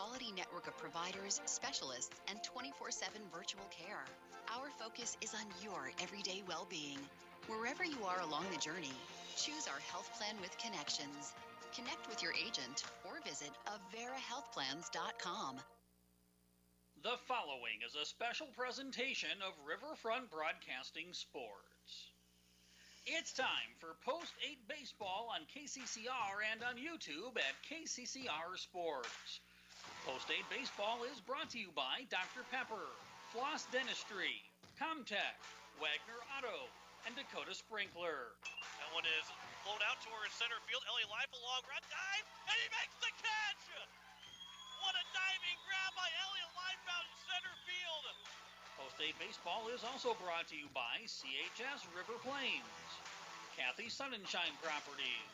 quality network of providers, specialists, and 24/7 virtual care. Our focus is on your everyday well-being. Wherever you are along the journey, choose our health plan with connections. Connect with your agent or visit averahealthplans.com. The following is a special presentation of Riverfront Broadcasting Sports. It's time for Post 8 Baseball on KCCR and on YouTube at KCCR Sports. Post 8 Baseball is brought to you by Dr. Pepper, Floss Dentistry, Comtech, Wagner Auto, and Dakota Sprinkler. That one is flown out towards center field. Elliott Life, a long run dive, and he makes the catch! What a diving grab by Elliott Life out in center field! Post 8 Baseball is also brought to you by CHS River Plains, Kathy Sunshine Properties,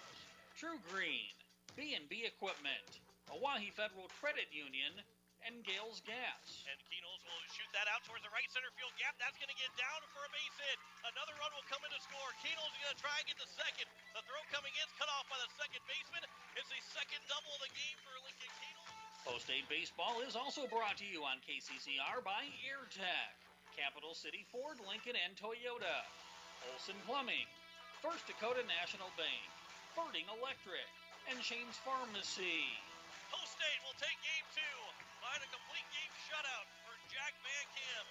True Green, B&B Equipment, Oahe Federal Credit Union, and Gales Gas. And Keenos will shoot that out towards the right center field gap. That's going to get down for a base hit. Another run will come in to score. Keenos is going to try and get the second. The throw coming in is cut off by the second baseman. It's the second double of the game for Lincoln Keenos. Post 8 Baseball is also brought to you on KCCR by AirTech, Capital City Ford, Lincoln, and Toyota, Olson Plumbing, First Dakota National Bank, Birding Electric, and Shane's Pharmacy. Post 8 will take game 2. Find a complete game shutout for Jack Van Kim.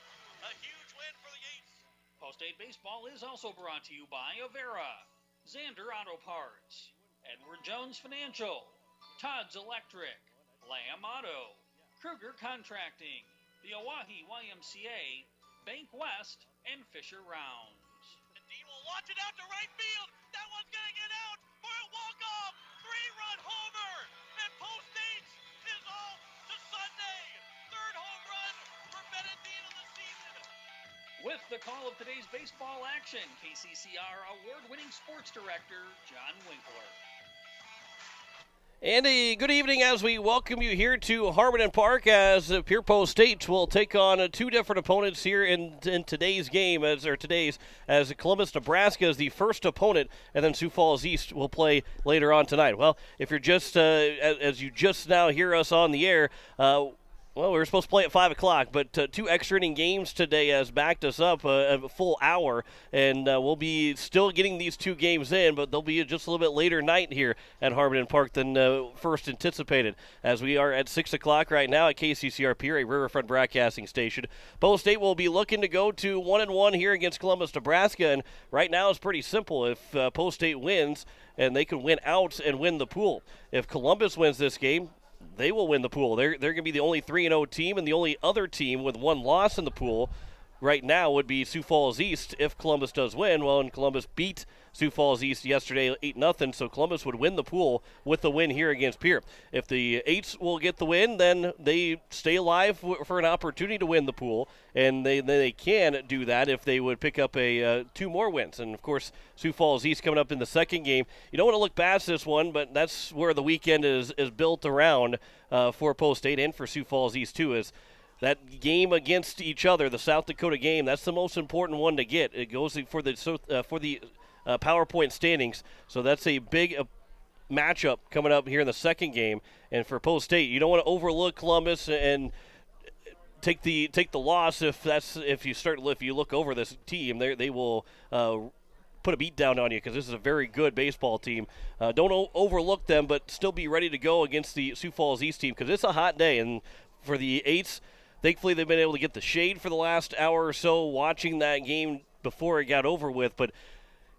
A huge win for the Yates. Post 8 Baseball is also brought to you by Avera, Xander Auto Parts, Edward Jones Financial, Todd's Electric, Lamb Auto, Kruger Contracting, the Oahe YMCA, Bank West, and Fisher Rounds. And Dean will launch it out to right field. That one's going to get out for a walk-off. 3-run homer. And Post 8 is off to Sunday. Third home run for Bennett Dean of the season. With the call of today's baseball action, KCCR award-winning sports director, John Winkler. And a good evening as we welcome you here to Harmon Park as Pierre Post State will take on two different opponents here in today's game as Columbus, Nebraska is the first opponent, and then Sioux Falls East will play later on tonight. Well, if you're just as you just now hear us on the air, well, we were supposed to play at 5 o'clock, but two extra inning games today has backed us up a full hour, and we'll be still getting these two games in, but they'll be just a little bit later night here at Harmon Park than first anticipated, as we are at 6 o'clock right now at KCCR Pierre, a Riverfront Broadcasting Station. Post State will be looking to go to 1-1 here against Columbus, Nebraska, and right now it's pretty simple. If Post State wins, and they can win out and win the pool. If Columbus wins this game, they will win the pool. They're going to be the only 3-0 team, and the only other team with one loss in the pool right now would be Sioux Falls East if Columbus does win. Well, and Columbus beat Sioux Falls East yesterday 8-0, so Columbus would win the pool with the win here against Pierre. If the Eights will get the win, then they stay alive for an opportunity to win the pool, and they can do that if they would pick up two more wins. And, of course, Sioux Falls East coming up in the second game. You don't want to look past this one, but that's where the weekend is built around for Post State and for Sioux Falls East, too, is that game against each other, the South Dakota game. That's the most important one to get. It goes for the PowerPoint standings, so that's a big matchup coming up here in the second game. And for Post State, you don't want to overlook Columbus and take the loss if you look over this team. They will put a beat down on you because this is a very good baseball team. Don't overlook them, but still be ready to go against the Sioux Falls East team because it's a hot day. And for the Eights, thankfully they've been able to get the shade for the last hour or so watching that game before it got over with, but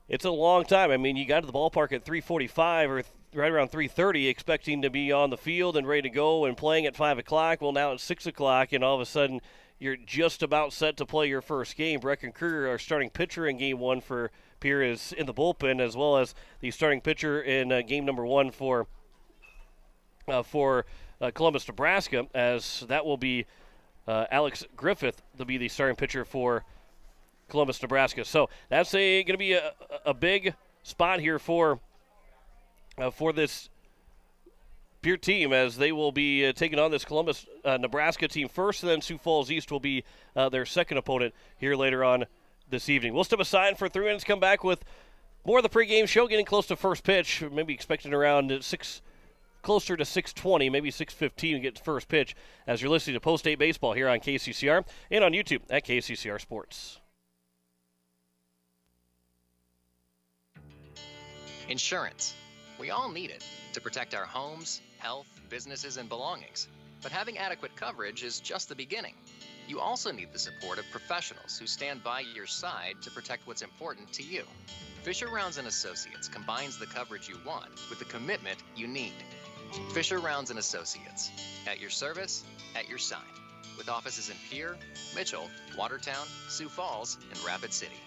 it's a long time. I mean, you got to the ballpark at 3:45 or right around 3:30 expecting to be on the field and ready to go and playing at 5 o'clock. Well, now it's 6 o'clock, and all of a sudden you're just about set to play your first game. Brecken Kruger, our starting pitcher in Game 1 for Pierre, is in the bullpen, as well as the starting pitcher in Game number 1 for Columbus, Nebraska, as that will be Alex Griffith to be the starting pitcher for Columbus, Nebraska. So that's going to be a big spot here for this Pierre team, as they will be taking on this Columbus, Nebraska team first, and then Sioux Falls East will be their second opponent here later on this evening. We'll step aside for 3 minutes, come back with more of the pregame show, getting close to first pitch, maybe expecting around 6 closer to 6:20, maybe 6:15 to get the first pitch as you're listening to Post-State Baseball here on KCCR and on YouTube at KCCR Sports. Insurance. We all need it to protect our homes, health, businesses, and belongings. But having adequate coverage is just the beginning. You also need the support of professionals who stand by your side to protect what's important to you. Fisher Rounds & Associates combines the coverage you want with the commitment you need. Fisher Rounds & Associates, at your service, at your side, with offices in Pierre, Mitchell, Watertown, Sioux Falls, and Rapid City.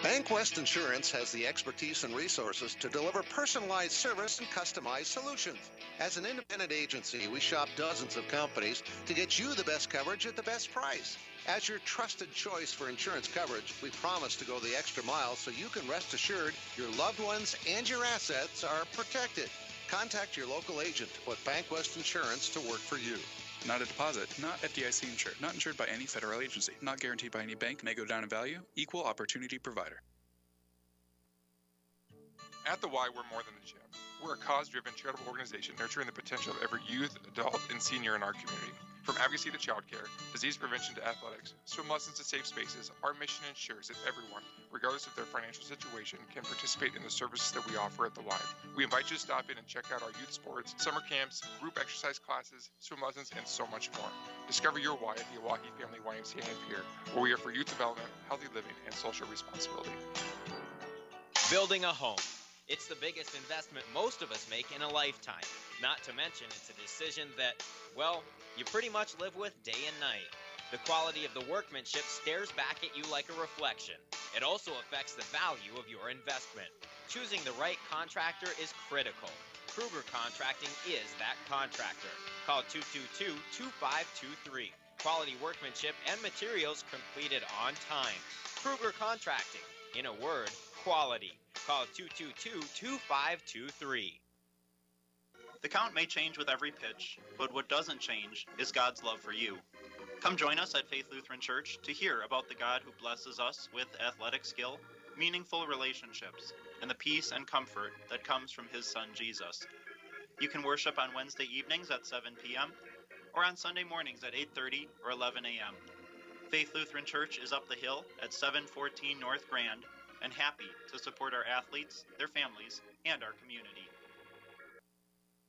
Bank West Insurance has the expertise and resources to deliver personalized service and customized solutions. As an independent agency, we shop dozens of companies to get you the best coverage at the best price. As your trusted choice for insurance coverage, we promise to go the extra mile so you can rest assured your loved ones and your assets are protected. Contact your local agent to put Bank West Insurance to work for you. Not a deposit, not FDIC insured, not insured by any federal agency, not guaranteed by any bank, may go down in value, equal opportunity provider. At the Y, we're more than a gym. We're a cause-driven charitable organization nurturing the potential of every youth, adult, and senior in our community. From advocacy to childcare, disease prevention to athletics, swim lessons to safe spaces, our mission ensures that everyone, regardless of their financial situation, can participate in the services that we offer at the Y. We invite you to stop in and check out our youth sports, summer camps, group exercise classes, swim lessons, and so much more. Discover your Y at the Milwaukee Family YMCA in Pierre, where we are for youth development, healthy living, and social responsibility. Building a home. It's the biggest investment most of us make in a lifetime. Not to mention, it's a decision that, well, you pretty much live with day and night. The quality of the workmanship stares back at you like a reflection. It also affects the value of your investment. Choosing the right contractor is critical. Kruger Contracting is that contractor. Call 222-2523. Quality workmanship and materials completed on time. Kruger Contracting. In a word, quality. Call 222-2523. The count may change with every pitch, but what doesn't change is God's love for you. Come join us at Faith Lutheran Church to hear about the God who blesses us with athletic skill, meaningful relationships, and the peace and comfort that comes from His Son Jesus. You can worship on Wednesday evenings at 7 p.m. or on Sunday mornings at 8:30 or 11 a.m. Faith Lutheran Church is up the hill at 714 North Grand and happy to support our athletes, their families, and our community.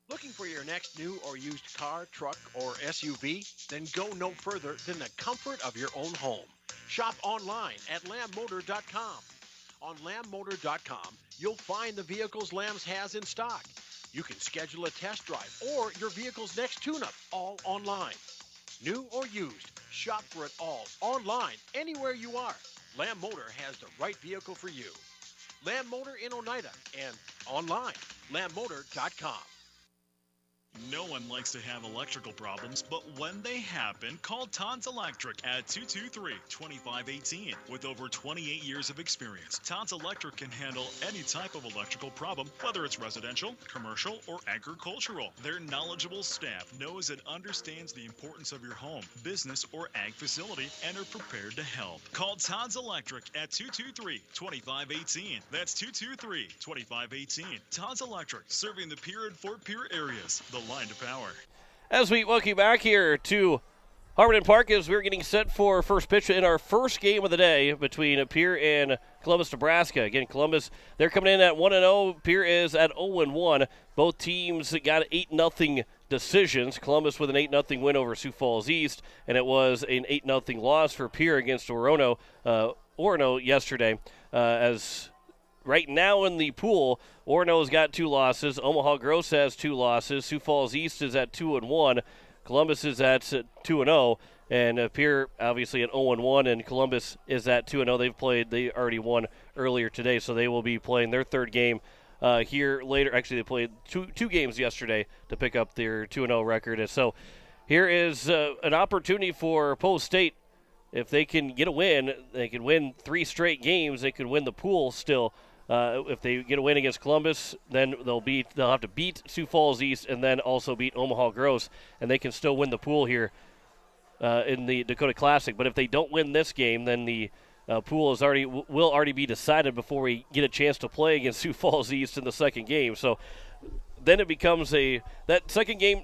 Looking for your next new or used car, truck, or SUV? Then go no further than the comfort of your own home. Shop online at lambmotor.com. On lambmotor.com, you'll find the vehicles Lambs has in stock. You can schedule a test drive or your vehicle's next tune-up, all online. New or used, shop for it all online, anywhere you are. Lamb Motor has the right vehicle for you. Lamb Motor in Oneida and online, lambmotor.com. No one likes to have electrical problems, but when they happen, call Todd's Electric at 223-2518. With over 28 years of experience, Todd's Electric can handle any type of electrical problem, whether it's residential, commercial, or agricultural. Their knowledgeable staff knows and understands the importance of your home, business, or ag facility and are prepared to help. Call Todd's Electric at 223-2518. That's 223-2518. Todd's Electric, serving the Pierre and Fort Pierre areas. The line to power. As we welcome you back here to Harmon Park as we're getting set for first pitch in our first game of the day between Pierre and Columbus, Nebraska. Again, Columbus, they're coming in at 1-0. Pierre is at 0-1. Both teams got 8-0 decisions. Columbus with an 8-0 win over Sioux Falls East, and it was an 8-0 loss for Pierre against Orono yesterday. As right now in the pool, Orono's got 2 losses. Omaha Gross has 2 losses. Sioux Falls East is at 2-1. Columbus is at 2-0. And Pierre obviously at 0-1, and Columbus is at 2-0. They already won earlier today, so they will be playing their third game here later. Actually, they played two games yesterday to pick up their 2-0 record. And so here is an opportunity for Post State. If they can get a win, they can win 3 straight games. They could win the pool still. If they get a win against Columbus, then they'll have to beat Sioux Falls East and then also beat Omaha Gross, and they can still win the pool here in the Dakota Classic. But if they don't win this game, then the pool will already be decided before we get a chance to play against Sioux Falls East in the second game. So then it becomes that second game,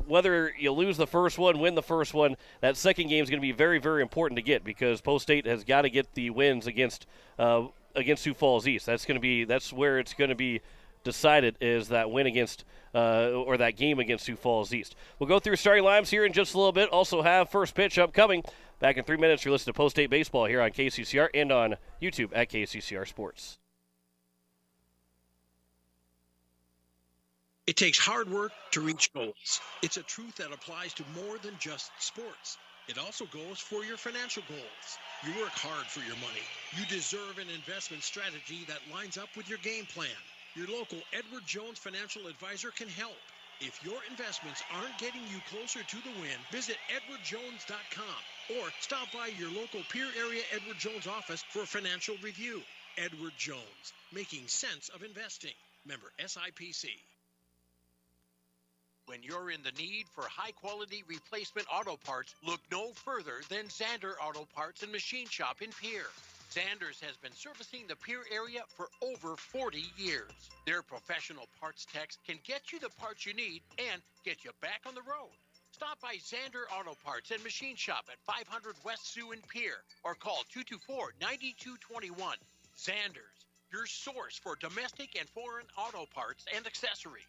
whether you lose the first one, win the first one, that second game is going to be very, very important to get, because Post State has got to get the wins against Sioux Falls East. That's where it's going to be decided, is that win against or that game against Sioux Falls East. We'll go through starting lineups here in just a little bit. Also have first pitch upcoming. Back in 3 minutes, you're listening to Post State Baseball here on KCCR and on YouTube at KCCR Sports. It takes hard work to reach goals. It's a truth that applies to more than just sports. It also goes for your financial goals. You work hard for your money. You deserve an investment strategy that lines up with your game plan. Your local Edward Jones financial advisor can help. If your investments aren't getting you closer to the win, visit edwardjones.com or stop by your local Pierre area Edward Jones office for a financial review. Edward Jones, making sense of investing. Member SIPC. When you're in the need for high-quality replacement auto parts, look no further than Zander Auto Parts and Machine Shop in Pierre. Zander's has been servicing the Pierre area for over 40 years. Their professional parts techs can get you the parts you need and get you back on the road. Stop by Zander Auto Parts and Machine Shop at 500 West Sioux in Pierre or call 224-9221. Zander's, your source for domestic and foreign auto parts and accessories.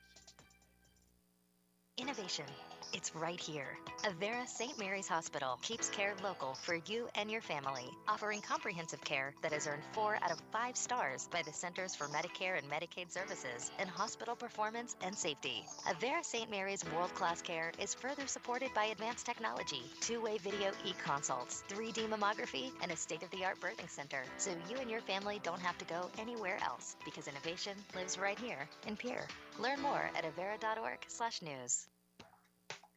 Innovation. It's right here. Avera St. Mary's Hospital keeps care local for you and your family, offering comprehensive care that has earned 4 out of 5 stars by the Centers for Medicare and Medicaid Services in hospital performance and safety. Avera St. Mary's world-class care is further supported by advanced technology, 2-way video e-consults, 3D mammography, and a state-of-the-art birthing center, so you and your family don't have to go anywhere else, because innovation lives right here in Pierre. Learn more at avera.org/news.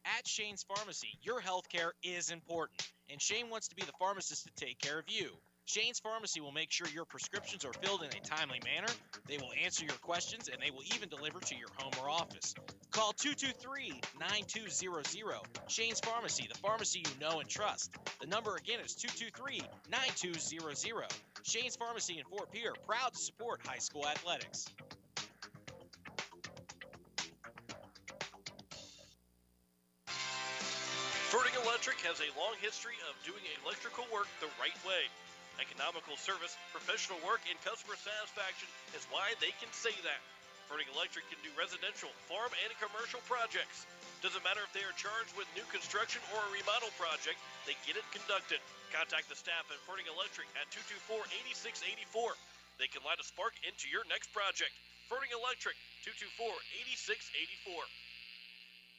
At Shane's Pharmacy, your health care is important, and Shane wants to be the pharmacist to take care of you. Shane's Pharmacy will make sure your prescriptions are filled in a timely manner, they will answer your questions, and they will even deliver to your home or office. Call 223-9200. Shane's Pharmacy, the pharmacy you know and trust. The number again is 223-9200. Shane's Pharmacy in Fort Pierre, proud to support high school athletics. Furting Electric has a long history of doing electrical work the right way. Economical service, professional work, and customer satisfaction is why they can say that. Furting Electric can do residential, farm, and commercial projects. Doesn't matter if they are charged with new construction or a remodel project, they get it conducted. Contact the staff at Furting Electric at 224-8684. They can light a spark into your next project. Furting Electric, 224-8684.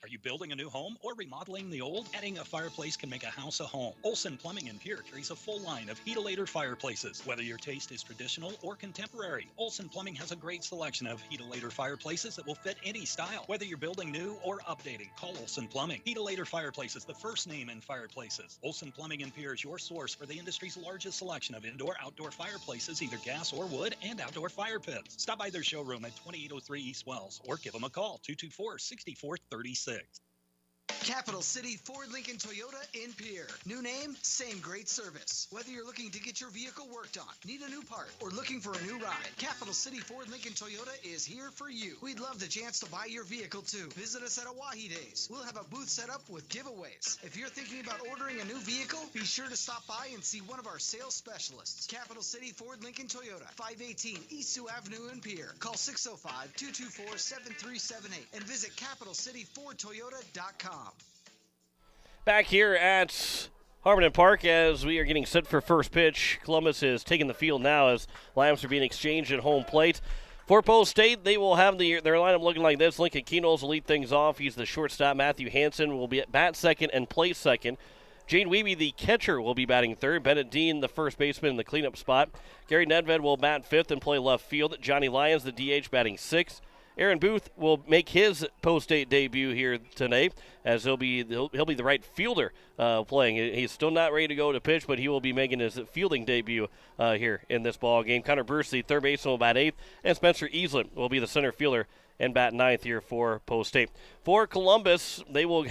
Are you building a new home or remodeling the old? Adding a fireplace can make a house a home. Olson Plumbing in Pierre carries a full line of Heatolator fireplaces. Whether your taste is traditional or contemporary, Olson Plumbing has a great selection of Heatolator fireplaces that will fit any style. Whether you're building new or updating, call Olson Plumbing. Heatolator Fireplaces, the first name in fireplaces. Olson Plumbing in Pierre is your source for the industry's largest selection of indoor-outdoor fireplaces, either gas or wood, and outdoor fire pits. Stop by their showroom at 2803 East Wells or give them a call, 224-6436. Capital City Ford Lincoln Toyota in Pierre. New name, same great service. Whether you're looking to get your vehicle worked on, need a new part, or looking for a new ride, Capital City Ford Lincoln Toyota is here for you. We'd love the chance to buy your vehicle too. Visit us at Awahi Days. We'll have a booth set up with giveaways. If you're thinking about ordering a new vehicle, be sure to stop by and see one of our sales specialists. Capital City Ford Lincoln Toyota, 518 East Sioux Avenue in Pierre. Call 605-224-7378 and visit CapitalCityFordToyota.com. Back here at Harmon Park as we are getting set for first pitch. Columbus is taking the field now as lineups are being exchanged at home plate. For Post State, they will have their lineup looking like this. Lincoln Kenols will lead things off. He's the shortstop. Matthew Hansen will be at bat second and play second. Jane Wiebe, the catcher, will be batting third. Bennett Dean, the first baseman, in the cleanup spot. Gary Nedved will bat fifth and play left field. Johnny Lyons, the DH, batting sixth. Aaron Booth will make his Post-State debut here today, as he'll be the right fielder playing. He's still not ready to go to pitch, but he will be making his fielding debut here in this ball game. Connor Bruce, the third baseman, will bat eighth, and Spencer Easlett will be the center fielder and bat ninth here for Post-State. For Columbus, it'll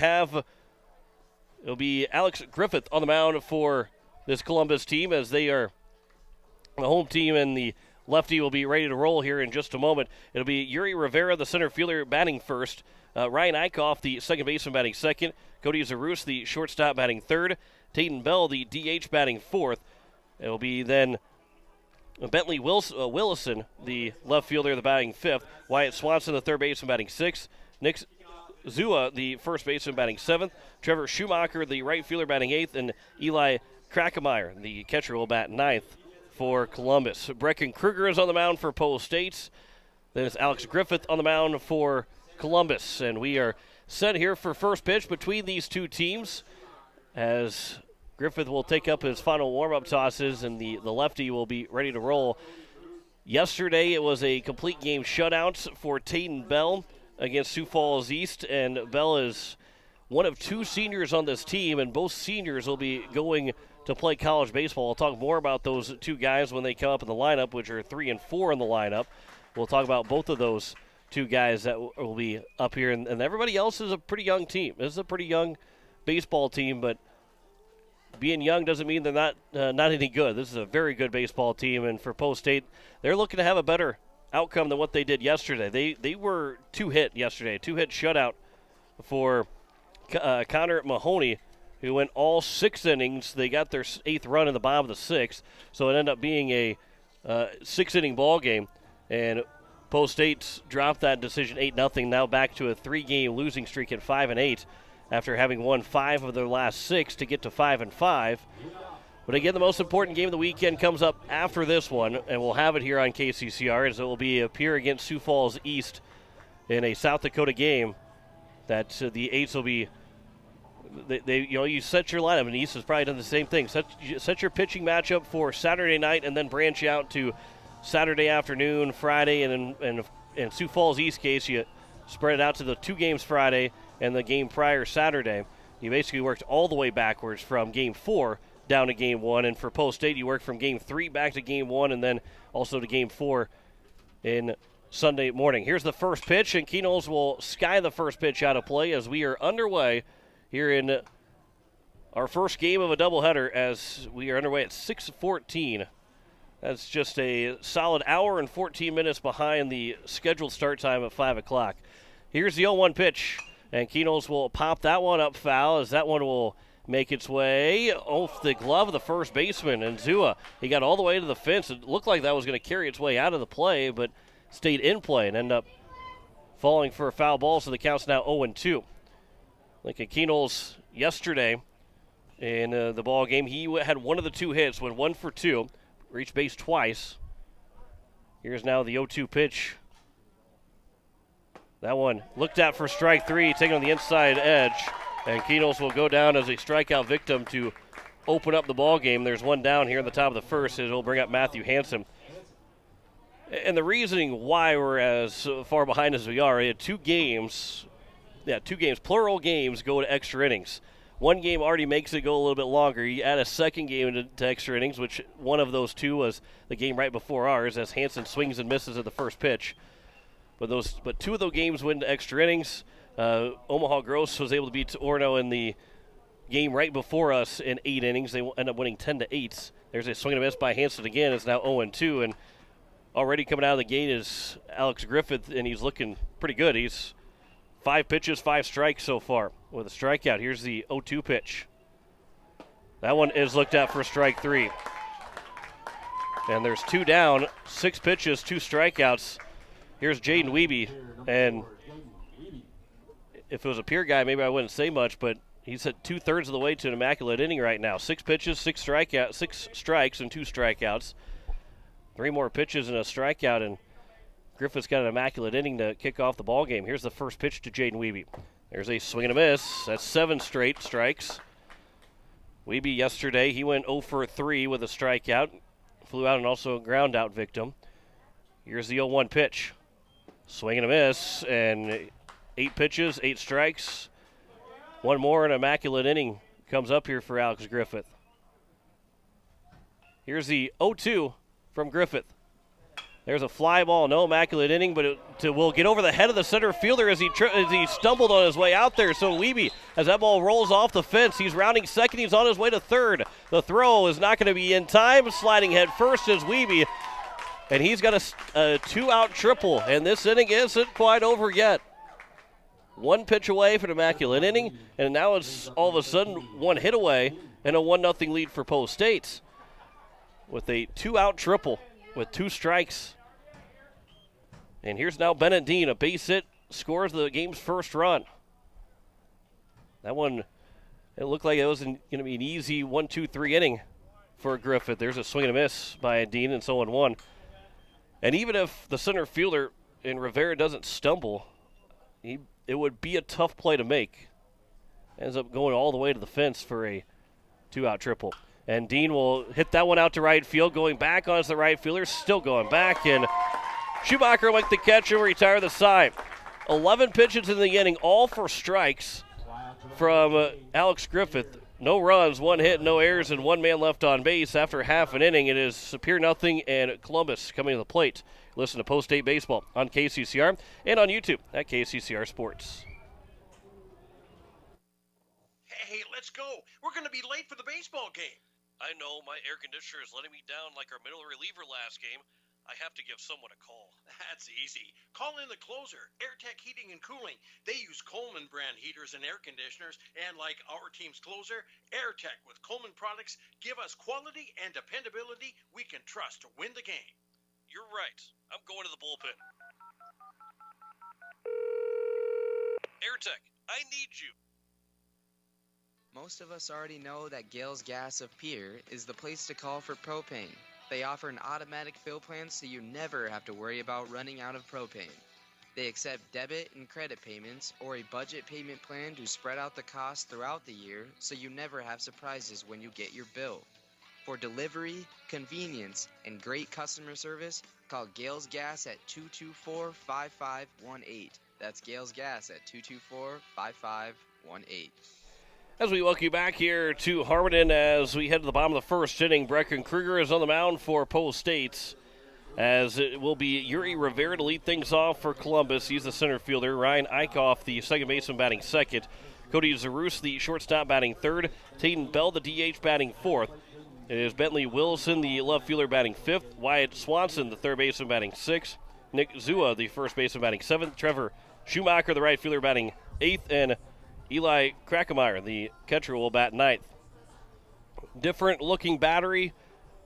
be Alex Griffith on the mound for this Columbus team, as they are The home team and the lefty will be ready to roll here in just a moment. It'll be Yuri Rivera, the center fielder, batting first. Ryan Eichhoff, the second baseman, batting second. Cody Zarus, the shortstop, batting third. Tayton Bell, the DH, batting fourth. It will be then Bentley Willison, the left fielder, the batting fifth. Wyatt Swanson, the third baseman, batting sixth. Nick Zua, the first baseman, batting seventh. Trevor Schumacher, the right fielder, batting eighth. And Eli Krakemeyer, the catcher, will bat ninth for Columbus. Brecken Kruger is on the mound for Post State. Then it's Alex Griffith on the mound for Columbus. And we are set here for first pitch between these two teams as Griffith will take up his final warm-up tosses, and the lefty will be ready to roll. Yesterday it was a complete game shutout for Tayton Bell against Sioux Falls East, and Bell is one of two seniors on this team, and both seniors will be going to play college baseball. We'll talk more about those two guys when they come up in the lineup, which are 3 and 4 in the lineup. We'll talk about both of those two guys that will be up here, and everybody else is a pretty young team. This is a pretty young baseball team, but being young doesn't mean they're not any good. This is a very good baseball team, and for Post State, they're looking to have a better outcome than what they did yesterday. They were two-hit yesterday, two-hit shutout for Connor Mahoney, who went all 6 innings. They got their 8th run in the bottom of the 6th, so it ended up being a 6-inning ball game, and Post State dropped that decision 8-0, now back to a 3-game losing streak at 5-8 after having won 5 of their last 6 to get to 5-5. But again, the most important game of the weekend comes up after this one, and we'll have it here on KCCR, as it will be a Pierre against Sioux Falls East in a South Dakota game that the Eights will be. You set your lineup, and East has probably done the same thing. Set your pitching matchup for Saturday night, and then branch out to Saturday afternoon, Friday, and in Sioux Falls East case, you spread it out to the 2 games Friday and the game prior Saturday. You basically worked all the way backwards from Game 4 down to Game 1, and for Post State, you worked from Game 3 back to Game 1, and then also to Game 4 in Sunday morning. Here's the first pitch, and Keynoles will sky the first pitch out of play as we are underway here in our first game of a doubleheader, as we are underway at 6:14. That's just a solid hour and 14 minutes behind the scheduled start time at 5 o'clock. Here's the 0-1 pitch, and Keynoles will pop that one up foul, as that one will make its way off the glove of the first baseman. And Zua, he got all the way to the fence. It looked like that was going to carry its way out of the play, but stayed in play and ended up falling for a foul ball, so the count's now 0-2. Lincoln Keynoles yesterday in the ball game, he had one of the 2 hits, went 1 for 2, reached base twice. Here's now the 0-2 pitch. That one looked at for strike 3, taken on the inside edge, and Keynoles will go down as a strikeout victim to open up the ball game. There's one down here in the top of the first. It'll bring up Matthew Hansen. And the reasoning why we're as far behind as we are, we had 2 games, plural games, go to extra innings. One game already makes it go a little bit longer. You add a second game to extra innings, which one of those 2 was the game right before ours, as Hansen swings and misses at the first pitch. But 2 of those games went to extra innings. Omaha Gross was able to beat Orono in the game right before us in 8 innings. They end up winning 10-8. There's a swing and a miss by Hansen again. It's now 0-2, and already coming out of the gate is Alex Griffith, and he's looking pretty good. He's 5 pitches, 5 strikes so far with a strikeout. Here's the 0-2 pitch. That one is looked at for strike 3. And there's 2 down, 6 pitches, 2 strikeouts. Here's Jaden Wiebe, and if it was a Pierre guy, maybe I wouldn't say much, but he's at 2/3 of the way to an immaculate inning right now. 6 pitches, 6 strikes, and 2 strikeouts. 3 more pitches and a strikeout, and Griffith's got an immaculate inning to kick off the ball game. Here's the first pitch to Jaden Wiebe. There's a swing and a miss. That's 7 straight strikes. Wiebe yesterday, he went 0 for 3 with a strikeout. Flew out and also a ground out victim. Here's the 0-1 pitch. Swing and a miss, and 8 pitches, 8 strikes. 1 more, and an immaculate inning comes up here for Alex Griffith. Here's the 0-2 from Griffith. There's a fly ball, no immaculate inning, but it will get over the head of the center fielder as he stumbled on his way out there. So Wiebe, as that ball rolls off the fence, he's rounding second. He's on his way to third. The throw is not going to be in time. Sliding head first is Wiebe, and he's got a 2-out triple, and this inning isn't quite over yet. One pitch away from an immaculate inning, and now it's all of a sudden one hit away and a 1-0 lead for Post State with a 2-out triple with 2 strikes. And here's now Bennett Dean, a base hit, scores the game's first run. That one, it looked like it wasn't going to be an easy 1-2-3 inning for Griffith. There's a swing and a miss by Dean, and so 1-1. And even if the center fielder in Rivera doesn't stumble, it would be a tough play to make. Ends up going all the way to the fence for a 2-out triple. And Dean will hit that one out to right field, going back onto the right fielder, still going back, and Schumacher will make the catch and retire the side. 11 pitches in the inning, all for strikes from Alex Griffith. No runs, 1 hit, no errors, and 1 man left on base. After half an inning, it is Superior nothing and Columbus coming to the plate. Listen to Post State Baseball on KCCR and on YouTube at KCCR Sports. Hey, let's go. We're going to be late for the baseball game. I know, my air conditioner is letting me down like our middle reliever last game. I have to give someone a call. That's easy. Call in the closer, AirTech Heating and Cooling. They use Coleman brand heaters and air conditioners, and like our team's closer, AirTech with Coleman products give us quality and dependability we can trust to win the game. You're right. I'm going to the bullpen. AirTech, I need you. Most of us already know that Gales Gas of Pierre is the place to call for propane. They offer an automatic fill plan so you never have to worry about running out of propane. They accept debit and credit payments or a budget payment plan to spread out the cost throughout the year so you never have surprises when you get your bill. For delivery, convenience, and great customer service, call Gales Gas at 224-5518. That's Gales Gas at 224-5518. As we welcome you back here to Harmon as we head to the bottom of the first inning, Brecken Kruger is on the mound for Post State, as it will be Yuri Rivera to lead things off for Columbus. He's the center fielder. Ryan Eichhoff, the second baseman, batting second. Cody Zarus, the shortstop, batting third. Tayden Bell, the DH, batting fourth. It is Bentley Wilson, the left fielder, batting fifth. Wyatt Swanson, the third baseman, batting sixth. Nick Zua, the first baseman, batting seventh. Trevor Schumacher, the right fielder, batting eighth. And Eli Krakemeyer, the catcher, will bat ninth. Different looking battery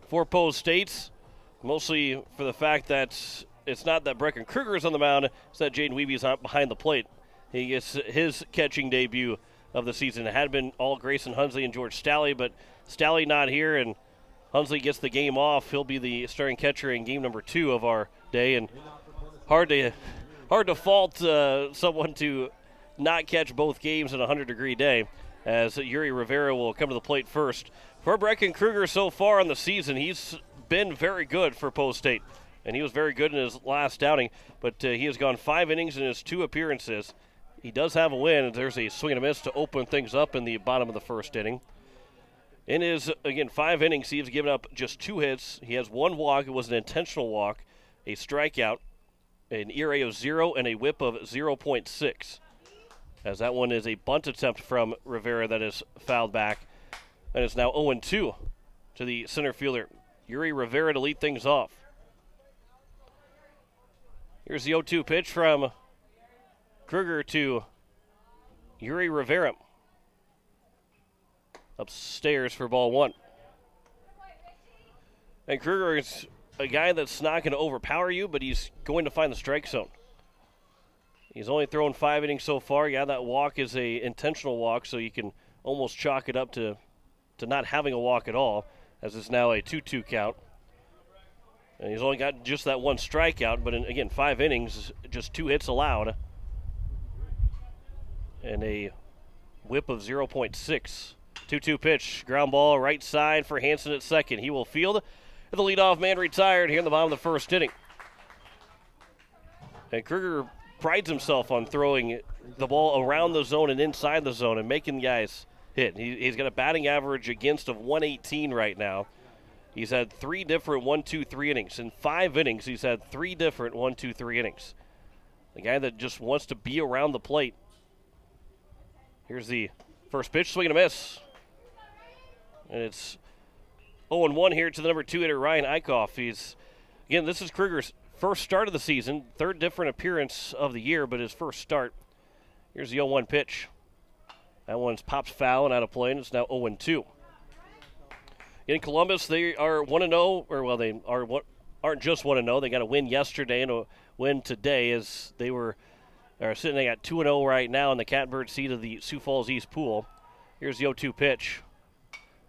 for Post State, mostly for the fact that it's not that Brecken Kruger is on the mound, it's that Jaden Weeby's out behind the plate. He gets his catching debut of the season. It had been all Grayson Hunsley and George Stalley, but Stalley not here, and Hunsley gets the game off. He'll be the starting catcher in game number 2 of our day, and hard to fault someone to not catch both games in a 100-degree day, as Yuri Rivera will come to the plate first. For Brecken Kruger so far in the season, he's been very good for Post State, and he was very good in his last outing, but he has gone 5 innings in his 2 appearances. He does have a win, and there's a swing and a miss to open things up in the bottom of the first inning. In his, again, 5 innings, he has given up just 2 hits. He has 1 walk. It was an intentional walk, a strikeout, an ERA of 0, and a whip of 0.6. As that one is a bunt attempt from Rivera that is fouled back. And it's now 0-2 to the center fielder, Yuri Rivera, to lead things off. Here's the 0-2 pitch from Kruger to Yuri Rivera. Upstairs for ball 1. And Kruger is a guy that's not going to overpower you, but he's going to find the strike zone. He's only thrown 5 innings so far. Yeah, that walk is a intentional walk, so you can almost chalk it up to not having a walk at all, as it's now a 2-2 count. And he's only got just that 1 strikeout, but again, 5 innings, just 2 hits allowed. And a whip of 0.6. 2-2 pitch, ground ball right side for Hansen at second. He will field. The leadoff man retired here in the bottom of the first inning. And Kruger prides himself on throwing the ball around the zone and inside the zone and making guys hit. He's got a batting average against of 118 right now. He's had 3 different 1-2-3 innings. In 5 innings, he's had 3 different 1-2-3 innings. The guy that just wants to be around the plate. Here's the first pitch, swing and a miss. And it's 0-1 here to the number 2 hitter, Ryan Eichhoff. Again, this is Kruger's first start of the season, 3rd different appearance of the year, but his first start. Here's the 0-1 pitch. That one's pops foul and out of play, and it's now 0-2. In Columbus, they are 1-0, or well, they aren't just 1-0. They got a win yesterday and a win today, as they are sitting at 2-0 right now in the catbird seat of the Sioux Falls East pool. Here's the 0-2 pitch.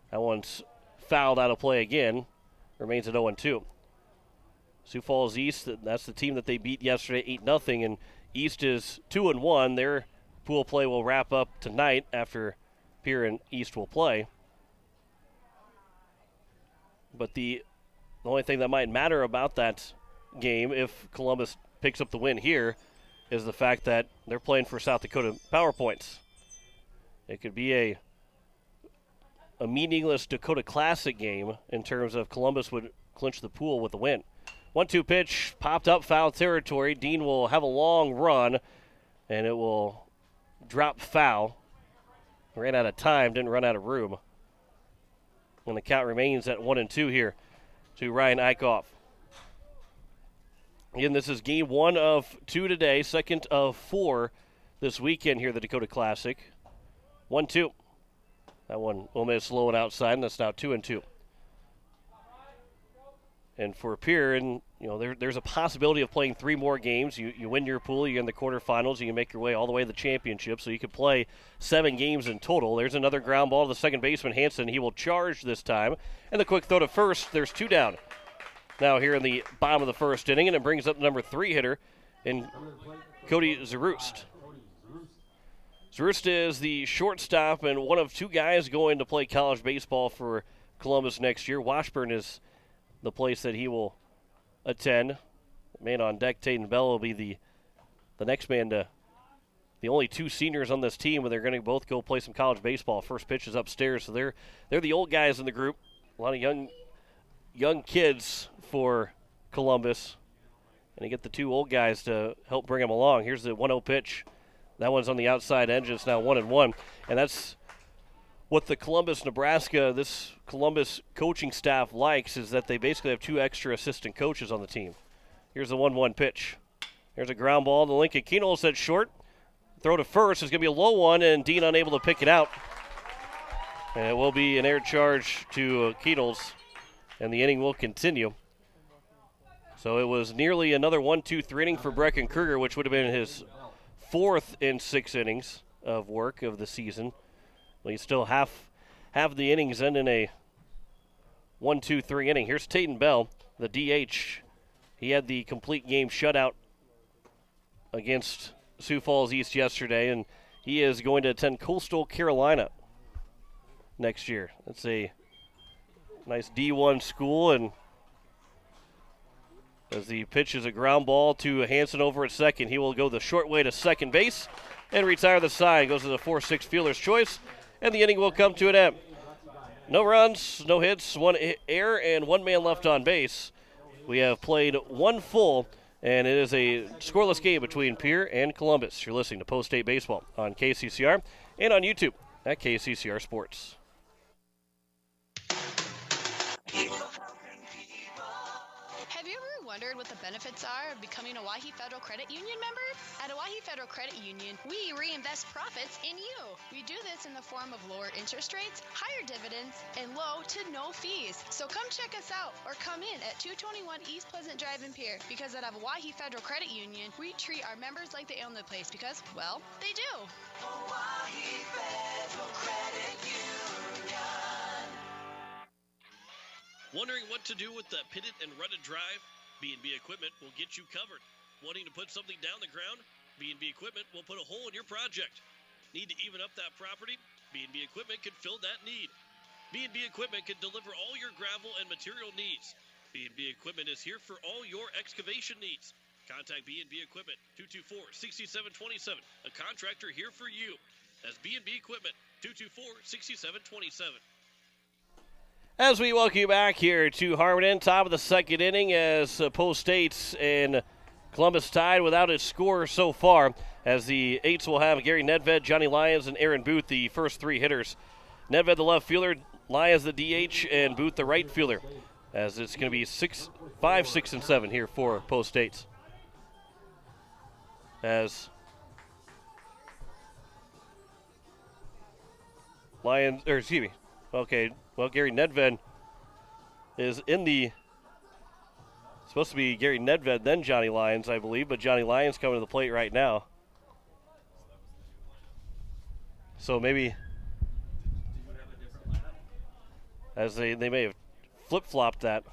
That one's fouled out of play again. Remains at 0-2. Sioux Falls East, that's the team that they beat yesterday 8-0, and East is 2-1. Their pool play will wrap up tonight after Pierre and East will play. But the only thing that might matter about that game, if Columbus picks up the win here, is the fact that they're playing for South Dakota power points. It could be a meaningless Dakota Classic game in terms of Columbus would clinch the pool with a win. 1-2 pitch, popped up, foul territory. Dean will have a long run, and it will drop foul. Ran out of time, didn't run out of room. When the count remains at 1-2 here to Ryan Eichhoff. Again, this is game 1 of 2 today, 2nd of 4 this weekend here at the Dakota Classic. 1-2. That one will miss low and outside, and that's now 2-2. And for Pierre, and there's a possibility of playing 3 more games. You win your pool, you're in the quarterfinals, you can make your way all the way to the championship, so you could play 7 games in total. There's another ground ball to the second baseman, Hansen. He will charge this time. And the quick throw to first, there's 2 down. Now here in the bottom of the first inning, and it brings up the number 3 hitter in Cody Zarust. Zarust is the shortstop and one of 2 guys going to play college baseball for Columbus next year. Washburn is the place that he will attend. Man on deck, Tayden Bell, will be the next man to the only 2 seniors on this team, and they're going to both go play some college baseball. First pitch is upstairs, so they're the old guys in the group. A lot of young kids for Columbus, and you get the 2 old guys to help bring them along. Here's the 1-0 pitch. That one's on the outside edge. It's now 1-1, and that's what the Nebraska, this Columbus coaching staff likes, is that they basically have 2 extra assistant coaches on the team. Here's the 1-1 pitch. There's a ground ball to Lincoln Keenels at short. Throw to first is going to be a low one, and Dean unable to pick it out. And it will be an air charge to Keenels, and the inning will continue. So it was nearly another 1-2-3 inning for Brecken Kruger, which would have been his 4th in 6 innings of work of the season. Well, you still half the innings end in a 1-2-3 inning. Here's Tayden Bell, the DH. He had the complete game shutout against Sioux Falls East yesterday, and he is going to attend Coastal Carolina next year. That's a nice D1 school, and as the pitch is a ground ball to Hansen over at second, he will go the short way to second base and retire the side. Goes to the 4-6 fielder's choice, and the inning will come to an end. No runs, no hits, 1 error, and 1 man left on base. We have played 1 full, and it is a scoreless game between Pierre and Columbus. You're listening to Post State Baseball on KCCR and on YouTube at KCCR Sports. Have you ever wondered what the benefits are of becoming a Owyhee Federal Credit Union member? At Owyhee Federal Credit Union, we reinvest profits in you. We do this in the form of lower interest rates, higher dividends, and low to no fees. So come check us out or come in at 221 East Pleasant Drive in Pierre, because at Owyhee Federal Credit Union, we treat our members like they own the place because, well, they do. Owyhee Federal Credit Union. Wondering what to do with the pitted and rutted drive? B&B Equipment will get you covered. Wanting to put something down the ground? B&B Equipment will put a hole in your project. Need to even up that property? B&B Equipment can fill that need. B&B Equipment can deliver all your gravel and material needs. B&B Equipment is here for all your excavation needs. Contact B&B Equipment, 224-6727, a contractor here for you. That's B&B Equipment, 224-6727. As we welcome you back here to Harmon, top of the second inning, as Post States and Columbus tied without a score so far, as the eights will have Gary Nedved, Johnny Lyons, and Aaron Booth, the first three hitters. Nedved, the left fielder, Lyons, the DH, and Booth, the right fielder, as it's going to be 5, 6, and 7 here for Post States. As Lyons, or excuse me, okay, well, Gary Nedved is in the, supposed to be Gary Nedved, then Johnny Lyons, I believe, but Johnny Lyons coming to the plate right now. So maybe, as they may have flip-flopped that.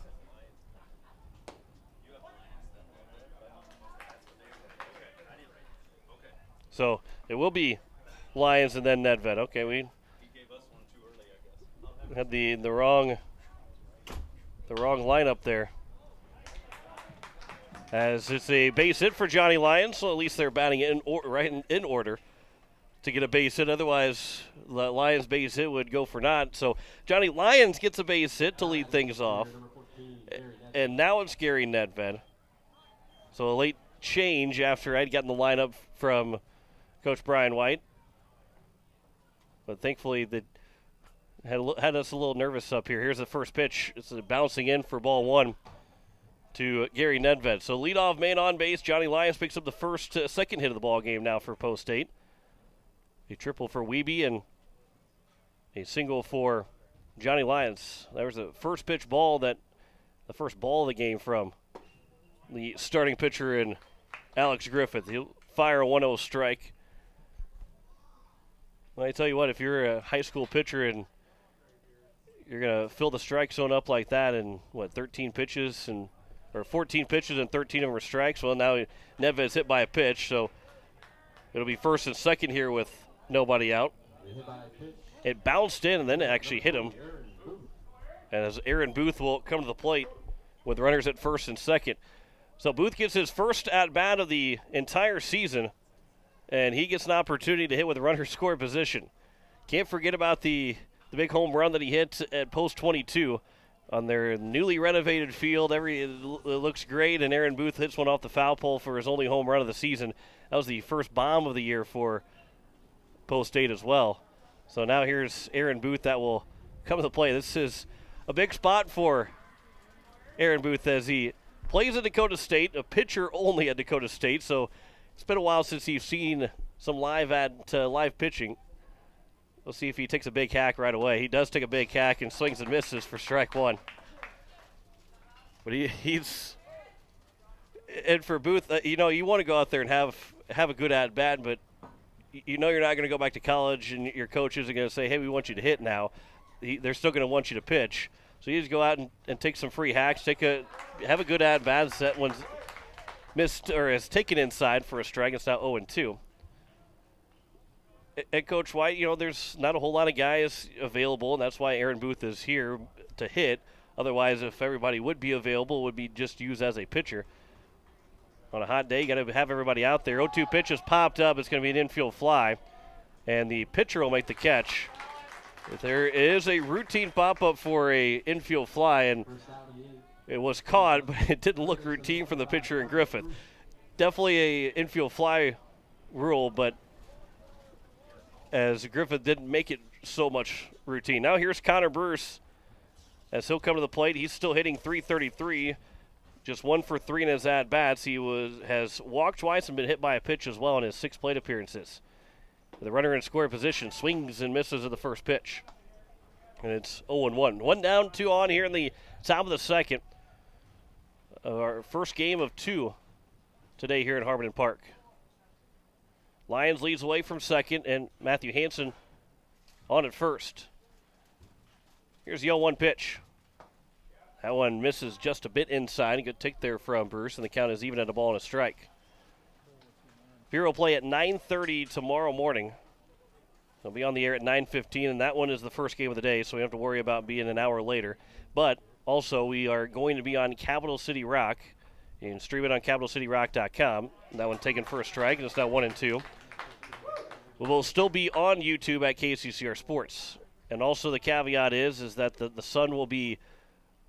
So it will be Lyons and then Nedved. Okay, we had the wrong lineup there. As it's a base hit for Johnny Lyons, so at least they're batting in order to get a base hit. Otherwise, the Lyons base hit would go for naught. So Johnny Lyons gets a base hit to lead things off. And now it's Gary Nedved. So a late change after I'd gotten the lineup from Coach Brian White. But thankfully, that had us a little nervous up here. Here's the first pitch. It's bouncing in for ball one to Gary Nedved. So leadoff man on base. Johnny Lyons picks up the second hit of the ball game now for Post State. A triple for Wiebe and a single for Johnny Lyons. That was the first pitch ball the first ball of the game from the starting pitcher in Alex Griffith. He'll fire a 1-0 strike. Well, I tell you what, if you're a high school pitcher and you're going to fill the strike zone up like that in, 13 pitches or 14 pitches and 13 of them are strikes. Well, now Nedved's hit by a pitch, so it'll be first and second here with nobody out. It bounced in and then it actually hit him. And as Aaron Booth will come to the plate with runners at first and second. So Booth gets his first at-bat of the entire season, and he gets an opportunity to hit with runner score position. Can't forget about the big home run that he hit at post 22 on their newly renovated field. It looks great, and Aaron Booth hits one off the foul pole for his only home run of the season. That was the first bomb of the year for Post State as well. So now here's Aaron Booth that will come to the play. This is a big spot for Aaron Booth as he plays at Dakota State, a pitcher only at Dakota State. So it's been a while since you've seen some live pitching. We'll see if he takes a big hack right away. He does take a big hack and swings and misses for strike one. But he's and for Booth, you want to go out there and have a good at bat, but you're not going to go back to college and your coach isn't going to say, hey, we want you to hit now. They're still going to want you to pitch. So you just go out and take some free hacks, have a good at bat. That one's missed or is taken inside for a strike. It's now 0-2. And Coach White, there's not a whole lot of guys available, and that's why Aaron Booth is here to hit. Otherwise, if everybody would be available, would be just used as a pitcher. On a hot day, you got to have everybody out there. 0-2 pitch is popped up. It's going to be an infield fly, and the pitcher will make the catch. There is a routine pop-up for a infield fly, and it was caught, but it didn't look routine from the pitcher in Griffith. Definitely a infield fly rule, but as Griffith didn't make it so much routine. Now here's Connor Bruce as he'll come to the plate. He's still hitting .333, just 1 for 3 in his at-bats. He has walked twice and been hit by a pitch as well in his 6 plate appearances. The runner in score position swings and misses at the first pitch. And it's 0-1. 1 down, 2 on here in the top of the second. Our first game of 2 today here at Harmon Park. Lyons leads away from second, and Matthew Hansen on at first. Here's the 0-1 pitch. That one misses just a bit inside. A good take there from Bruce, and the count is even at a ball and a strike. Pierre will play at 9:30 tomorrow morning. They'll be on the air at 9:15, and that one is the first game of the day, so we don't have to worry about being an hour later. But also, we are going to be on Capital City Rock. You can stream it on CapitalCityRock.com. That one taken for a strike, and it's now 1-2. We will still be on YouTube at KCCR Sports. And also the caveat is that the sun will be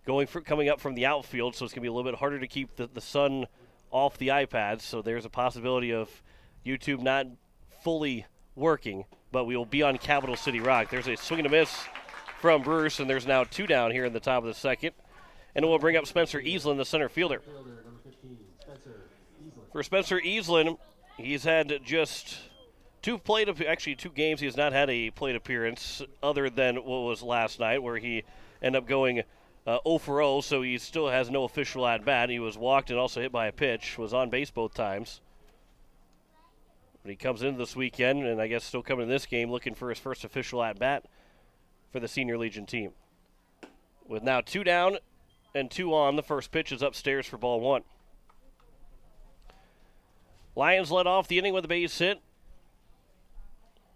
coming up from the outfield, so it's going to be a little bit harder to keep the sun off the iPads. So there's a possibility of YouTube not fully working, but we will be on Capital City Rock. There's a swing and a miss from Bruce, and there's now 2 down here in the top of the second. And it will bring up Spencer Easlin, the center fielder. For Spencer Easlin, he's had just 2 games. He has not had a plate appearance other than what was last night, where he ended up going 0 for 0, so he still has no official at-bat. He was walked and also hit by a pitch, was on base both times. But he comes into this weekend, and I guess still coming to this game, looking for his first official at-bat for the Senior Legion team. With now 2 down and 2 on, the first pitch is upstairs for ball 1. Lions led off the inning with a base hit.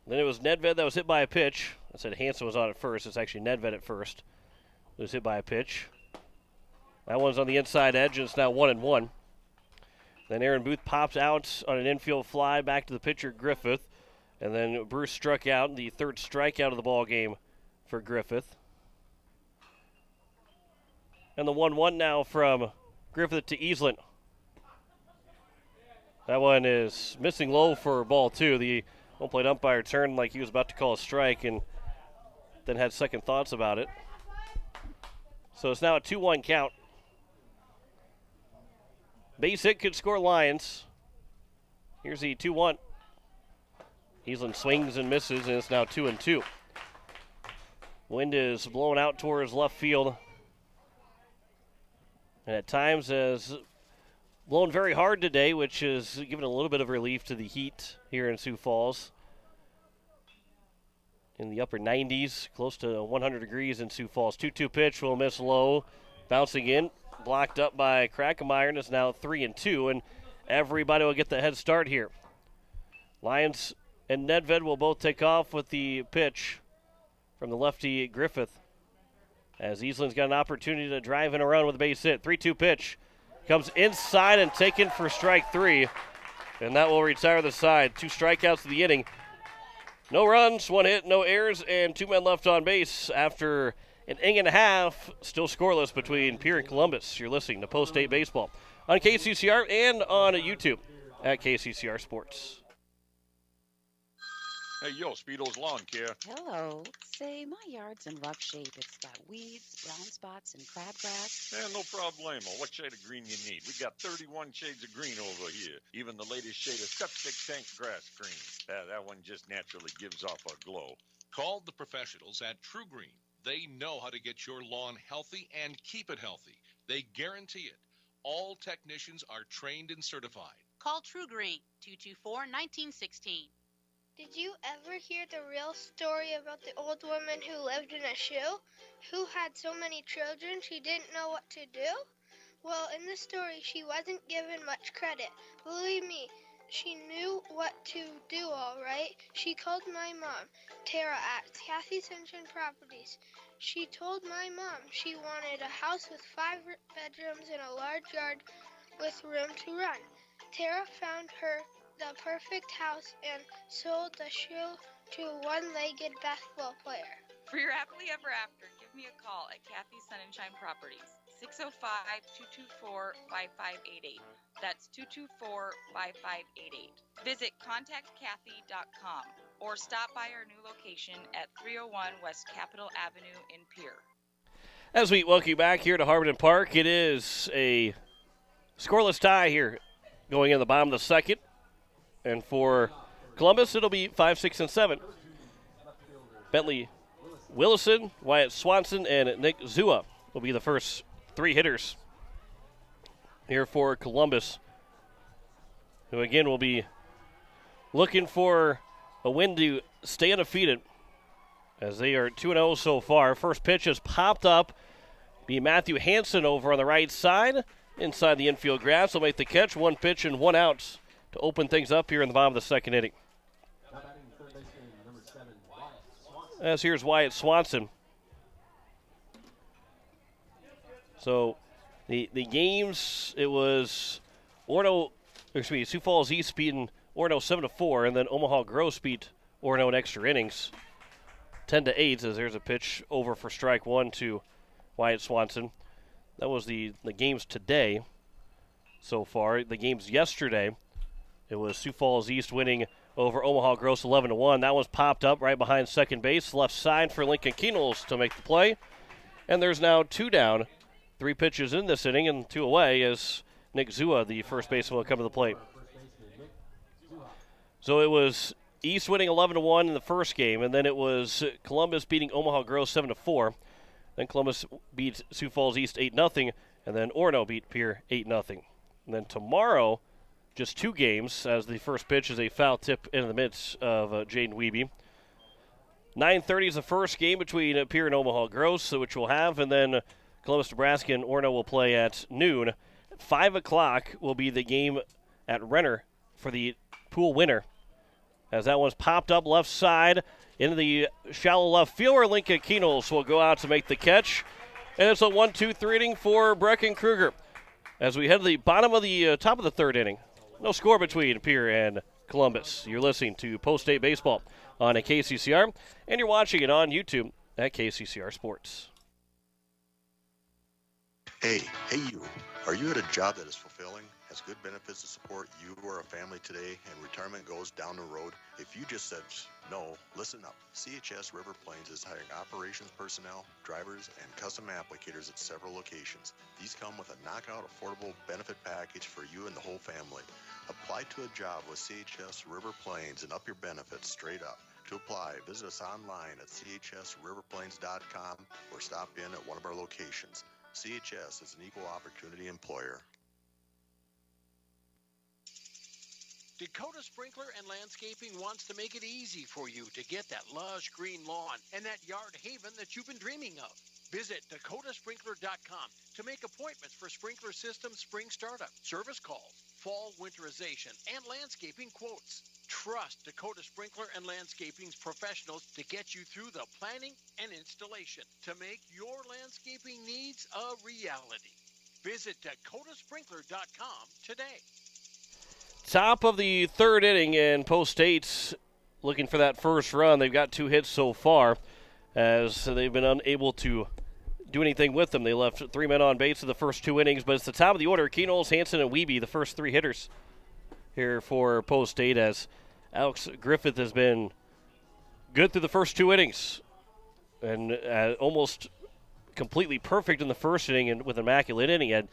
Then it was Nedved that was hit by a pitch. I said Hansen was on at first. It's actually Nedved at first. It was hit by a pitch. That one's on the inside edge, and it's now 1-1. Then Aaron Booth pops out on an infield fly back to the pitcher, Griffith. And then Bruce struck out, the 3rd strikeout of the ball game for Griffith. And the 1-1 now from Griffith to Easlin. That one is missing low for ball 2. The home plate umpire turned like he was about to call a strike and then had second thoughts about it. So it's now a 2-1 count. Base hit could score Lions. Here's the 2-1. Easlin swings and misses, and it's now 2-2. Wind is blowing out towards left field. And at times has blown very hard today, which is giving a little bit of relief to the heat here in Sioux Falls. In the upper 90s, close to 100 degrees in Sioux Falls. 2-2 pitch will miss low. Bouncing in, blocked up by Krakemeyer, and it's now 3-2, and everybody will get the head start here. Lions and Nedved will both take off with the pitch from the lefty Griffith, as Easlin's got an opportunity to drive in a run with a base hit. 3-2 pitch comes inside and taken for strike 3, and that will retire the side. 2 strikeouts of the inning. No runs, 1 hit, no errors, and 2 men left on base after an inning and a half, still scoreless between Pierre and Columbus. You're listening to Post State Baseball on KCCR and on YouTube at KCCR Sports. Hey, yo, Speedo's Lawn Care. Hello. Say, my yard's in rough shape. It's got weeds, brown spots, and crabgrass. Yeah, no problemo. What shade of green you need? We got 31 shades of green over here. Even the latest shade of septic tank grass green. That one just naturally gives off a glow. Call the professionals at True Green. They know how to get your lawn healthy and keep it healthy. They guarantee it. All technicians are trained and certified. Call True Green, 224-1916. Did you ever hear the real story about the old woman who lived in a shoe? Who had so many children she didn't know what to do? Well, in the story, she wasn't given much credit. Believe me, she knew what to do all right. She called my mom, Tara, at Kathy Sunshine Properties. She told my mom she wanted a house with 5 bedrooms and a large yard with room to run. Tara found her the perfect house and sold the shoe to a one-legged basketball player. For your happily ever after, give me a call at Kathy Sunshine Properties, 605-224-5588. That's 224-5588. Visit contactkathy.com or stop by our new location at 301 West Capitol Avenue in Pierre. As we welcome you back here to Harbin Park, it is a scoreless tie here going in the bottom of the second. And for Columbus, it'll be 5, 6, and 7. Bentley Willison, Wyatt Swanson, and Nick Zua will be the first 3 hitters here for Columbus, who again will be looking for a win to stay undefeated, as they are 2-0 so far. First pitch has popped up. Be Matthew Hansen over on the right side. Inside the infield grass will make the catch. 1 pitch and 1 out to open things up here in the bottom of the second inning. As here's Wyatt Swanson. So the games, it was Sioux Falls East beating Orono 7-4, and then Omaha Gross beat Orono in extra innings. 10-8 as there's a pitch over for strike one to Wyatt Swanson. That was the games today so far. The games yesterday, it was Sioux Falls East winning over Omaha Gross 11-1. That was popped up right behind second base, left side for Lincoln Keenels to make the play. And there's now 2 down, 3 pitches in this inning, and 2 away as Nick Zua, the first baseman, will come to the plate. So it was East winning 11-1 in the first game, and then it was Columbus beating Omaha Gross 7-4. Then Columbus beat Sioux Falls East 8-0, and then Orono beat Pierre 8-0. And then tomorrow, just 2 games, as the first pitch is a foul tip into the midst of Jaden Wiebe. 9:30 is the first game between Pierre and Omaha Gross, which we'll have, and then Columbus, Nebraska, and Orono will play at noon. 5 o'clock will be the game at Renner for the pool winner, as that one's popped up left side into the shallow left field where Lincoln Keenels will go out to make the catch. And it's a 1-2-3 inning for Brecken Kruger. As we head to the bottom of the top of the third inning, no score between Pierre and Columbus. You're listening to Post-State Baseball on a KCCR, and you're watching it on YouTube at KCCR Sports. Hey you. Are you at a job that is fulfilling, has good benefits to support you or a family today, and retirement goes down the road? If you just said no, listen up. CHS River Plains is hiring operations personnel, drivers, and custom applicators at several locations. These come with a knockout affordable benefit package for you and the whole family. Apply to a job with CHS River Plains and up your benefits straight up. To apply, visit us online at chsriverplains.com or stop in at one of our locations. CHS is an equal opportunity employer. Dakota Sprinkler and Landscaping wants to make it easy for you to get that lush green lawn and that yard haven that you've been dreaming of. Visit dakotasprinkler.com to make appointments for sprinkler system spring startup, service calls, fall winterization, and landscaping quotes. Trust Dakota Sprinkler and Landscaping's professionals to get you through the planning and installation to make your landscaping needs a reality. Visit dakotasprinkler.com today. Top of the third inning, and Post State's looking for that first run. They've got 2 hits so far, as they've been unable to do anything with them. They left 3 men on base in the first 2 innings, but it's the top of the order. Keenels, Hansen, and Wiebe, the first 3 hitters here for Post State, as Alex Griffith has been good through the first 2 innings and almost completely perfect in the first inning and with an immaculate inning. He had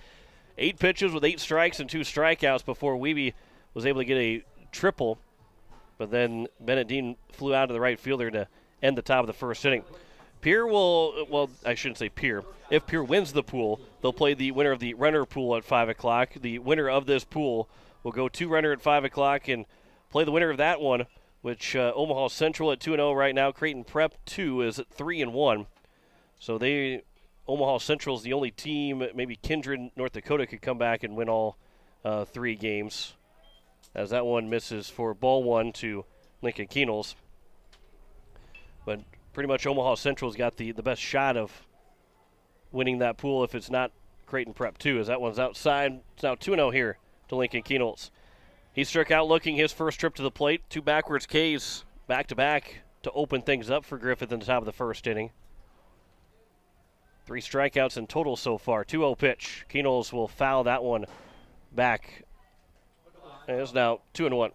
8 pitches with 8 strikes and 2 strikeouts before Wiebe was able to get a triple, but then Bennett Dean flew out to the right fielder to end the top of the first inning. Pierre will, well, I shouldn't say Pierre. If Pierre wins the pool, they'll play the winner of the Renner pool at 5 o'clock. The winner of this pool will go to Renner at 5 o'clock and play the winner of that one, which Omaha Central at 2-0 right now. Creighton Prep 2 is at 3-1. So Omaha Central is the only team, maybe Kindred, North Dakota could come back and win all 3 games, as that one misses for ball 1 to Lincoln Keenels. But pretty much Omaha Central's got the best shot of winning that pool if it's not Creighton Prep 2, as that one's outside. It's now 2-0 here to Lincoln Keenels. He struck out looking his first trip to the plate. 2 backwards Ks back-to-back to open things up for Griffith in the top of the first inning. 3 strikeouts in total so far. 2-0 pitch. Keenels will foul that one back. And it's now 2-1.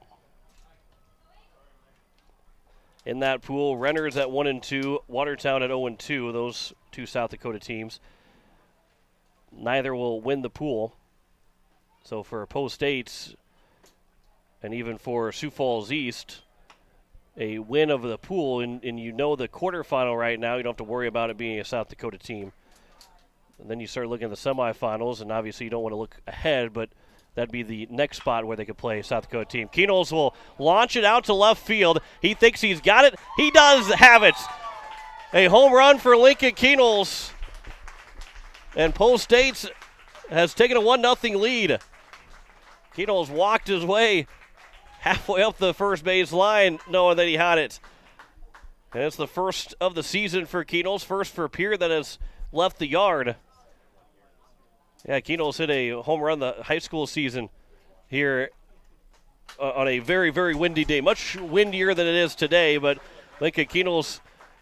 In that pool, Renner's at 1-2, Watertown at 0-2, those 2 South Dakota teams. Neither will win the pool. So for Post State, and even for Sioux Falls East, a win of the pool, and you know the quarterfinal right now, you don't have to worry about it being a South Dakota team. And then you start looking at the semifinals, and obviously you don't want to look ahead, but that'd be the next spot where they could play a South Dakota team. Keenels will launch it out to left field. He thinks he's got it. He does have it. A home run for Lincoln Keenels. And Post State has taken a 1-0 lead. Keenels walked his way halfway up the first base line, knowing that he had it. And it's the first of the season for Keenels, first for Pierre that has left the yard. Yeah, Keenels hit a home run the high school season here on a very, very windy day. Much windier than it is today, but Lincoln Keenels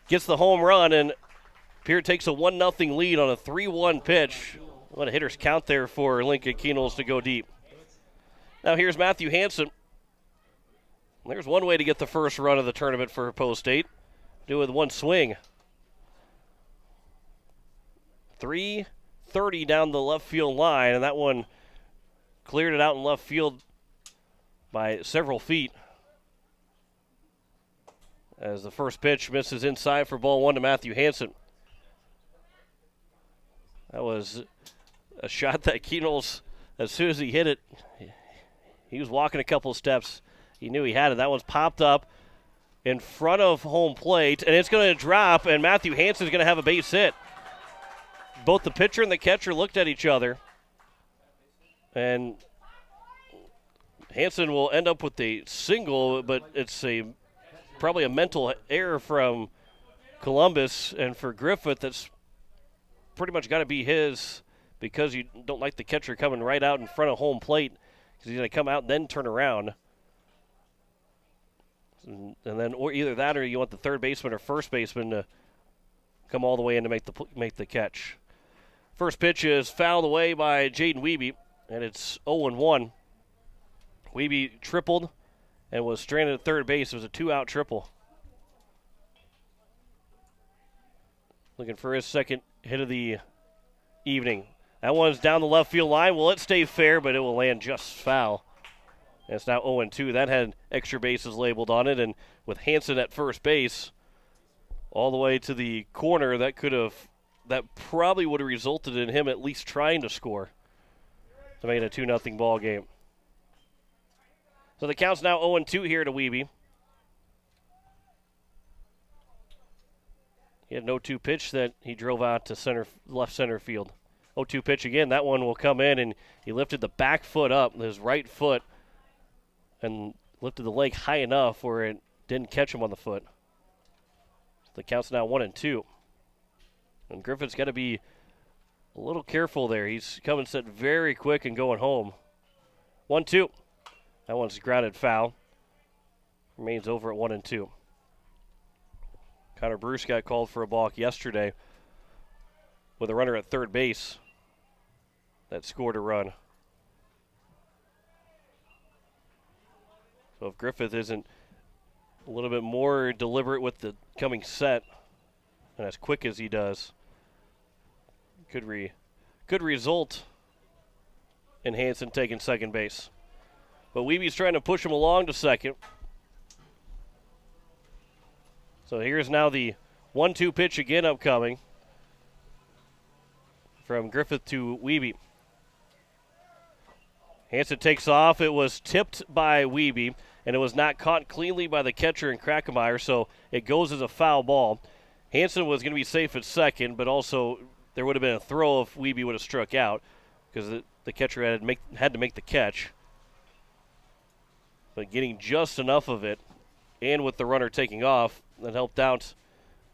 gets the home run, and Pierre takes a 1-0 lead on a 3-1 pitch. What a hitter's count there for Lincoln Kenols to go deep. Now here's Matthew Hansen. There's one way to get the first run of the tournament for Post State. Do it with one swing. 330 down the left field line, and that one cleared it out in left field by several feet. As the first pitch misses inside for ball one to Matthew Hansen. That was a shot that Kenols, as soon as he hit it, he was walking a couple of steps. He knew he had it. That one's popped up in front of home plate, and it's going to drop, and Matthew Hansen's going to have a base hit. Both the pitcher and the catcher looked at each other, and Hansen will end up with a single, but it's probably a mental error from Columbus, and for Griffith, that's pretty much got to be his, because you don't like the catcher coming right out in front of home plate, because he's going to come out and then turn around. And then, or either that, or you want the third baseman or first baseman to come all the way in to make the catch. First pitch is fouled away by Jaden Wiebe, and it's 0-1. Wiebe tripled and was stranded at third base. It was a 2-out triple. Looking for his second hit of the evening. That one's down the left field line. Will it stay fair, but it will land just foul. And it's now 0-2. That had extra bases labeled on it, and with Hansen at first base all the way to the corner, that probably would have resulted in him at least trying to score to make it a 2-0 ball game. So the count's now 0-2 here to Wiebe. He had an 0-2 pitch that he drove out to left center field. 0-2 pitch again. That one will come in, and he lifted the back foot up, his right foot, and lifted the leg high enough where it didn't catch him on the foot. So the count's now 1-2. And Griffith's got to be a little careful there. He's coming set very quick and going home. 1-2. That one's grounded foul. Remains over at 1-2. Connor Bruce got called for a balk yesterday with a runner at third base that scored a run. So if Griffith isn't a little bit more deliberate with the coming set and as quick as he does, could result in Hansen taking second base. But Wiebe's trying to push him along to second. So here's now the 1-2 pitch again upcoming from Griffith to Wiebe. Hansen takes off. It was tipped by Wiebe, and it was not caught cleanly by the catcher in Krakemeyer, so it goes as a foul ball. Hansen was going to be safe at second, but also there would have been a throw if Wiebe would have struck out because the catcher had to make the catch. But getting just enough of it, and with the runner taking off, that helped out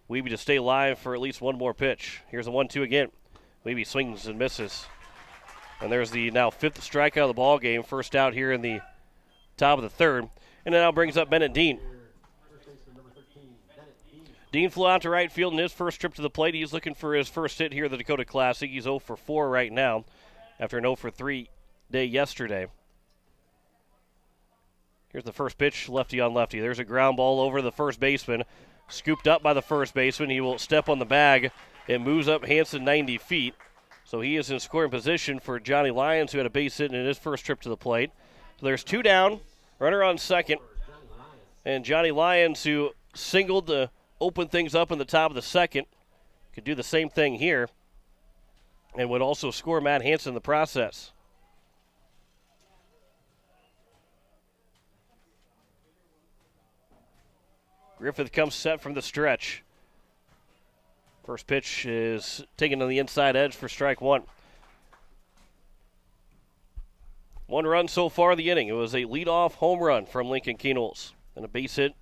Wiebe to stay live for at least one more pitch. Here's a 1-2 again. Wiebe swings and misses. And there's the now fifth strikeout of the ball game. First out here in the top of the third. And it now brings up Bennett Dean. Dean flew out to right field in his first trip to the plate. He's looking for his first hit here at the Dakota Classic. He's 0 for 4 right now after an 0 for 3 day yesterday. Here's the first pitch, lefty on lefty. There's a ground ball over the first baseman. Scooped up by the first baseman. He will step on the bag. It moves up Hansen 90 feet. So he is in scoring position for Johnny Lyons, who had a base hit in his first trip to the plate. So there's 2 down, runner on second. And Johnny Lyons, who singled to open things up in the top of the second, could do the same thing here and would also score Matt Hansen in the process. Griffith comes set from the stretch. First pitch is taken on the inside edge for strike one. 1 run so far in the inning. It was a leadoff home run from Lincoln Kenols. And a base hit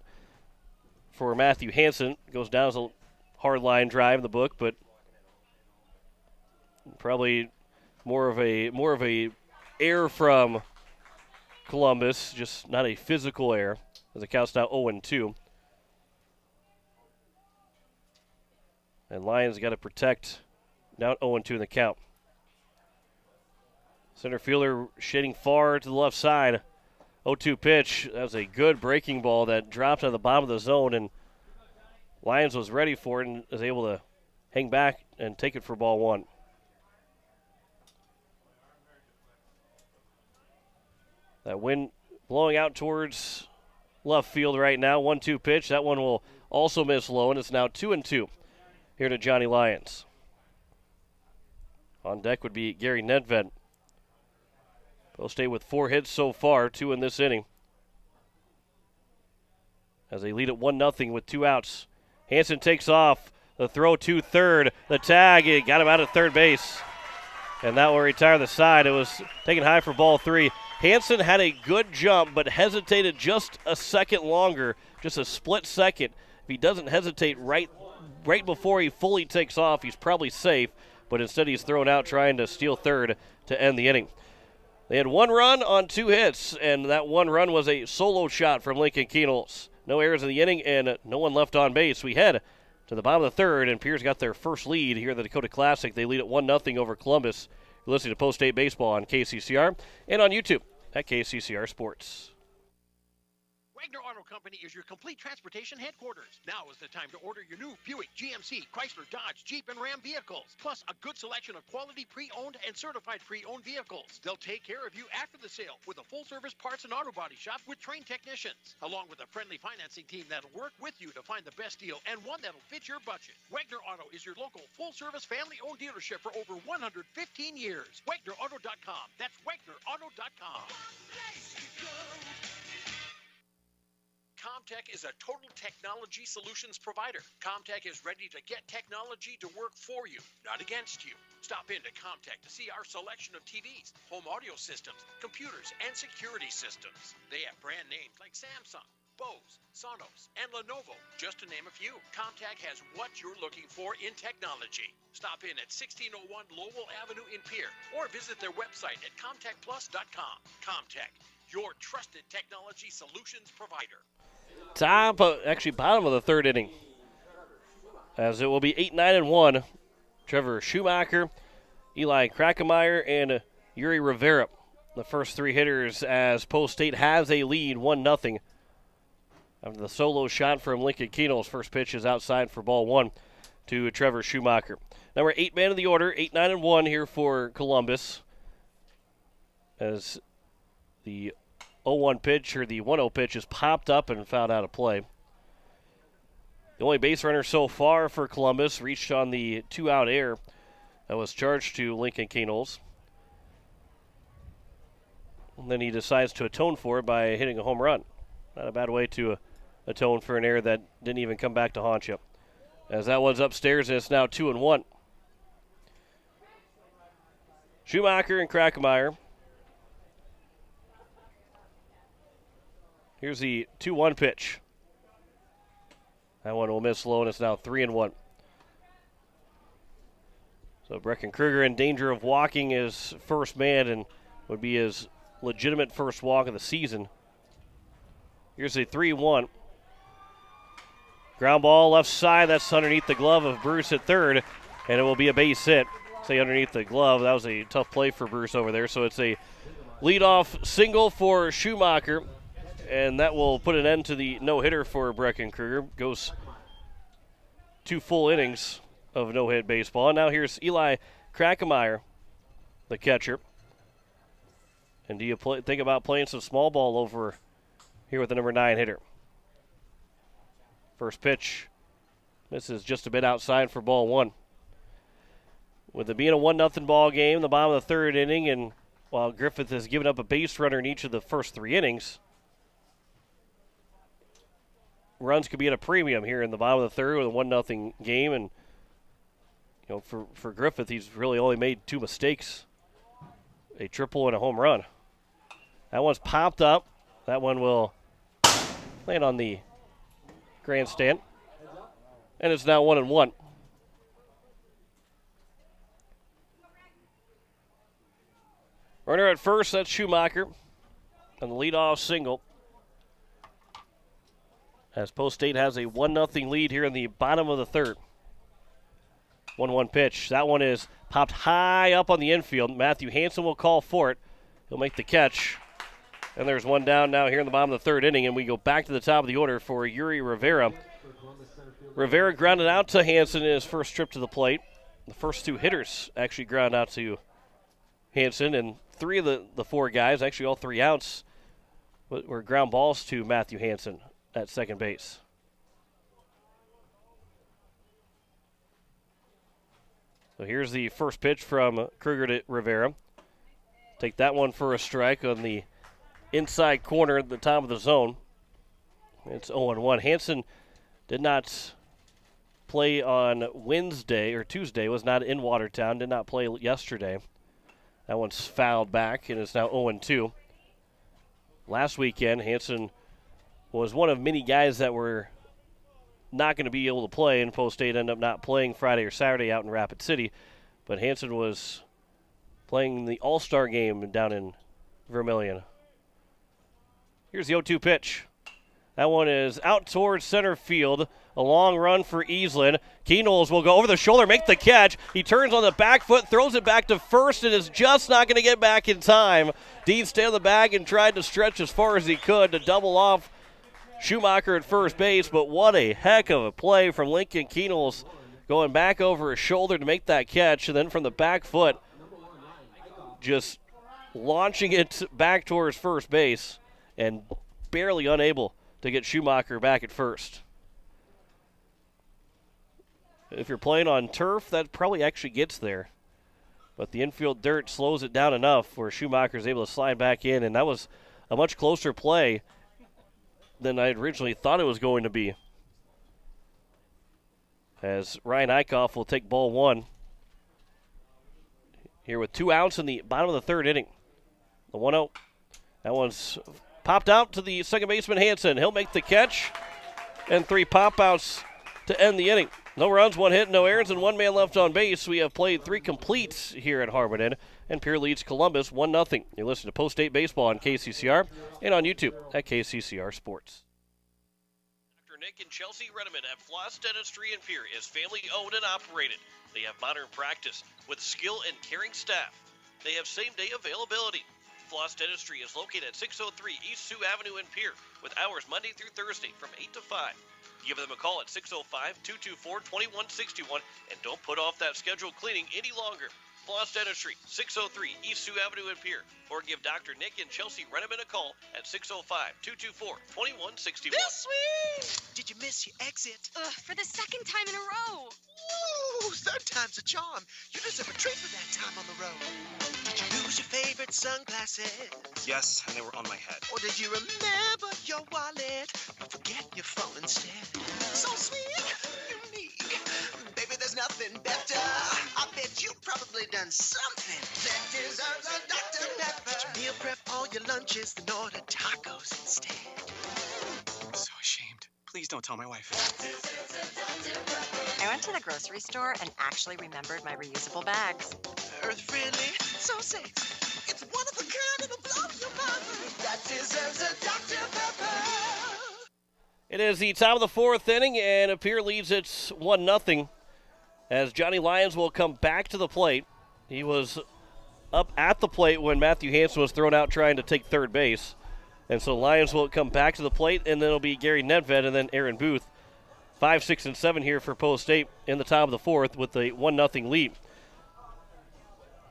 for Matthew Hansen. Goes down as a hard line drive in the book, but probably more of a error from Columbus, just not a physical error, as the count's now 0-2. And Lions got to protect. Now 0-2 in the count. Center fielder shading far to the left side. 0-2 pitch. That was a good breaking ball that dropped out of the bottom of the zone, and Lions was ready for it and was able to hang back and take it for ball one. That wind blowing out towards left field right now. 1-2 pitch. That one will also miss low, and it's now 2-2 here to Johnny Lyons. On deck would be Gary Nedved. Post State with 4 hits so far, 2 in this inning. As they lead at 1-0 with 2 outs. Hansen takes off. The throw to third. The tag, it got him out of third base. And that will retire the side. It was taken high for ball 3. Hansen had a good jump, but hesitated just a second longer, just a split second. If he doesn't hesitate right before he fully takes off, he's probably safe. But instead he's thrown out trying to steal third to end the inning. They had 1 run on 2 hits, and that 1 run was a solo shot from Lincoln Kienholz. No errors in the inning and no one left on base. We head to the bottom of the third, and Pierre's got their first lead here at the Dakota Classic. They lead at 1-0 over Columbus. You're listening to Post State Baseball on KCCR and on YouTube at KCCR Sports. Wagner Auto Company is your complete transportation headquarters. Now is the time to order your new Buick, GMC, Chrysler, Dodge, Jeep, and Ram vehicles, plus a good selection of quality pre-owned and certified pre-owned vehicles. They'll take care of you after the sale with a full-service parts and auto body shop with trained technicians, along with a friendly financing team that'll work with you to find the best deal and one that'll fit your budget. Wagner Auto is your local full-service family-owned dealership for over 115 years. WagnerAuto.com. That's WagnerAuto.com. Comtech is a total technology solutions provider. Comtech is ready to get technology to work for you, not against you. Stop into Comtech to see our selection of TVs, home audio systems, computers, and security systems. They have brand names like Samsung, Bose, Sonos, and Lenovo, just to name a few. Comtech has what you're looking for in technology. Stop in at 1601 Lowell Avenue in Pierre or visit their website at comtechplus.com. Comtech, your trusted technology solutions provider. Bottom of the third inning, as it will be 8-9-1. Trevor Schumacher, Eli Krakemeyer, and Yuri Rivera, the first 3 hitters, as Post State has a lead 1-0. After the solo shot from Lincoln Kienholz, first pitch is outside for ball 1 to Trevor Schumacher. Now we're 8 man of the order, 8-9-1 here for Columbus, as the 0-1 pitch, or the 1-0 pitch, is popped up and fouled out of play. The only base runner so far for Columbus reached on the 2-out error that was charged to Lincoln Kienholz. And then he decides to atone for it by hitting a home run. Not a bad way to atone for an error that didn't even come back to haunt you. As that one's upstairs, and it's now 2-1. Schumacher and Krakemeyer. Here's the 2-1 pitch. That one will miss low, and it's now 3-1. So Breckenkruger in danger of walking his first man, and would be his legitimate first walk of the season. Here's a 3-1. Ground ball left side. That's underneath the glove of Bruce at third, and it will be a base hit. Say underneath the glove. That was a tough play for Bruce over there. So it's a leadoff single for Schumacher. And that will put an end to the no-hitter for Breckenkruger. Goes 2 full innings of no-hit baseball. And now here's Eli Krakemeyer, the catcher. And do you think about playing some small ball over here with the number 9 hitter? First pitch. This is just a bit outside for ball 1. With it being a 1-0 ball game, the bottom of the third inning, and while Griffith has given up a base runner in each of the first 3 innings, runs could be at a premium here in the bottom of the third with a 1-0 game. And you know, for Griffith, he's really only made 2 mistakes, a triple and a home run. That one's popped up. That one will land on the grandstand, and it's now 1-1. Runner at first, that's Schumacher on the leadoff single, as Post State has a 1-0 lead here in the bottom of the third. 1-1 pitch. That one is popped high up on the infield. Matthew Hansen will call for it. He'll make the catch. And there's one down now here in the bottom of the third inning, and we go back to the top of the order for Yuri Rivera. Rivera grounded out to Hansen in his first trip to the plate. The first two hitters actually ground out to Hansen, and three of the four guys, actually all three outs, were ground balls to Matthew Hansen at second base. So here's the first pitch from Kruger to Rivera. Take that one for a strike on the inside corner at the top of the zone. It's 0-1. Hansen did not play on Wednesday or Tuesday, was not in Watertown, did not play yesterday. That one's fouled back, and it's now 0-2. Last weekend, Hansen was one of many guys that were not going to be able to play, and Post State ended up not playing Friday or Saturday out in Rapid City. But Hansen was playing the All-Star game down in Vermilion. Here's the 0-2 pitch. That one is out towards center field. A long run for Easlin. Keenels will go over the shoulder, make the catch. He turns on the back foot, throws it back to first, and is just not going to get back in time. Dean stayed on the bag and tried to stretch as far as he could to double off Schumacher at first base, but what a heck of a play from Lincoln Keenels, going back over his shoulder to make that catch, and then from the back foot, just launching it back towards first base and barely unable to get Schumacher back at first. If you're playing on turf, that probably actually gets there. But the infield dirt slows it down enough where Schumacher's able to slide back in, and that was a much closer play than I originally thought it was going to be. As Ryan Eichhoff will take ball one here with 2 outs in the bottom of the third inning. The 1-0. That one's popped out to the second baseman Hansen. He'll make the catch, and 3 pop-outs to end the inning. No runs, 1 hit, no errands, and 1 man left on base. We have played 3 completes here at Harmon, and Pierre leads Columbus 1-0. You listen to Post State Baseball on KCCR and on YouTube at KCCR Sports. Dr. Nick and Chelsea Redeman at Floss Dentistry in Pierre is family-owned and operated. They have modern practice with skill and caring staff. They have same-day availability. Floss Dentistry is located at 603 East Sioux Avenue in Pierre with hours Monday through Thursday from 8 to 5. Give them a call at 605-224-2161 and don't put off that scheduled cleaning any longer. Floss Dentistry, 603 East Sioux Avenue in Pierre, or give Dr. Nick and Chelsea Redeman a call at 605-224-2161. This week! Did you miss your exit? For the second time in a row. Ooh, third time's a charm. You deserve a treat for that time on the road. Did you lose your favorite sunglasses? Yes, and they were on my head. Or did you remember your wallet, but forget your phone instead? So sweet, unique. Baby, there's nothing better. I bet you've probably done something that deserves a Dr. Pepper. Did you meal prep all your lunches and order tacos instead? I'm so ashamed. Please don't tell my wife. I went to the grocery store and actually remembered my reusable bags. Earth-friendly, so safe. It's one of a kind, it'll blow your mind. That deserves a Dr. Pepper. It is the top of the fourth inning, and Pierre leads it 1-0 as Johnny Lyons will come back to the plate. He was up at the plate when Matthew Hansen was thrown out trying to take third base. And so Lyons will come back to the plate, and then it'll be Gary Nedved and then Aaron Booth. 5, 6, and 7 here for Post State in the top of the fourth with a 1-0 lead.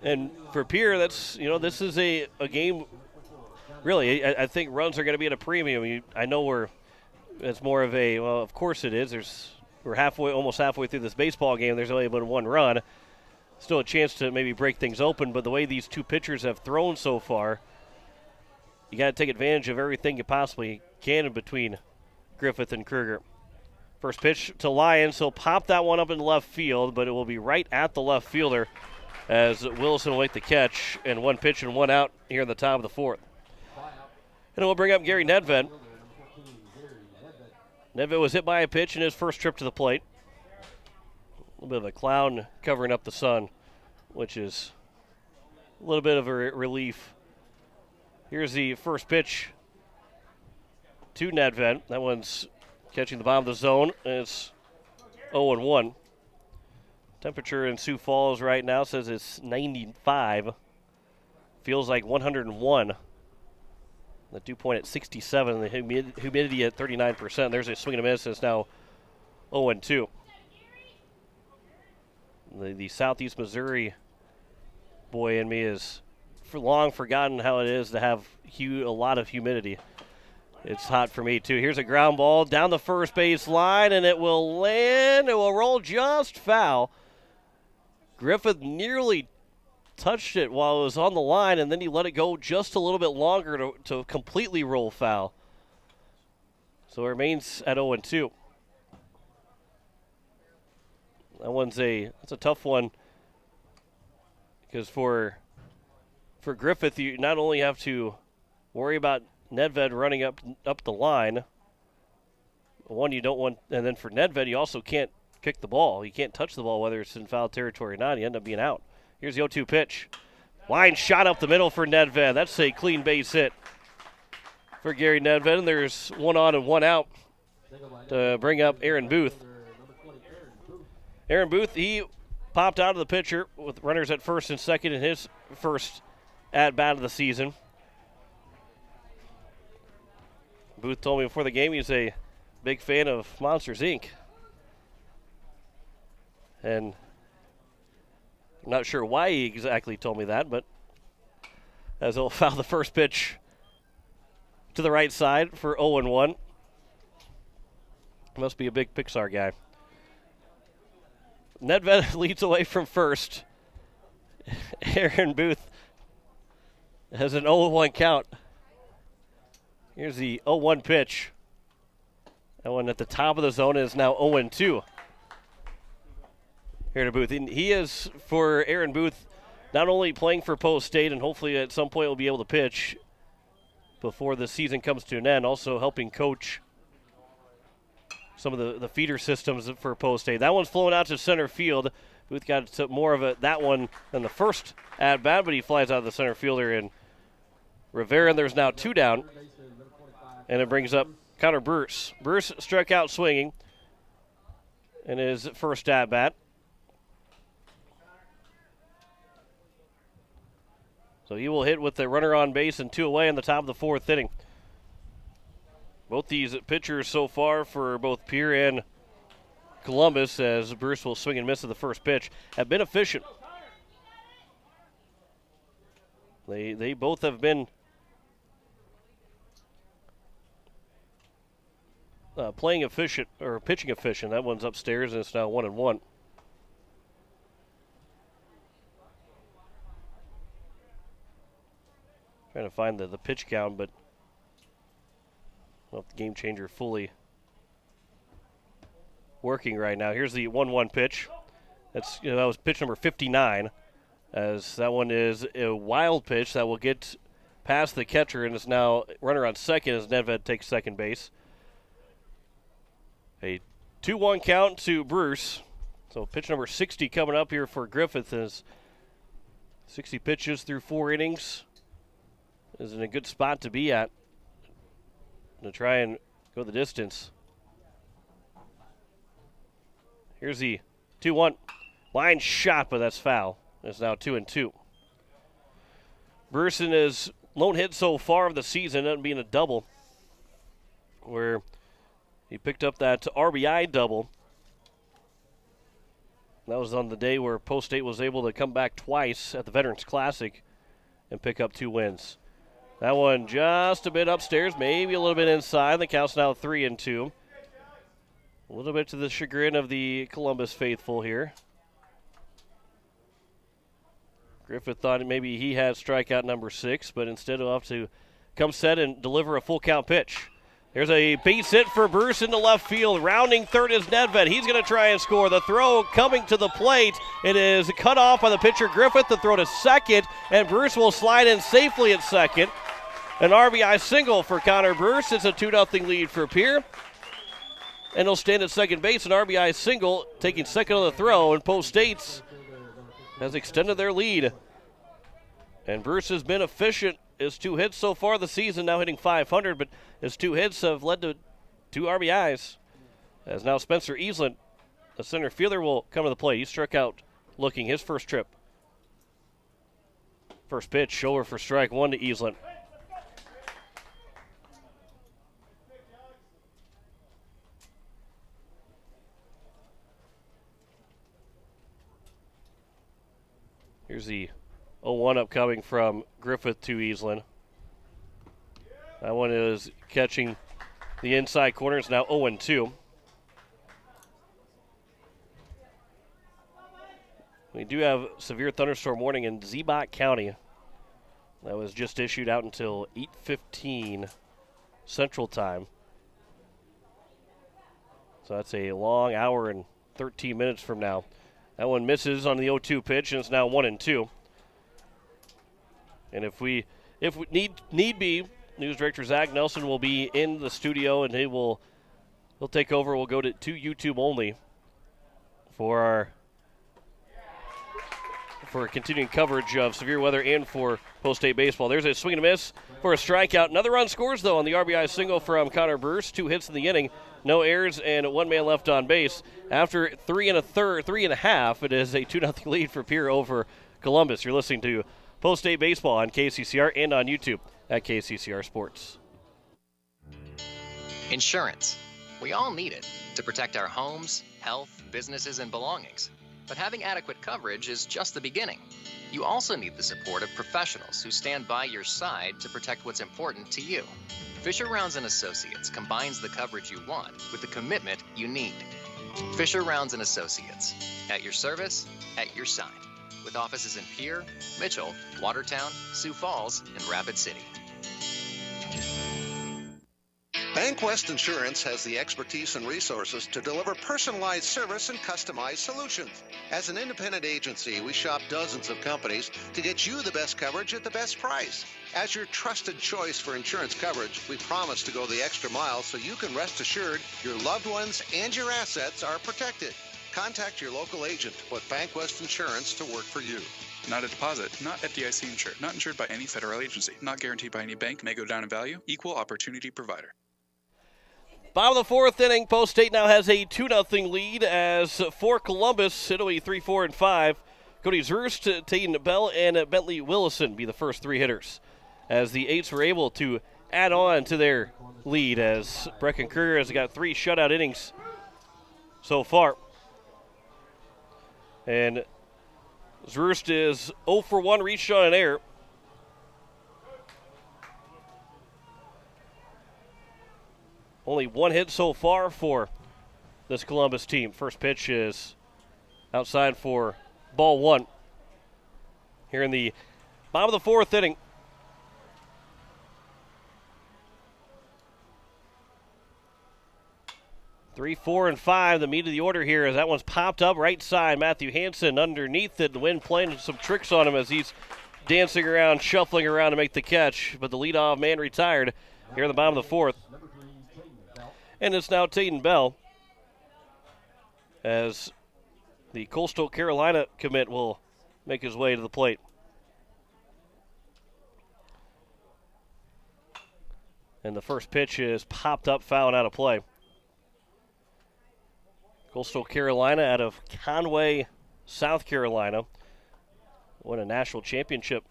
And for Pierre, that's, this is a game, really, I think runs are going to be at a premium. I know it's more of a, well, of course it is. We're almost halfway through this baseball game. There's only been 1 run. Still a chance to maybe break things open, but the way these 2 pitchers have thrown so far, you got to take advantage of everything you possibly can in between Griffith and Kruger. First pitch to Lyons. He'll pop that one up in left field, but it will be right at the left fielder as Wilson will make the catch, and 1 pitch and 1 out here in the top of the fourth. And we'll bring up Gary Nedved. Nedved was hit by a pitch in his first trip to the plate. A little bit of a cloud covering up the sun, which is a little bit of a relief. Here's the first pitch to Nedved. That one's catching the bottom of the zone, and it's 0-1. Temperature in Sioux Falls right now says it's 95. Feels like 101. The dew point at 67. The humidity at 39%. There's a swing and a miss. It's now 0-2. The Southeast Missouri boy in me is for long forgotten how it is to have a lot of humidity. It's hot for me, too. Here's a ground ball down the first base line, and it will land. It will roll just foul. Griffith nearly touched it while it was on the line, and then he let it go just a little bit longer to completely roll foul. So it remains at 0-2. That's a tough one because for Griffith, you not only have to worry about Nedved running up the line. One you don't want, and then for Nedved, you also can't kick the ball. You can't touch the ball, whether it's in foul territory or not. You end up being out. Here's the 0-2 pitch. Line shot up the middle for Nedved. That's a clean base hit for Gary Nedved. And there's one on and one out to bring up Aaron Booth. Aaron Booth, he popped out of the pitcher with runners at first and second in his first at-bat of the season. Booth told me before the game he's a big fan of Monsters, Inc. And I'm not sure why he exactly told me that, but as he'll foul the first pitch to the right side for 0-1. Must be a big Pixar guy. Nedved leads away from first. Aaron Booth has an 0-1 count. Here's the 0-1 pitch. That one at the top of the zone is now 0-2. Here to Booth. And he is, for Aaron Booth, not only playing for Post State and hopefully at some point will be able to pitch before the season comes to an end, also helping coach some of the feeder systems for Post State. That one's flown out to center field. Booth got more of that one than the first at-bat, but he flies out of the center fielder in Rivera, and there's now two down. And it brings up Connor Bruce. Bruce struck out swinging in his first at-bat. So he will hit with the runner on base and 2 away in the top of the fourth inning. Both these pitchers so far for both Pierre and Columbus, as Bruce will swing and miss at the first pitch, have been efficient. They both have been playing efficient, or pitching efficient. That one's upstairs, and it's now 1-1. Trying to find the pitch count, but the game changer fully working right now. Here's the 1-1 pitch. That was pitch number 59, as that one is a wild pitch that will get past the catcher, and is now runner on second as Nedved takes second base. A 2-1 count to Bruce. So pitch number 60 coming up here for Griffith, is 60 pitches through 4 innings. Is in a good spot to be at to try and go the distance. Here's the 2-1. Line shot, but that's foul. It's now 2-2. Bruce in his lone hit so far of the season, that being a double, where he picked up that RBI double. That was on the day where Post State was able to come back twice at the Veterans Classic and pick up 2 wins. That one just a bit upstairs, maybe a little bit inside. The count's now 3-2. A little bit to the chagrin of the Columbus faithful here. Griffith thought maybe he had strikeout number 6, but instead he'll have to come set and deliver a full count pitch. There's a base hit for Bruce into left field. Rounding third is Nedved. He's going to try and score. The throw coming to the plate. It is cut off by the pitcher Griffith. The throw to second, and Bruce will slide in safely at second. An RBI single for Connor Bruce. It's a 2-0 lead for Pierre. And he'll stand at second base. An RBI single, taking second on the throw. And Post State has extended their lead. And Bruce has been efficient. His 2 hits so far this season, now hitting .500, but his 2 hits have led to 2 RBIs. As now Spencer Easland the center fielder will come to the plate. He struck out looking his first trip. First pitch, over for strike one to Eastland. Here's the 0-1 upcoming from Griffith to Eastland. That one is catching the inside corner. It's now 0-2. We do have severe thunderstorm warning in Ziebach County. That was just issued out until 8:15 Central Time. So that's a long hour and 13 minutes from now. That one misses on the 0-2 pitch, and it's now 1-2. And if need be, News Director Zach Nelson will be in the studio, and he'll take over. We'll go to YouTube only for continuing coverage of severe weather and for post-state baseball. There's a swing and a miss for a strikeout. Another run scores, though, on the RBI single from Connor Bruce. 2 hits in the inning, no errors, and 1 man left on base. After 3 1/2, it is a 2-0 lead for Pierre over Columbus. You're listening to post-state baseball on KCCR and on YouTube at KCCR Sports. Insurance. We all need it to protect our homes, health, businesses, and belongings. But having adequate coverage is just the beginning. You also need the support of professionals who stand by your side to protect what's important to you. Fisher Rounds & Associates combines the coverage you want with the commitment you need. Fisher Rounds & Associates, at your service, at your side, with offices in Pierre, Mitchell, Watertown, Sioux Falls, and Rapid City. Bank West Insurance has the expertise and resources to deliver personalized service and customized solutions. As an independent agency, we shop dozens of companies to get you the best coverage at the best price. As your trusted choice for insurance coverage, we promise to go the extra mile so you can rest assured your loved ones and your assets are protected. Contact your local agent to put Bank West Insurance to work for you. Not a deposit, not FDIC insured, not insured by any federal agency, not guaranteed by any bank, may go down in value, equal opportunity provider. Bottom of the 4th inning, Post State now has a 2-0 lead as for Columbus, it'll be 3, 4, and 5. Cody Zerst, Tayden Bell, and Bentley Willison be the first 3 hitters, as the Eights were able to add on to their lead, as Brecken Courier has got 3 shutout innings so far. And Zerst is 0 for 1, reached on an error. Only 1 hit so far for this Columbus team. First pitch is outside for ball 1. Here in the bottom of the 4th inning. Three, 4, and 5, the meat of the order here, as that one's popped up right side. Matthew Hansen underneath it. The wind playing some tricks on him as he's dancing around, shuffling around to make the catch. But the leadoff man retired here in the bottom of the 4th. And it's now Tayden Bell, as the Coastal Carolina commit will make his way to the plate. And the first pitch is popped up, foul, and out of play. Coastal Carolina out of Conway, South Carolina, won a national championship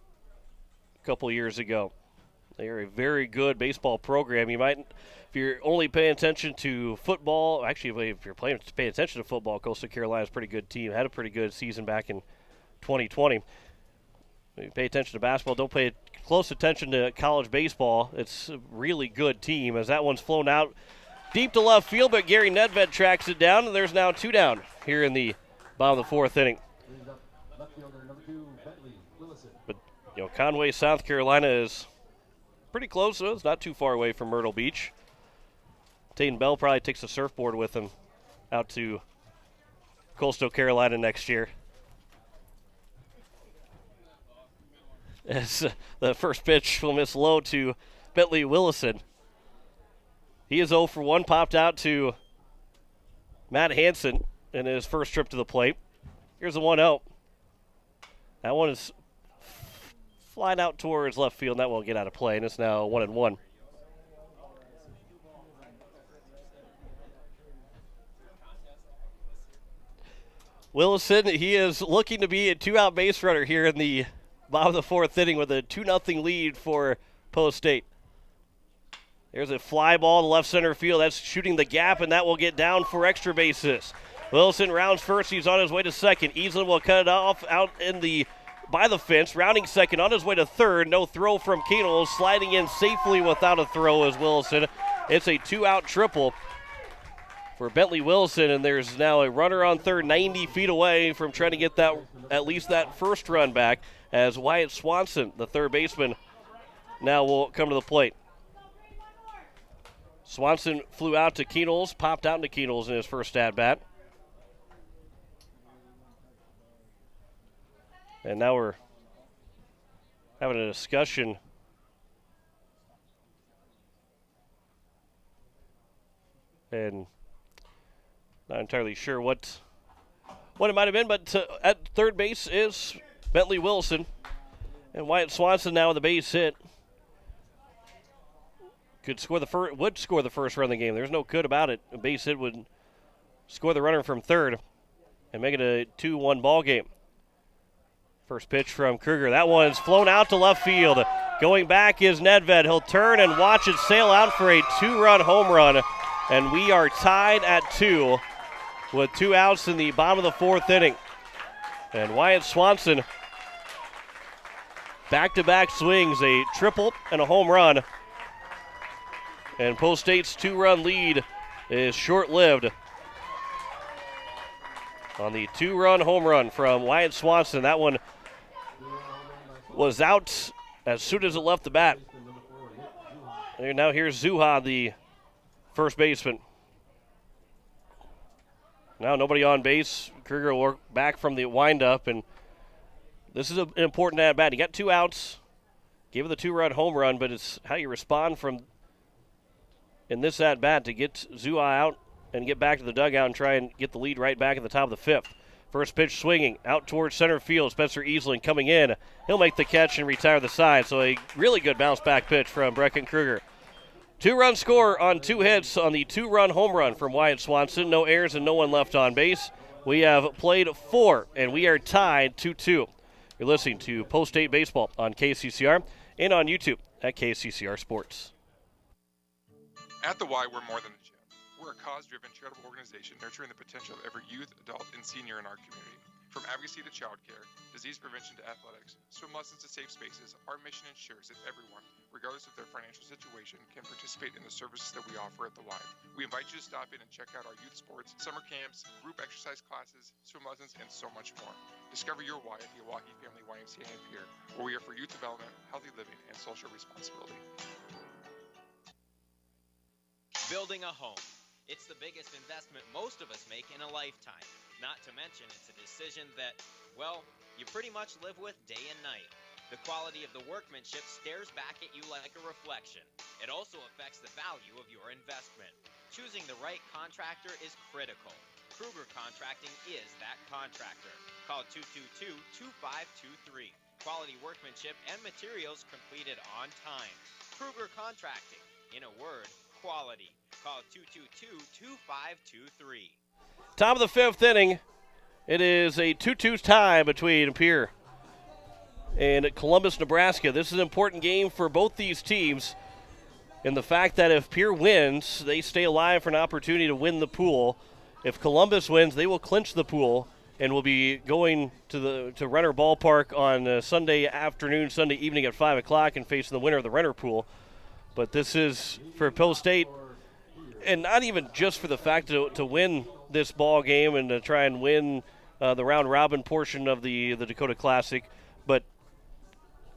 a couple years ago. They are a very good baseball program. You might, if you're only paying attention to football, actually, if you're paying attention to football, Coastal Carolina's a pretty good team. Had a pretty good season back in 2020. If you pay attention to basketball, don't pay close attention to college baseball. It's a really good team, as that one's flown out deep to left field, but Gary Nedved tracks it down, and there's now 2 down here in the bottom of the 4th inning. But, Conway, South Carolina is pretty close, so it's not too far away from Myrtle Beach. Tayden Bell probably takes a surfboard with him out to Coastal Carolina next year. As the first pitch will miss low to Bentley Willison. He is 0 for 1, popped out to Matt Hansen in his first trip to the plate. Here's the 1-0. That one is flying out towards left field, and that won't get out of play, and it's now 1-1. Wilson, he is looking to be a two-out base runner here in the bottom of the fourth inning with a 2-0 lead for Post State. There's a fly ball to left center field. That's shooting the gap, and that will get down for extra bases. Wilson rounds first. He's on his way to second. Easlin will cut it off out by the fence. Rounding second on his way to third. No throw from Keenel. Sliding in safely without a throw is Wilson. It's a two-out triple for Bentley Wilson, and there's now a runner on third 90 feet away from trying to get that at least that first run back as Wyatt Swanson, the third baseman, now will come to the plate. Swanson flew out to Keenels, popped out into Keenels in his first at-bat. And now we're having a discussion. And not entirely sure what it might have been, but at third base is Bentley Wilson. And Wyatt Swanson now with a base hit. Would score the first run of the game. There's no could about it. A base hit would score the runner from third and make it a 2-1 ball game. First pitch from Kruger. That one's flown out to left field. Going back is Nedved. He'll turn and watch it sail out for a 2-run home run. And we are tied at 2 with 2 outs in the bottom of the fourth inning. And Wyatt Swanson, back-to-back swings, a triple and a home run. And Post State's 2-run lead is short-lived on the 2-run home run from Wyatt Swanson. That one was out as soon as it left the bat. And now here's Zuha, the first baseman. Now nobody on base. Kruger will work back from the windup, and this is an important at-bat. He got 2 outs, gave it the 2-run home run, but it's how you respond from in this at-bat to get Zuha out and get back to the dugout and try and get the lead right back at the top of the fifth. First pitch swinging out towards center field. Spencer Easlin coming in. He'll make the catch and retire the side. So a really good bounce-back pitch from Brecken Kruger. 2-run score on 2 hits on the 2-run home run from Wyatt Swanson. No errors and no one left on base. We have played 4, and we are tied 2-2. You're listening to Post State Baseball on KCCR and on YouTube at KCCR Sports. At the Y, we're more than a gym. We're a cause-driven charitable organization nurturing the potential of every youth, adult, and senior in our community. From advocacy to childcare, disease prevention to athletics, swim lessons to safe spaces, our mission ensures that everyone, regardless of their financial situation, can participate in the services that we offer at the Y. We invite you to stop in and check out our youth sports, summer camps, group exercise classes, swim lessons, and so much more. Discover your Y at the Milwaukee Family YMCA in Pierre, where we are for youth development, healthy living, and social responsibility. Building a home. It's the biggest investment most of us make in a lifetime. Not to mention, it's a decision that, well, you pretty much live with day and night. The quality of the workmanship stares back at you like a reflection. It also affects the value of your investment. Choosing the right contractor is critical. Kruger Contracting is that contractor. Call 222-2523. Quality workmanship and materials completed on time. Kruger Contracting. In a word, quality. Call 222-2523. Top of the fifth inning. It is a 2-2 tie between Pierre and Columbus, Nebraska. This is an important game for both these teams. And the fact that if Pierre wins, they stay alive for an opportunity to win the pool. If Columbus wins, they will clinch the pool and will be going to Renner Ballpark on Sunday afternoon, Sunday evening at 5 o'clock and facing the winner of the Renner pool. But this is for Post State, and not even just for the fact to win this ball game and to try and win the round-robin portion of the Dakota Classic, but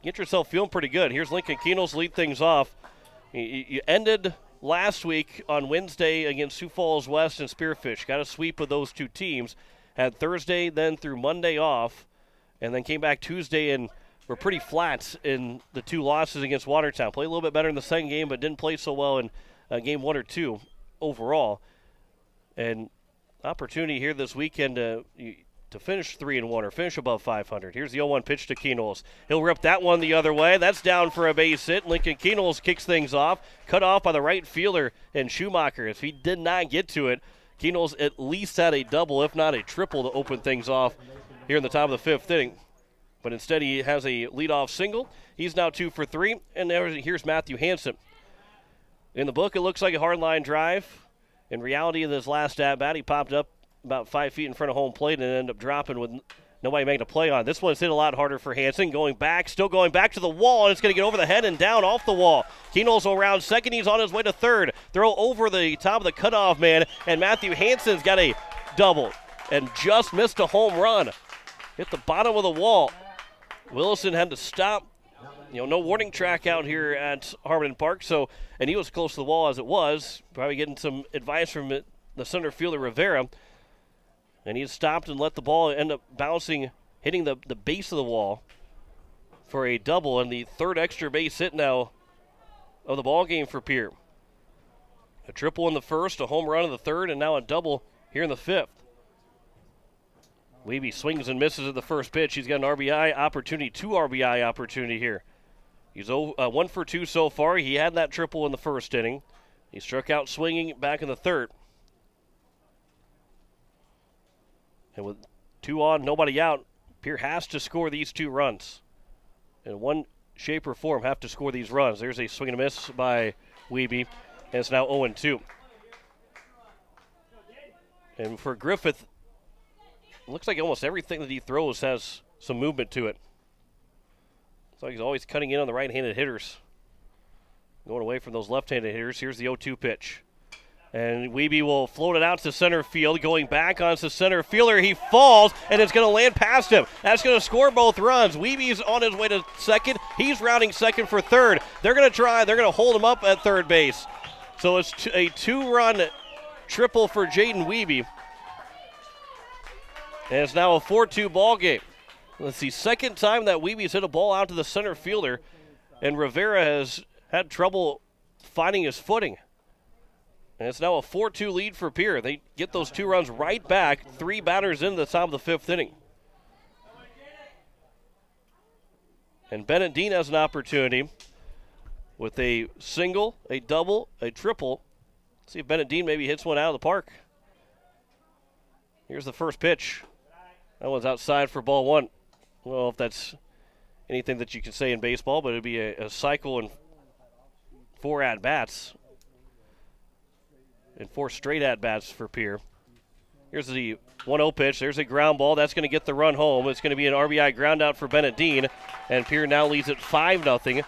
get yourself feeling pretty good. Here's Lincoln Keenels lead things off. You ended last week on Wednesday against Sioux Falls West and Spearfish. Got a sweep of those two teams. Had Thursday then through Monday off, and then came back Tuesday and were pretty flat in the 2 losses against Watertown. Played a little bit better in the second game, but didn't play so well in game 1 or 2 overall. And opportunity here this weekend to finish 3-1 or finish above 500. Here's the 0-1 pitch to Keenels. He'll rip that one the other way. That's down for a base hit. Lincoln Keenels kicks things off. Cut off by the right fielder and Schumacher. If he did not get to it, Keno's at least had a double, if not a triple, to open things off here in the top of the fifth inning. But instead he has a leadoff single. He's now 2 for 3, and here's Matthew Hansen. In the book, it looks like a hard line drive. In reality, in this last at-bat, he popped up about 5 feet in front of home plate and ended up dropping with nobody making a play on it. This one's hit a lot harder for Hansen. Still going back to the wall, and it's going to get over the head and down off the wall. Keno's around second. He's on his way to third. Throw over the top of the cutoff man, and Matthew Hansen's got a double and just missed a home run. Hit the bottom of the wall. Willison had to stop. No warning track out here at Harmon Park, and he was close to the wall as it was, probably getting some advice from the center fielder Rivera. And he stopped and let the ball end up bouncing, hitting the base of the wall for a double, and the third extra base hit now of the ball game for Pierre. A triple in the first, a home run in the third, and now a double here in the fifth. Wiebe swings and misses at the first pitch. He's got an RBI opportunity, 2 RBI opportunity here. He's 1 for 2 so far. He had that triple in the first inning. He struck out swinging back in the third. And with 2 on, nobody out, Pierre has to score these 2 runs. In one shape or form, have to score these runs. There's a swing and a miss by Wiebe, and it's now 0-2. And for Griffith, it looks like almost everything that he throws has some movement to it. It's like he's always cutting in on the right-handed hitters. Going away from those left-handed hitters. Here's the 0-2 pitch. And Wiebe will float it out to center field. Going back onto center fielder. He falls, and it's going to land past him. That's going to score both runs. Wiebe's on his way to second. He's rounding second for third. They're going to try. They're going to hold him up at third base. So it's a 2-run triple for Jaden Wiebe. And it's now a 4-2 ball game. Let's see, second time that Wiebe's hit a ball out to the center fielder, and Rivera has had trouble finding his footing. And it's now a 4-2 lead for Pierre. They get those 2 runs right back, 3 batters into the top of the fifth inning. And Bennett Dean has an opportunity with a single, a double, a triple. Let's see if Bennett Dean maybe hits one out of the park. Here's the first pitch. That one's outside for ball 1. Well, if that's anything that you can say in baseball, but it'd be a cycle and 4 at-bats. And 4 straight at-bats for Pierre. Here's the 1-0 pitch. There's a ground ball. That's going to get the run home. It's going to be an RBI ground out for Bennett Dean. And Pierre now leads at 5-0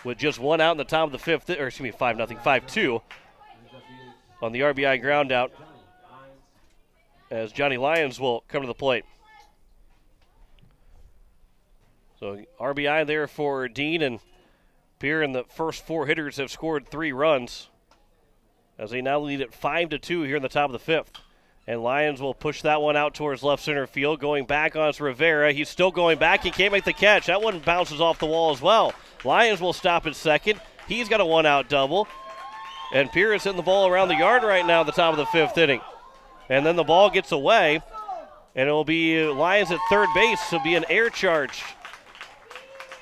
with just 1 out in the top of the fifth, 5-2 on the RBI ground out as Johnny Lyons will come to the plate. So RBI there for Dean, and Pierre and the first 4 hitters have scored 3 runs as they now lead at 5-2 here in the top of the fifth. And Lyons will push that one out towards left center field. Going back on Rivera. He's still going back. He can't make the catch. That one bounces off the wall as well. Lyons will stop at second. He's got a 1-out double. And Pierre is hitting the ball around the yard right now at the top of the fifth inning. And then the ball gets away. And it will be Lyons at third base. It'll be an air charge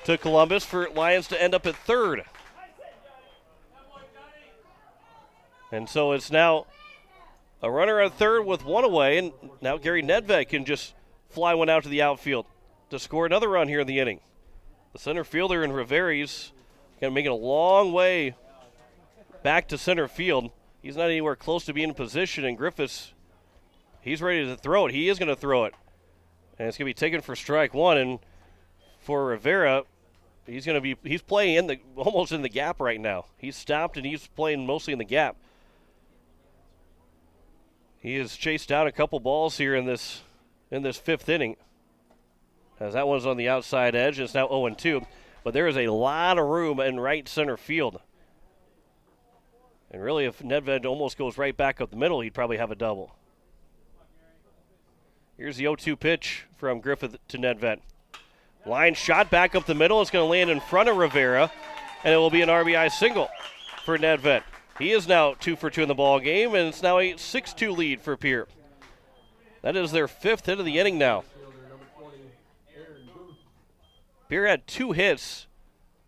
to Columbus for Lyons to end up at third. And so it's now a runner at third with 1 away, and now Gary Nedved can just fly one out to the outfield to score another run here in the inning. The center fielder in Rivera's going to make it a long way back to center field. He's not anywhere close to being in position, and Griffiths, he's ready to throw it. He is going to throw it. And it's going to be taken for strike 1, and for Rivera, he's playing almost in the gap right now. He's stopped, and he's playing mostly in the gap. He has chased down a couple balls here in this fifth inning. As that one's on the outside edge, it's now 0-2. But there is a lot of room in right center field. And really, if Nedved almost goes right back up the middle, he'd probably have a double. Here's the 0-2 pitch from Griffith to Nedved. Line shot back up the middle. It's going to land in front of Rivera, and it will be an RBI single for Nedved. He is now 2 for 2 in the ball game, and it's now a 6-2 lead for Pierre. That is their 5th hit of the inning now. Pierre had 2 hits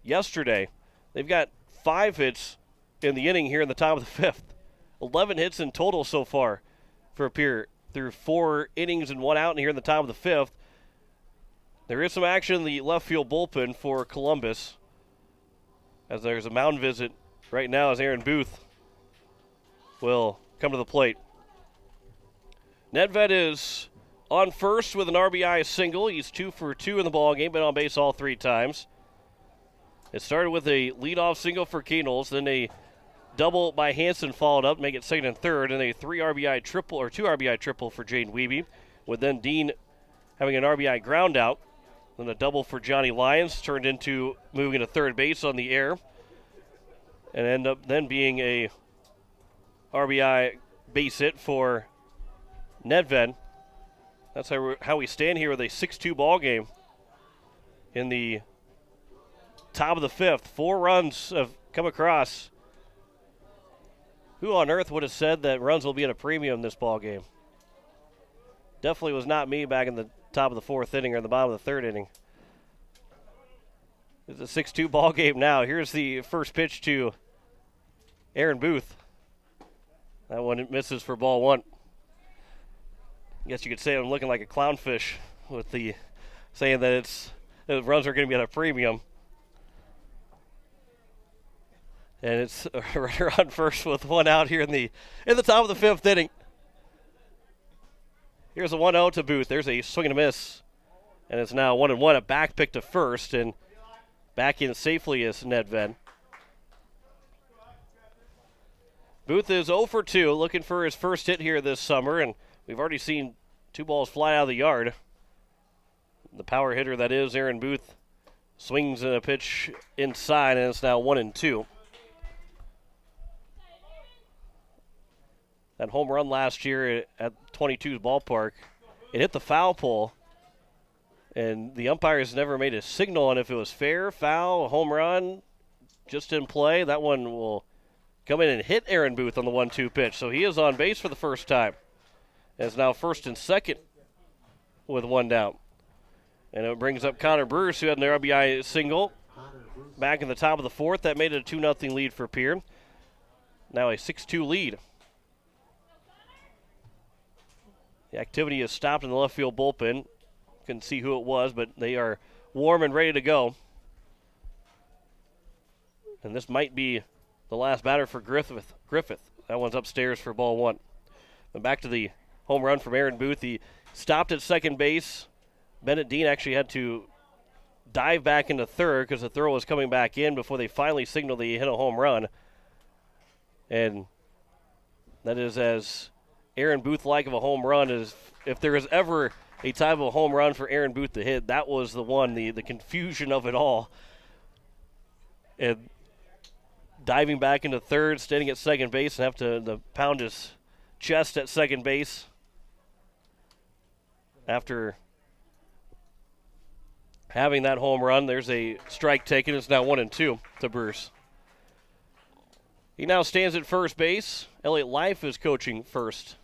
yesterday. They've got 5 hits in the inning here in the top of the 5th. 11 hits in total so far for Pierre through 4 innings and 1 out, and here in the top of the 5th. There is some action in the left field bullpen for Columbus, as there's a mound visit right now as Aaron Booth will come to the plate. Nedved is on first with an RBI single. He's 2 for 2 in the ballgame, been on base all 3 times. It started with a leadoff single for Knowles, then a double by Hansen followed up, make it second and third, and a 2 RBI triple for Jaden Wiebe, with then Dean having an RBI ground out. Then a double for Johnny Lyons turned into moving to third base on the air, and end up then being a RBI base hit for Nedved. That's how we stand here with a 6-2 ball game in the top of the 5th. 4 runs have come across. Who on earth would have said that runs will be at a premium this ball game? Definitely was not me back in the top of the 4th inning or the bottom of the 3rd inning. It's a 6-2 ball game now. Here's the first pitch to Aaron Booth. That one misses for ball 1. I guess you could say I'm looking like a clownfish with the saying that the runs are going to be at a premium. And it's a runner on first with 1 out here in the top of the 5th inning. Here's a 1-0 to Booth. There's a swing and a miss. And it's now 1-1. A back pick to first, and back in safely is Nedved. Booth is 0 for 2, looking for his first hit here this summer, and we've already seen 2 balls fly out of the yard. The power hitter that is Aaron Booth swings a pitch inside, and it's now 1-2. That home run last year at 22's ballpark, it hit the foul pole, and the umpires never made a signal on if it was fair, foul, home run, just in play. That one will come in and hit Aaron Booth on the 1-2 pitch, so he is on base for the first time. And it's now first and second with 1 down. And it brings up Connor Bruce, who had an RBI single back in the top of the 4th. That made it a 2-0 lead for Pierre. Now a 6-2 lead. The activity is stopped in the left field bullpen. Couldn't see who it was, but they are warm and ready to go. And this might be the last batter for Griffith. That one's upstairs for ball 1. And back to the home run from Aaron Booth. He stopped at second base. Bennett Dean actually had to dive back into third because the throw was coming back in before they finally signaled that he hit a home run. And that is as Aaron Booth-like of a home run is, if there is ever a type of home run for Aaron Booth to hit, that was the one, the confusion of it all. And diving back into third, standing at second base, and have to pound his chest at second base after having that home run. There's a strike taken. It's now 1-2 to Bruce. He now stands at first base. Elliott Life is coaching first.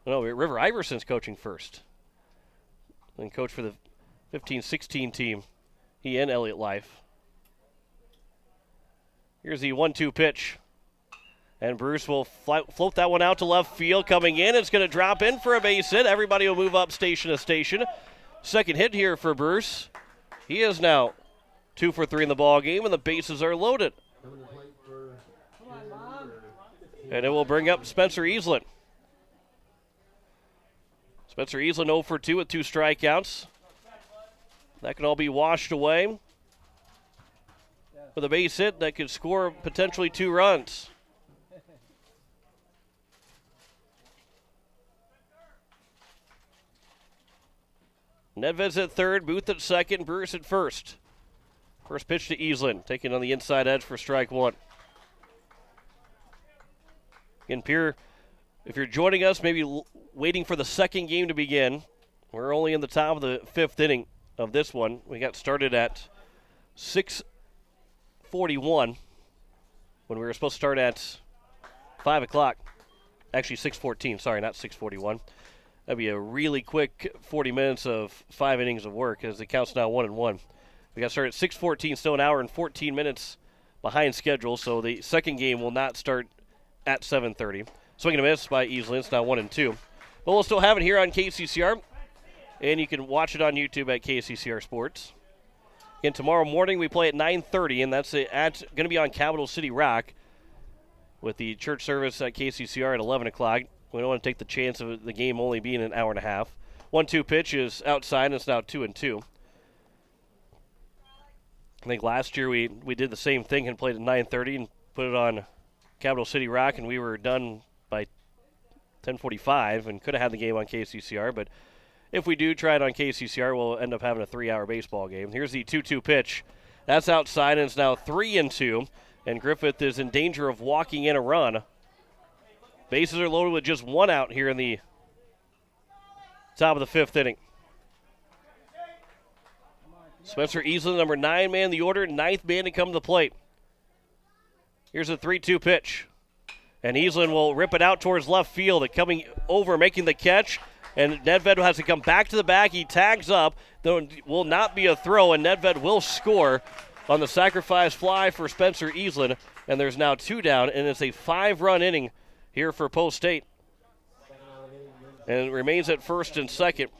No, River Iverson's coaching first. And coach for the 15-16 team. He and Elliott Life. Here's the 1-2 pitch. And Bruce will float that one out to left field. Coming in, it's going to drop in for a base hit. Everybody will move up station to station. Second hit here for Bruce. He is now 2 for 3 in the ball game, and the bases are loaded. And it will bring up Spencer Easlin. Spencer Easlin 0 for 2 with 2 strikeouts. That can all be washed away with a base hit that could score potentially 2 runs. Nedved's at third, Booth at second, Bruce at first. First pitch to Easlin, taking on the inside edge for strike 1. Again, Pierre, if you're joining us, maybe waiting for the second game to begin, we're only in the top of the 5th inning of this one. We got started at 6:41 when we were supposed to start at 5 o'clock. Actually, 6:14, sorry, not 6:41. That'd be a really quick 40 minutes of 5 innings of work as the count's now 1-1. We got started at 6:14, still an hour and 14 minutes behind schedule, so the second game will not start at 7:30. Swing and a miss by Easley. It's now 1-2. But we'll still have it here on KCCR, and you can watch it on YouTube at KCCR Sports. Again, tomorrow morning we play at 9:30, and that's going to be on Capital City Rock with the church service at KCCR at 11 o'clock. We don't want to take the chance of the game only being an hour and a half. 1-2 pitch is outside, and it's now 2-2. I think last year we did the same thing and played at 9:30 and put it on Capital City Rock, and we were done by 10:45 and could have had the game on KCCR. But if we do try it on KCCR, we'll end up having a 3-hour baseball game. Here's the 2-2 pitch. That's outside, and it's now 3-2. And Griffith is in danger of walking in a run. Bases are loaded with just one out here in the top of the 5th inning. Spencer Easley, number 9 man in the order, 9th man to come to the plate. Here's a 3-2 pitch. And Easley will rip it out towards left field. And coming over, making the catch. And Nedved has to come back to the bag. He tags up. There will not be a throw, and Nedved will score on the sacrifice fly for Spencer Easley. And there's now 2 down, and it's a 5-run inning here for Post State. And it remains at first and second.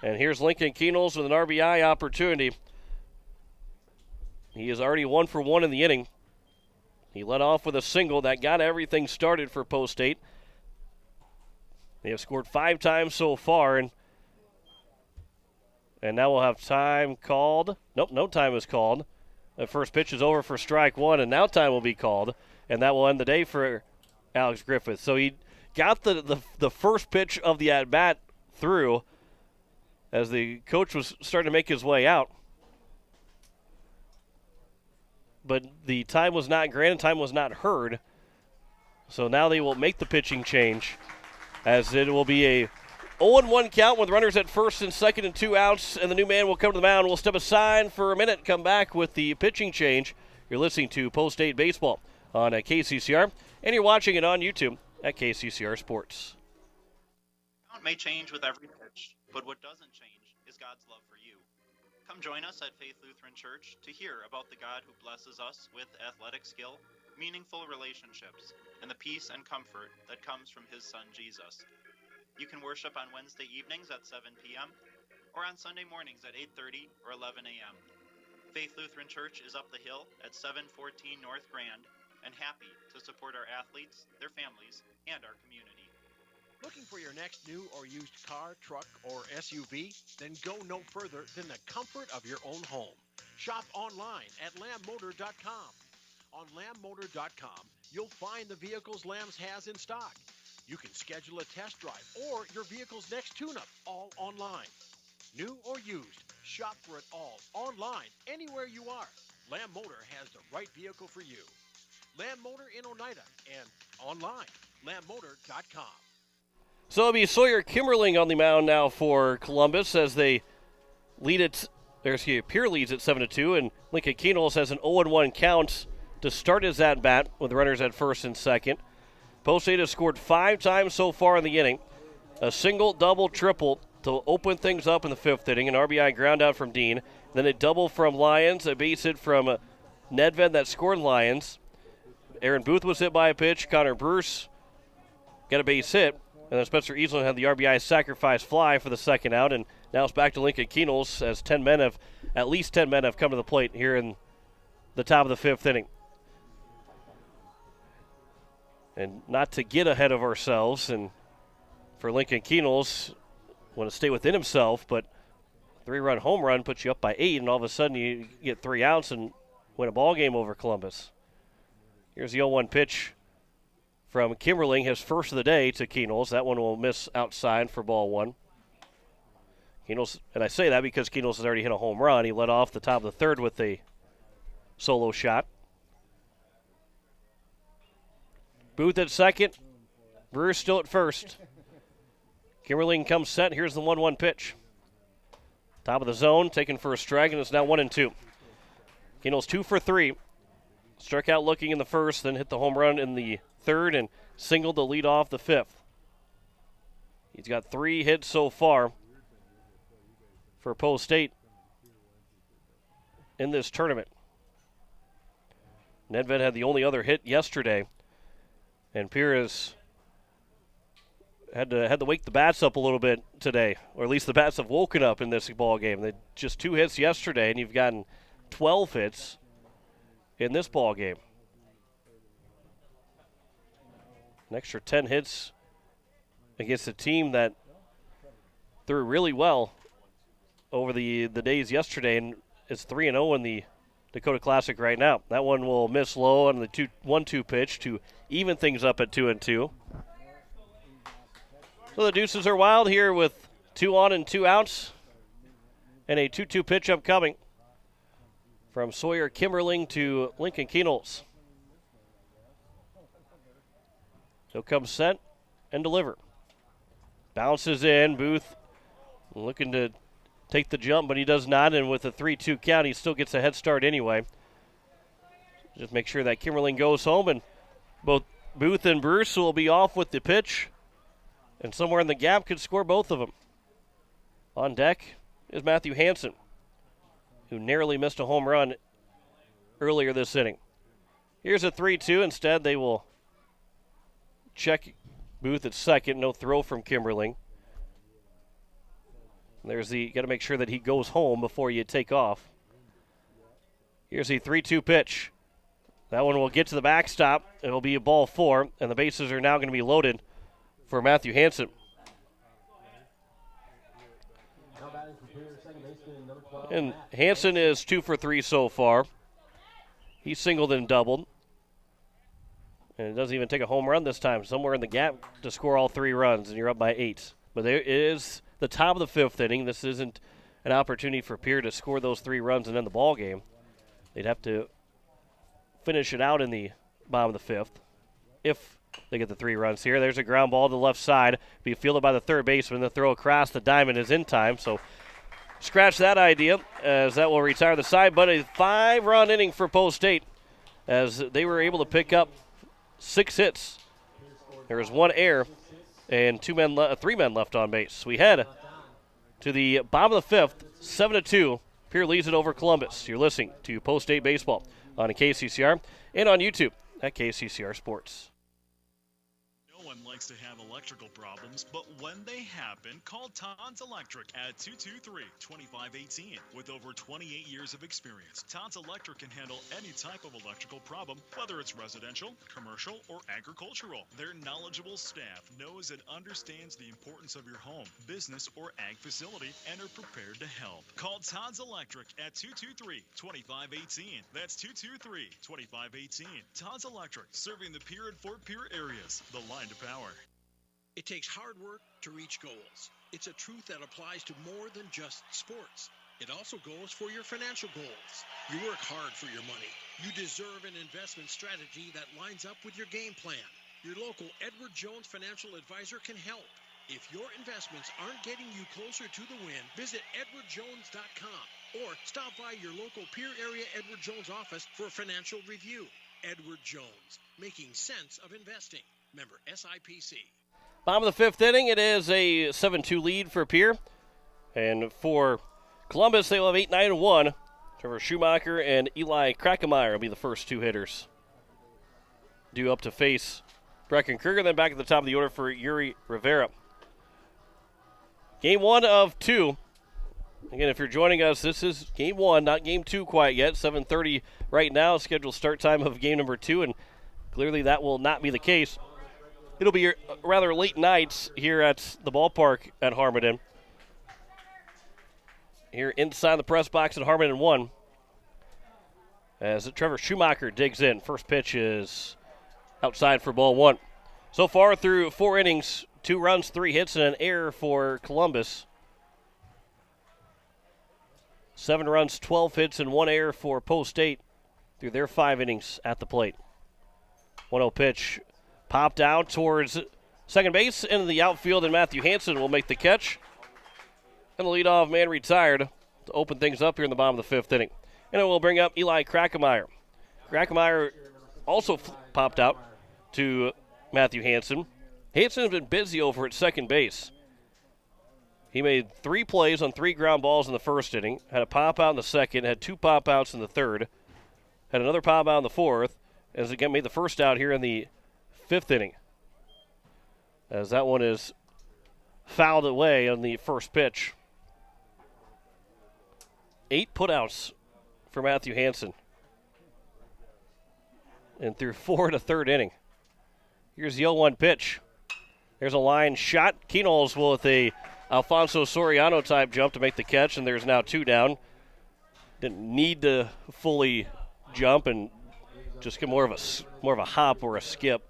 And here's Lincoln Keenels with an RBI opportunity. He is already 1 for 1 in the inning. He led off with a single that got everything started for Post State. They have scored 5 times so far, and now we'll have time called. Nope, no time is called. The first pitch is over for strike 1, and now time will be called, and that will end the day for Alex Griffith. So he got the first pitch of the at-bat through as the coach was starting to make his way out. But the time was not granted, time was not heard. So now they will make the pitching change, as it will be a 0-1 count with runners at first and second and 2 outs, and the new man will come to the mound. We'll step aside for a minute, come back with the pitching change. You're listening to Post State Baseball on KCCR, and you're watching it on YouTube at KCCR Sports. Count may change with every pitch, but what doesn't change is God's love for you. Come join us at Faith Lutheran Church to hear about the God who blesses us with athletic skill, meaningful relationships, and the peace and comfort that comes from his son Jesus. You can worship on Wednesday evenings at 7 p.m. or on Sunday mornings at 8:30 or 11 a.m. Faith Lutheran Church is up the hill at 714 North Grand and happy to support our athletes, their families, and our community. Looking for your next new or used car, truck, or SUV? Then go no further than the comfort of your own home. Shop online at lambmotor.com. On lambmotor.com, you'll find the vehicles Lambs has in stock. You can schedule a test drive or your vehicle's next tune-up, all online. New or used, shop for it all online, anywhere you are. Lamb Motor has the right vehicle for you. Lamb Motor in Oneida and online, lambmotor.com. So it'll be Sawyer Kimmerling on the mound now for Columbus as they lead it. Pierre leads at 7-2, and Lincoln Keenels has an 0-1 count to start his at-bat with runners at first and second. Post State has scored 5 times so far in the inning. A single, double, triple to open things up in the 5th inning. An RBI ground out from Dean. Then a double from Lyons, a base hit from Nedved that scored Lyons. Aaron Booth was hit by a pitch. Connor Bruce got a base hit. And then Spencer Easley had the RBI sacrifice fly for the second out. And now it's back to Lincoln Keenels as at least 10 men have come to the plate here in the top of the 5th inning. And not to get ahead of ourselves, and for Lincoln Keenels, want to stay within himself, but 3-run home run puts you up by 8, and all of a sudden you get 3 outs and win a ball game over Columbus. Here's the 0-1 pitch from Kimmerling, his first of the day to Keenels. That one will miss outside for ball 1. Keenels, and I say that because Keenels has already hit a home run. He led off the top of the 3rd with a solo shot. Booth at second. Brewer's still at first. Kimmerling comes set. Here's the 1-1 pitch. Top of the zone, taken for a strike, and it's now 1-2. Keenels 2 for 3. Struck out looking in the first, then hit the home run in the 3rd and singled to lead off the 5th. He's got 3 hits so far for Post State in this tournament. Nedved had the only other hit yesterday, and Pierre has had to wake the bats up a little bit today, or at least the bats have woken up in this ball game. They just 2 hits yesterday, and you've gotten 12 hits in this ball game. An extra 10 hits against a team that threw really well over the days yesterday, and is 3-0 in the Dakota Classic right now. That one will miss low on the 1-2 pitch to even things up at 2-2. So the Deuces are wild here with 2 on and 2 outs, and a 2-2 pitch upcoming from Sawyer Kimmerling to Lincoln Keenholz. He'll come set and deliver. Bounces in. Booth looking to take the jump, but he does not, and with a 3-2 count, he still gets a head start anyway. Just make sure that Kimmerling goes home, and both Booth and Bruce will be off with the pitch, and somewhere in the gap could score both of them. On deck is Matthew Hansen, who narrowly missed a home run earlier this inning. Here's a 3-2. Instead, they will check Booth at second. No throw from Kimmerling. There's the, got to make sure that he goes home before you take off. Here's the 3-2 pitch. That one will get to the backstop. It'll be a ball 4, and the bases are now going to be loaded for Matthew Hansen. And Hansen is 2 for 3 so far. He singled and doubled. And it doesn't even take a home run this time. Somewhere in the gap to score all 3 runs, and you're up by 8. But there is the top of the 5th inning. This isn't an opportunity for Pierre to score those 3 runs and end the ball game. They'd have to finish it out in the bottom of the 5th if they get the 3 runs here. There's a ground ball to the left side. Be fielded by the third baseman. The throw across the diamond is in time, so scratch that idea as that will retire the side. But a 5-run inning for Post State as they were able to pick up 6 hits. There was 1 error and 3 men left on base. We head to the bottom of the 5th, 7-2. Pierre leads it over Columbus. You're listening to Post State Baseball on KCCR and on YouTube at KCCR Sports. No one likes to have electrical problems, but when they happen, call Todd's Electric at 223-2518. With over 28 years of experience, Todd's Electric can handle any type of electrical problem, whether it's residential, commercial, or agricultural. Their knowledgeable staff knows and understands the importance of your home, business, or ag facility and are prepared to help. Call Todd's Electric at 223-2518. That's 223-2518. Todd's Electric, serving the Pierre and Fort Pierre areas. The line to power. It takes hard work to reach goals. It's a truth that applies to more than just sports. It also goes for your financial goals. You work hard for your money. You deserve an investment strategy that lines up with your game plan. Your local Edward Jones financial advisor can help. If your investments aren't getting you closer to the win, visit edwardjones.com or stop by your local Pierre area Edward Jones office for a financial review. Edward Jones, making sense of investing. Member SIPC. Bottom of the 5th inning, it is a 7-2 lead for Pierre. And for Columbus, they will have 8-9-1. Trevor Schumacher and Eli Krakemeyer will be the first 2 hitters. Due up to face Brecken Kruger, then back at the top of the order for Yuri Rivera. Game 1 of 2. Again, if you're joining us, this is Game 1, not Game 2 quite yet. 7:30 right now, scheduled start time of Game number 2, and clearly that will not be the case. It'll be rather late nights here at the ballpark at Harmon. Here inside the press box at Harmon 1. As Trevor Schumacher digs in. First pitch is outside for ball 1. So far through 4 innings, 2 runs, 3 hits, and an error for Columbus. 7 runs, 12 hits, and 1 error for Post State through their 5 innings at the plate. 1-0 pitch. Popped out towards second base into the outfield, and Matthew Hansen will make the catch. And the leadoff man retired to open things up here in the bottom of the 5th inning. And it will bring up Eli Krakemeyer. Krakemeyer also popped out to Matthew Hansen. Hansen has been busy over at second base. He made 3 plays on 3 ground balls in the first inning, had a pop out in the second, had 2 pop outs in the third, and another pop out in the fourth, as again made the first out here in the fifth inning. As that one is fouled away on the first pitch. 8 putouts for Matthew Hansen. And through 4 to third inning. Here's the 0-1 pitch. There's a line shot. Keenholz with a Alfonso Soriano type jump to make the catch, and there's now 2 down. Didn't need to fully jump and just get more of a hop or a skip.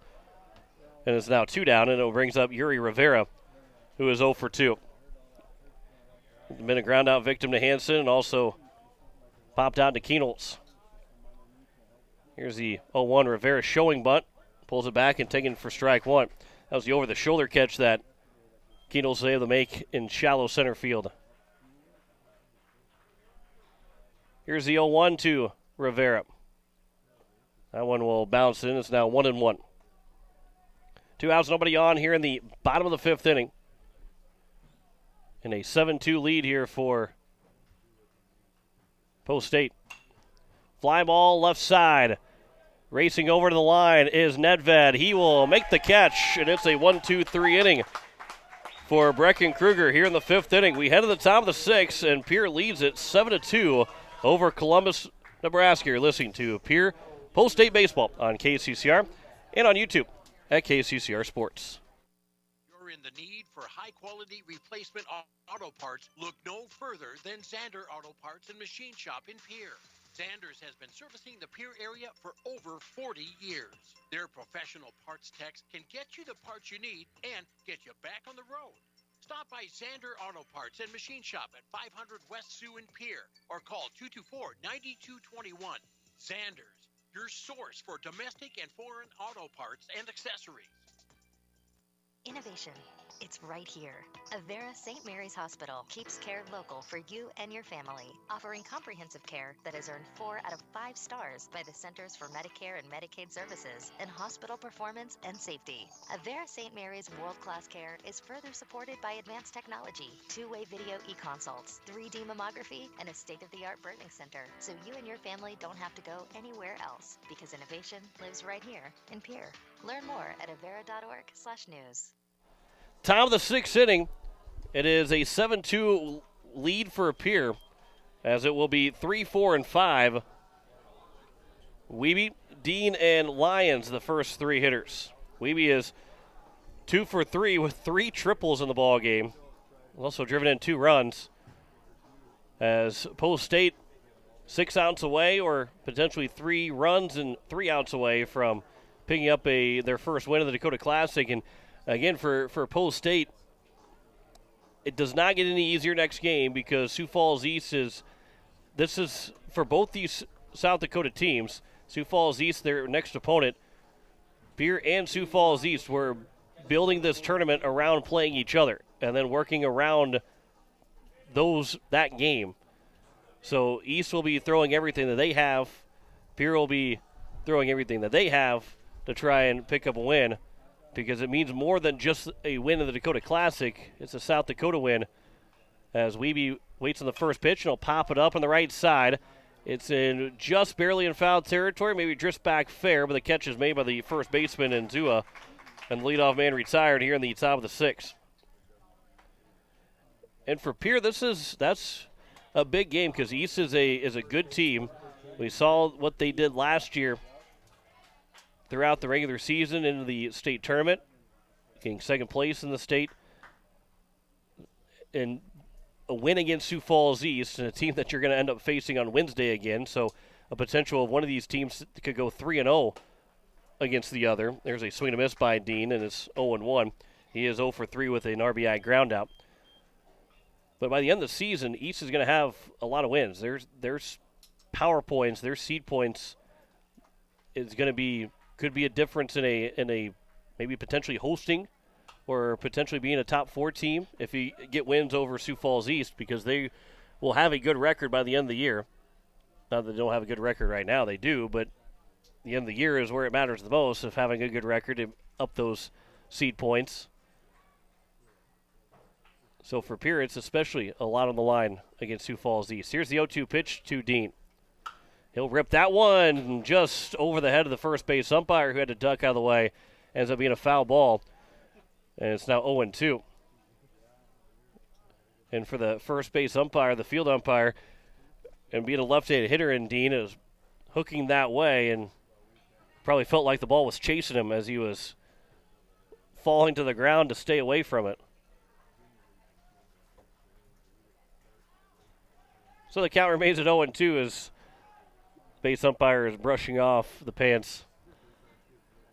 And it's now 2 down, and it brings up Yuri Rivera, who is 0 for 2. Been a ground out victim to Hansen and also popped out to Keenholz. Here's the 0-1 Rivera showing bunt. Pulls it back and taking it for strike 1. That was the over-the-shoulder catch that Keenholz was able to make in shallow center field. Here's the 0-1 to Rivera. That one will bounce in. It's now 1-1. 2 outs, nobody on here in the bottom of the fifth inning. And a 7-2 lead here for Post State. Fly ball left side. Racing over to the line is Nedved. He will make the catch, and it's a 1-2-3 inning for Brecken Kruger here in the fifth inning. We head to the top of the sixth, and Pierre leads it 7-2 over Columbus, Nebraska. You're listening to Pierre Post State Baseball on KCCR and on YouTube at KCCR Sports. You're in the need for high-quality replacement auto parts. Look no further than Zander Auto Parts and Machine Shop in Pierre. Zanders has been servicing the Pierre area for over 40 years. Their professional parts techs can get you the parts you need and get you back on the road. Stop by Zander Auto Parts and Machine Shop at 500 West Sioux in Pierre or call 224-9221. Zanders, your source for domestic and foreign auto parts and accessories. Innovation. It's right here. Avera St. Mary's Hospital keeps care local for you and your family, offering comprehensive care that has earned 4 out of 5 stars by the Centers for Medicare and Medicaid Services in hospital performance and safety. Avera St. Mary's world-class care is further supported by advanced technology, 2-way video e-consults, 3D mammography, and a state-of-the-art birthing center, so you and your family don't have to go anywhere else, because innovation lives right here in Pierre. Learn more at avera.org/news. Top of the sixth inning. It is a 7-2 lead for Pierre, as it will be 3, 4, and 5. Wiebe, Dean, and Lyons, the first 3 hitters. Wiebe is 2 for 3 with 3 triples in the ball game. Also driven in 2 runs. As Post State 6 outs away, or potentially 3 runs and 3 outs away from picking up their first win of the Dakota Classic. And again, for Post State, it does not get any easier next game because Sioux Falls East this is for both these South Dakota teams. Sioux Falls East, their next opponent, Pierre and Sioux Falls East were building this tournament around playing each other and then working around that game. So East will be throwing everything that they have. Pierre will be throwing everything that they have to try and pick up a win, because it means more than just a win in the Dakota Classic. It's a South Dakota win, as Wiebe waits on the first pitch, and he'll pop it up on the right side. It's in just barely in foul territory, maybe drifts back fair, but the catch is made by the first baseman, Nzua, and the leadoff man retired here in the top of the sixth. And for Pierre, that's a big game, because East is a good team. We saw what they did last year throughout the regular season into the state tournament, getting second place in the state, and a win against Sioux Falls East, and a team that you're going to end up facing on Wednesday again. So a potential of one of these teams could go 3-0 against the other. There's a swing and a miss by Dean, and it's 0-1. He is 0 for 3 with an RBI ground out. But by the end of the season, East is going to have a lot of wins. There's power points, there's seed points. It's going to could be a difference in a maybe potentially hosting or potentially being a top 4 team if you get wins over Sioux Falls East, because they will have a good record by the end of the year. Not that they don't have a good record right now, they do, but the end of the year is where it matters the most, of having a good record to up those seed points. So for Pierre, it's especially a lot on the line against Sioux Falls East. Here's the 0-2 pitch to Dean. He'll rip that one just over the head of the first base umpire, who had to duck out of the way. Ends up being a foul ball, and it's now 0-2. And for the first base umpire, the field umpire, and being a left-handed hitter, and Dean is hooking that way, and probably felt like the ball was chasing him as he was falling to the ground to stay away from it. So the count remains at 0-2 as base umpire is brushing off the pants.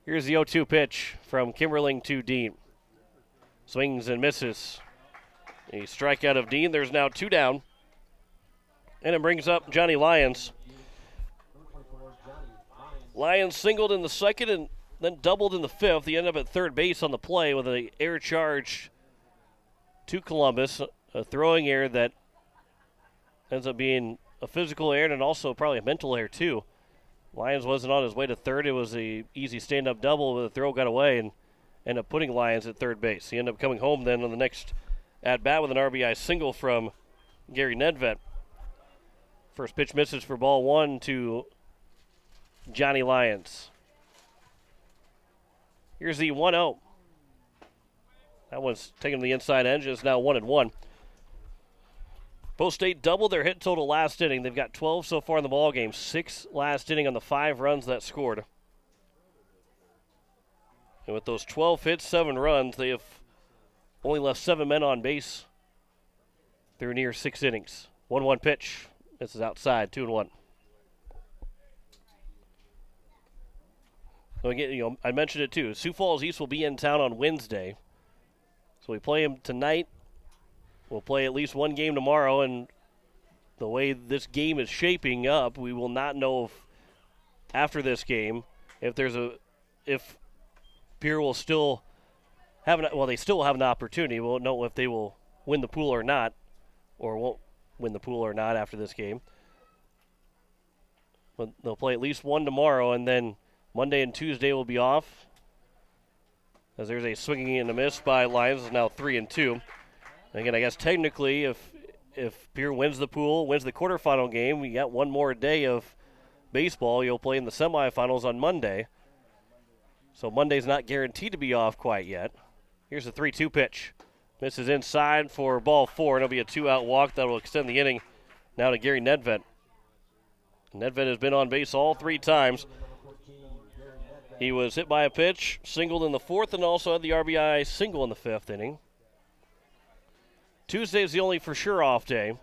Here's the 0-2 pitch from Kimberling to Dean. Swings and misses. A strikeout of Dean. There's now 2 down. And it brings up Johnny Lyons. Lyons singled in the second and then doubled in the fifth. He ended up at third base on the play with an air charge to Columbus. A throwing error that ends up being a physical error and also probably a mental error too. Lyons wasn't on his way to third. It was a easy stand-up double, but the throw got away and ended up putting Lyons at third base. He ended up coming home then on the next at-bat with an RBI single from Gary Nedved. First pitch misses for ball 1 to Johnny Lyons. Here's the 1-0. That one's taken to the inside edge. It's now 1-1. Post State doubled their hit total last inning. They've got 12 so far in the ball game. 6 last inning on the 5 runs that scored. And with those 12 hits, 7 runs, they have only left 7 men on base through near 6 innings. 1-1 pitch. This is outside, 2-1. So again, I mentioned it too. Sioux Falls East will be in town on Wednesday. So we play them tonight. We'll play at least one game tomorrow, and the way this game is shaping up, we will not know if after this game if Pierre will still have they still have an opportunity. We'll know if they will win the pool or not, or won't win the pool or not after this game. But they'll play at least one tomorrow, and then Monday and Tuesday will be off. As there's a swinging and a miss by Lions, now 3-2. Again, I guess technically, if Pierre wins the pool, wins the quarterfinal game, we got one more day of baseball. You'll play in the semifinals on Monday. So Monday's not guaranteed to be off quite yet. Here's the 3-2 pitch. Misses inside for ball 4. It'll be a 2-out walk that will extend the inning now to Gary Nedved. Nedved has been on base all 3 times. He was hit by a pitch, singled in the 4th, and also had the RBI single in the 5th inning. Tuesday is the only for sure off day,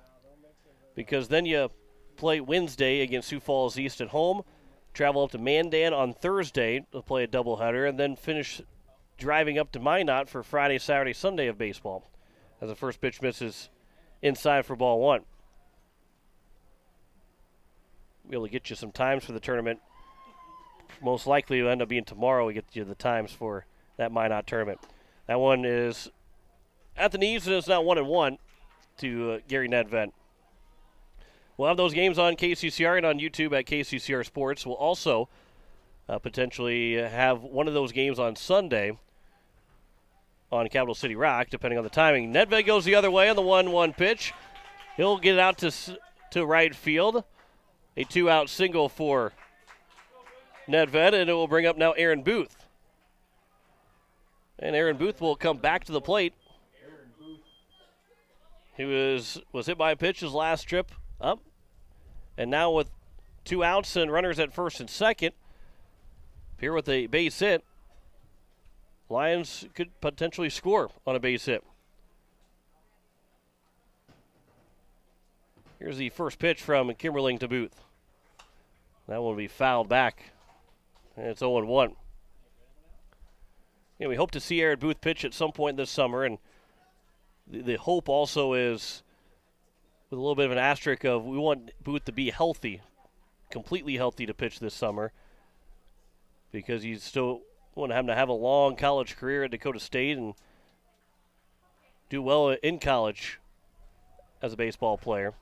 because then you play Wednesday against Sioux Falls East at home, travel up to Mandan on Thursday to play a doubleheader, and then finish driving up to Minot for Friday, Saturday, Sunday of baseball, as the first pitch misses inside for ball 1. Be able to get you some times for the tournament. Most likely it'll end up being tomorrow we get you the times for that Minot tournament. That one is at the knees, and it's now 1-1 to Gary Nedved. We'll have those games on KCCR and on YouTube at KCCR Sports. We'll also potentially have one of those games on Sunday on Capital City Rock, depending on the timing. Nedved goes the other way on the 1-1 pitch. He'll get it out to right field. A 2-out single for Nedved, and it will bring up now Aaron Booth. And Aaron Booth will come back to the plate. He was hit by a pitch his last trip up. And now with 2 outs and runners at first and second, Pierre with a base hit. Lions could potentially score on a base hit. Here's the first pitch from Kimberling to Booth. That one will be fouled back. And it's 0-1. We hope to see Aaron Booth pitch at some point this summer, and the hope also is, with a little bit of an asterisk of, we want Booth to be healthy, completely healthy to pitch this summer, because you still want him to have a long college career at Dakota State and do well in college as a baseball player.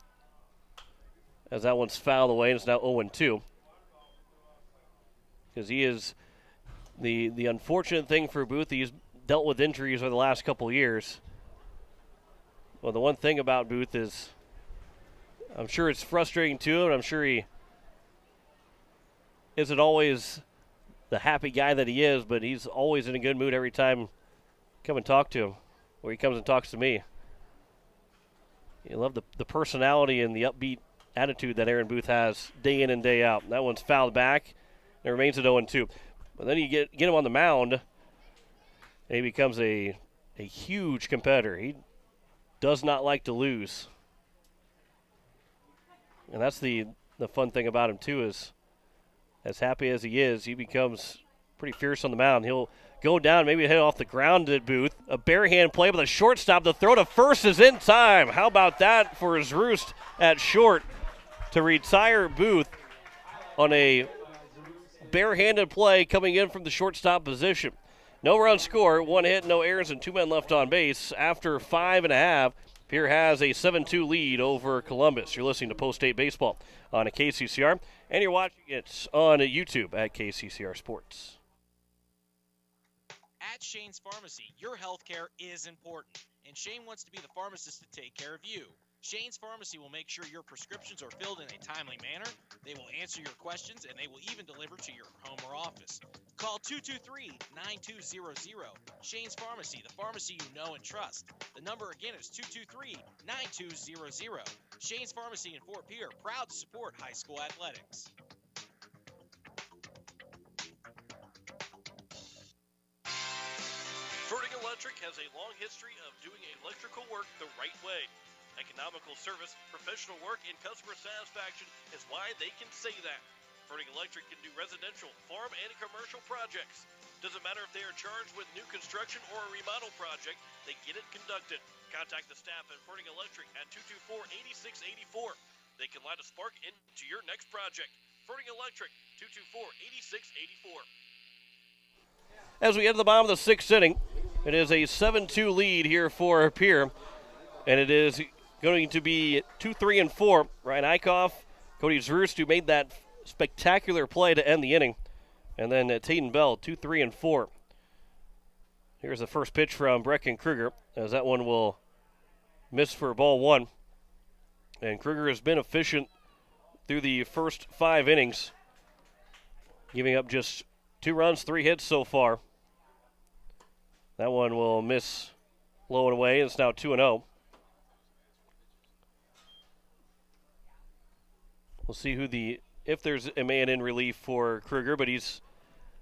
As that one's fouled away, and it's now 0-2. Because he is the unfortunate thing for Booth, he's dealt with injuries over the last couple years. Well, the one thing about Booth is, I'm sure it's frustrating to him, and I'm sure he isn't always the happy guy that he is, but he's always in a good mood every time I come and talk to him, or he comes and talks to me. You love the personality and the upbeat attitude that Aaron Booth has day in and day out. That one's fouled back. It remains at 0-2. But then you get him on the mound, and he becomes a huge competitor. He does not like to lose. And that's the fun thing about him, too, is as happy as he is, he becomes pretty fierce on the mound. He'll go down, maybe hit off the ground at Booth. A bare hand play with a shortstop. The throw to first is in time. How about that for Zroost at short to retire Booth on a barehanded play coming in from the shortstop position. No run score, 1 hit, no errors, and 2 men left on base. After 5.5, Pierre has a 7-2 lead over Columbus. You're listening to Post State Baseball on a KCCR, and you're watching it on YouTube at KCCR Sports. At Shane's Pharmacy, your health care is important, and Shane wants to be the pharmacist to take care of you. Shane's Pharmacy will make sure your prescriptions are filled in a timely manner. They will answer your questions, and they will even deliver to your home or office. Call 223-9200. Shane's Pharmacy, the pharmacy you know and trust. The number again is 223-9200. Shane's Pharmacy in Fort Pierre, proud to support high school athletics. Ferding Electric has a long history of doing electrical work the right way. Economical service, professional work, and customer satisfaction is why they can say that. Ferding Electric can do residential, farm, and commercial projects. Doesn't matter if they are charged with new construction or a remodel project, they get it conducted. Contact the staff at Ferding Electric at 224-8684. They can light a spark into your next project. Ferding Electric, 224-8684. As we enter the bottom of the 6th inning, it is a 7-2 lead here for Pierre, and it is going to be 2-3-4. Ryan Eichhoff, Cody Zroost, who made that spectacular play to end the inning, and then Tayden Bell, 2-3-4. Here's the first pitch from Brecken Kruger, as that one will miss for ball 1. And Kruger has been efficient through the first 5 innings, giving up just 2 runs, 3 hits so far. That one will miss low and away. It's now 2-0. We'll see if there's a man in relief for Kruger, but he's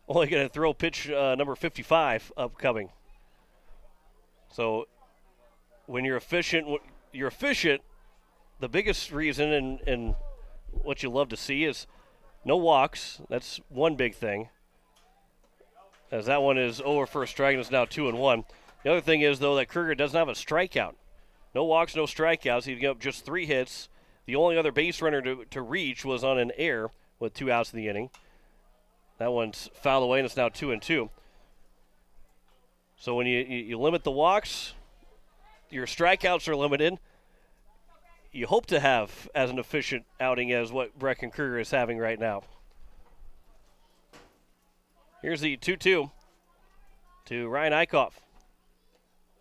only going to throw pitch number 55 upcoming. So when you're efficient, the biggest reason and what you love to see is no walks. That's one big thing. As that one is over for a strike, and it's now 2-1. The other thing is, though, that Kruger doesn't have a strikeout. No walks, no strikeouts. He gave up just 3 hits. The only other base runner to reach was on an error with 2 outs in the inning. That one's fouled away, and it's now 2-2. So when you limit the walks, your strikeouts are limited. You hope to have as an efficient outing as what Brecken Kruger is having right now. Here's the 2-2 to Ryan Eichhoff.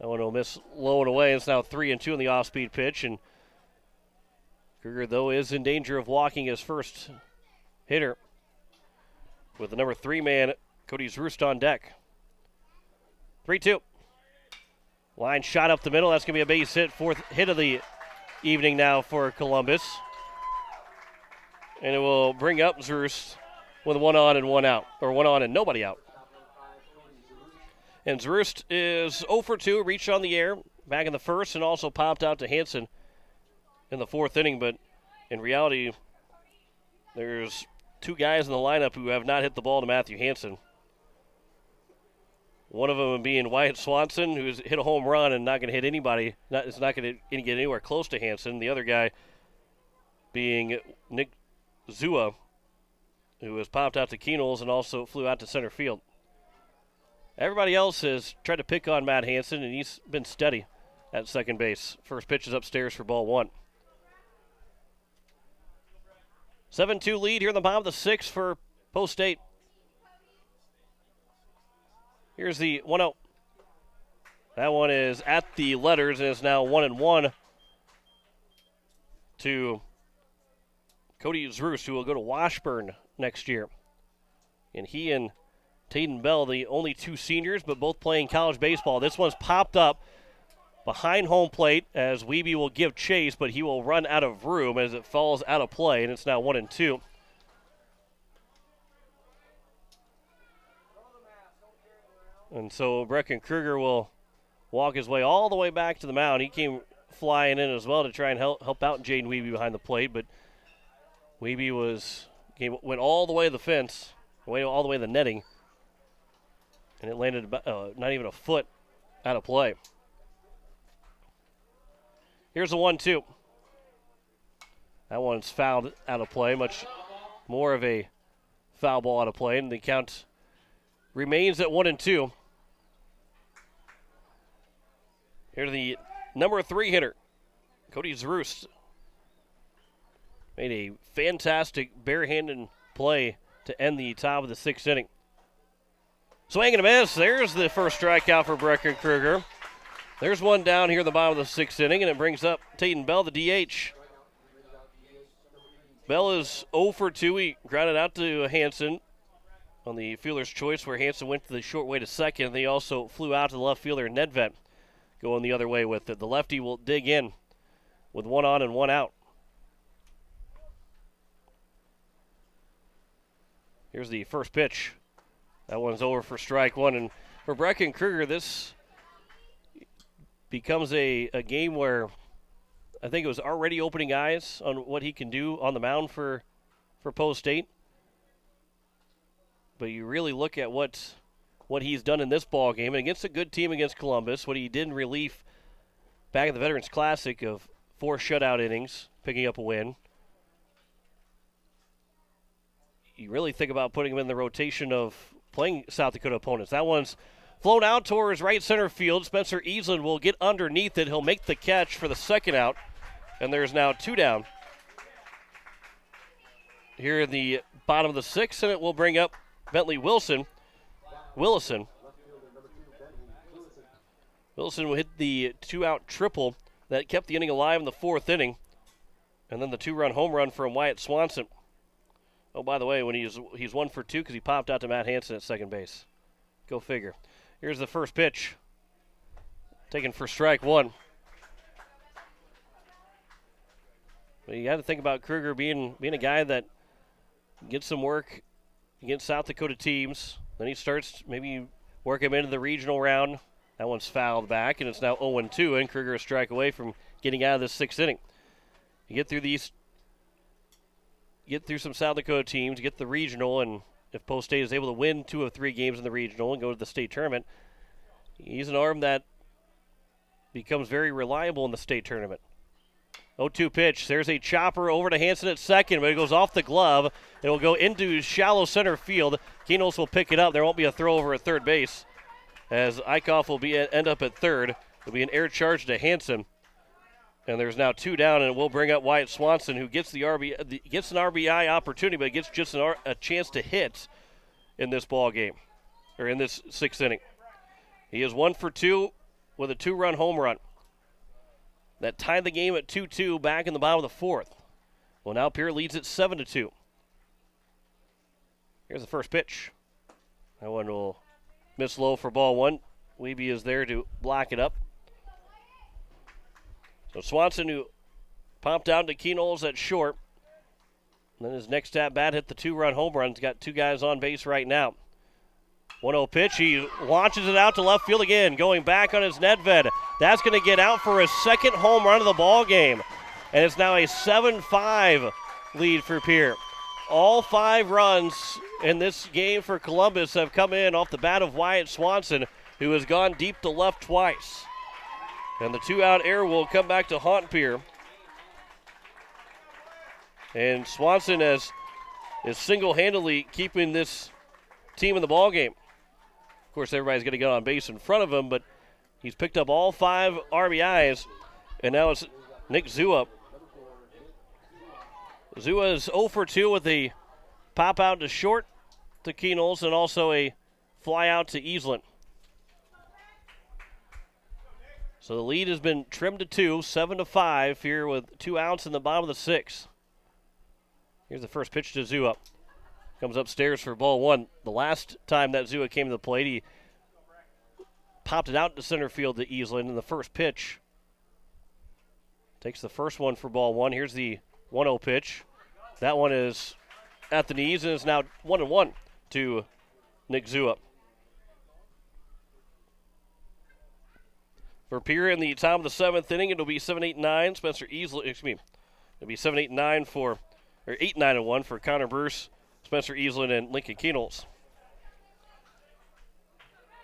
That one will miss low and away. It's now 3-2 on the off-speed pitch, and Kruger, though, is in danger of walking his first hitter with the number 3 man, Cody Zroost, on deck. 3-2. Line shot up the middle. That's going to be a base hit. 4th hit of the evening now for Columbus. And it will bring up Zroost with 1 on and 1 out, or 1 on and nobody out. And Zroost is 0 for 2, reached on the air back in the first, and also popped out to Hansen in the 4th inning. But in reality, there's 2 guys in the lineup who have not hit the ball to Matthew Hansen. One of them being Wyatt Swanson, who's hit a home run and not going to hit anybody. It's not going to get anywhere close to Hansen. The other guy being Nick Zua, who has popped out to Keenels and also flew out to center field. Everybody else has tried to pick on Matt Hansen, and he's been steady at second base. First pitch is upstairs for ball 1. 7-2 lead here in the bottom of the 6th for Post State. Here's the 1-0. That one is at the letters, and it's now 1-1 to Cody Zroost, who will go to Washburn next year. And he and Tayden Bell, the only two seniors, but both playing college baseball. This one's popped up behind home plate as Wiebe will give chase, but he will run out of room as it falls out of play, and it's now 1-2. And so Brecken Kruger will walk his way all the way back to the mound. He came flying in as well to try and help out Jaden Wiebe behind the plate, but Wiebe went all the way to the fence, all the way to the netting, and it landed about, not even a foot out of play. Here's a 1-2. That one's fouled out of play, much more of a foul ball out of play, and the count remains at 1-2. Here's the number 3 hitter, Cody Zroost. Made a fantastic barehanded play to end the top of the 6th inning. Swing and a miss. There's the first strikeout for Brecken Kruger. There's one down here at the bottom of the 6th inning, and it brings up Tayden Bell, the DH. Bell is 0 for 2. He grounded out to Hansen on the fielder's choice, where Hansen went to the short way to second. They also flew out to the left fielder, Nedved, going the other way with it. The lefty will dig in with 1 on and 1 out. Here's the first pitch. That one's over for strike 1. And for Brecken Kruger, this becomes a game where I think it was already opening eyes on what he can do on the mound for Post State. But you really look at what he's done in this ball game, and against a good team against Columbus, what he did in relief back at the Veterans Classic of 4 shutout innings, picking up a win. You really think about putting him in the rotation of playing South Dakota opponents. That one's flown out towards right center field. Spencer Easland will get underneath it. He'll make the catch for the second out, and there's now 2 down here in the bottom of the 6th, and it will bring up Bentley Willison will hit the 2-out triple that kept the inning alive in the 4th inning, and then the 2-run home run from Wyatt Swanson. Oh, by the way, when he's 1 for 2 because he popped out to Matt Hansen at second base. Go figure. Here's the first pitch, taken for strike 1. But you got to think about Kruger being a guy that gets some work against South Dakota teams. Then he starts maybe work him into the regional round. That one's fouled back, and it's now 0-2, and Kruger a strike away from getting out of this 6th inning. You get through some South Dakota teams, get the regional, and if Post State is able to win 2 of 3 games in the regional and go to the state tournament, he's an arm that becomes very reliable in the state tournament. 0-2 pitch. There's a chopper over to Hansen at second, but it goes off the glove. It will go into shallow center field. Keenos will pick it up. There won't be a throw over at third base, as Eichhoff will end up at third. It'll be an air charge to Hansen. And there's now 2 down, and it will bring up Wyatt Swanson, who gets an RBI opportunity, but gets just a chance to hit in this ball game, or in this 6th inning. He is 1 for 2 with a 2-run home run. That tied the game at 2-2 back in the bottom of the 4th. Well, now Pierre leads it 7-2. Here's the first pitch. That one will miss low for ball 1. Wiebe is there to block it up. So Swanson, who popped out to Keenol's at short. And then his next at-bat hit the 2-run home run. He's got 2 guys on base right now. 1-0 pitch. He launches it out to left field again, going back on his Nedved. That's going to get out for his 2nd home run of the ball game. And it's now a 7-5 lead for Pierre. All 5 runs in this game for Columbus have come in off the bat of Wyatt Swanson, who has gone deep to left twice. And the 2-out error will come back to haunt Pierre. And Swanson is single-handedly keeping this team in the ball game. Of course, everybody's going to get on base in front of him, but he's picked up all 5 RBIs, and now it's Nick Zua. Zua is 0 for 2 with a pop out to short to Keenol's and also a fly out to Easland. So the lead has been trimmed to 2, 7-5 here with 2 outs in the bottom of the 6th. Here's the first pitch to Zua. comes upstairs for ball one. The last time that Zua came to the plate, he popped it out to center field to Eastland in the first pitch. Takes the first one for ball one. Here's the 1-0 pitch. That one is at the knees and is now 1-1 to Nick Zua. For Pierre in the top of the 7th inning, it'll be 7-8-9. Spencer Eastland, it'll be 7-8-9 for, or 8-9-1 for Connor Bruce, Spencer Eastland, and Lincoln Keenholz.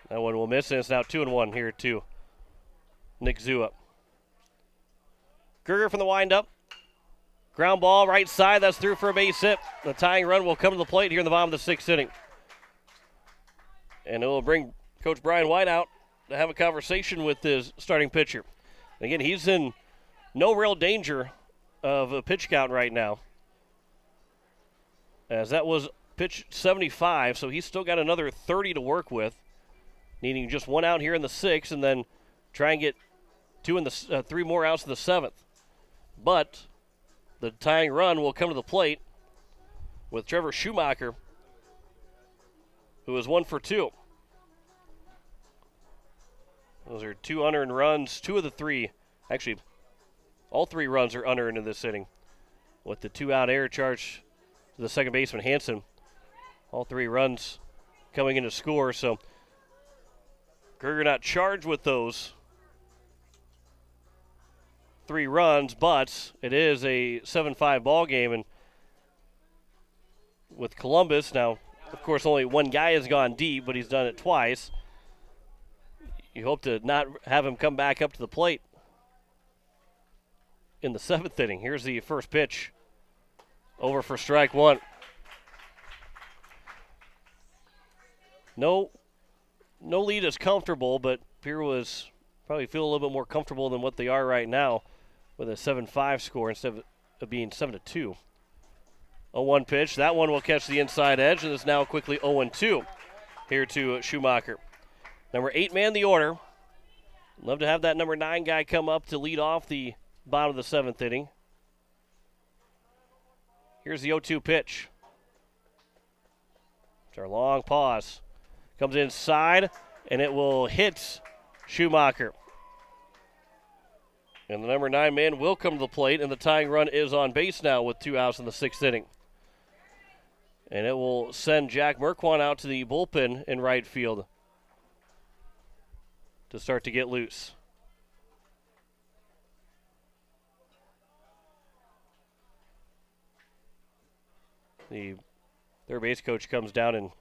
That one will miss, and it's now 2-1 here to Nick Zua. Kruger from the windup. Ground ball right side. That's through for a base hit. The tying run will come to the plate here in the bottom of the 6th inning. And it will bring Coach Brian White out to have a conversation with his starting pitcher. Again, he's in no real danger of a pitch count right now, as that was pitch 75, so he's still got another 30 to work with, needing just one out here in the 6th and then try and get 3 more outs in the 7th. But the tying run will come to the plate with Trevor Schumacher, who is 1 for 2. Those are 2 unearned runs. 2 of the 3, actually, all 3 runs are unearned in this inning. With the 2-out error charge to the second baseman, Hansen. All 3 runs coming in to score, so Kruger not charged with those 3 runs, but it is a 7-5 ball game, and with Columbus, now, of course, only one guy has gone deep, but he's done it twice. You hope to not have him come back up to the plate in the 7th inning. Here's the first pitch. Over for strike 1. No lead is comfortable, but Pierre was probably feel a little bit more comfortable than what they are right now with a 7-5 score instead of being 7-2. 0-1 pitch. That one will catch the inside edge, and is now quickly 0-2 here to Schumacher. Number 8 man the order. Love to have that number 9 guy come up to lead off the bottom of the 7th inning. Here's the 0-2 pitch. After a long pause. Comes inside, and it will hit Schumacher. And the number 9 man will come to the plate, and the tying run is on base now with 2 outs in the 6th inning. And it will send Jack Merquan out to the bullpen in right field to start to get loose. The third base coach comes down and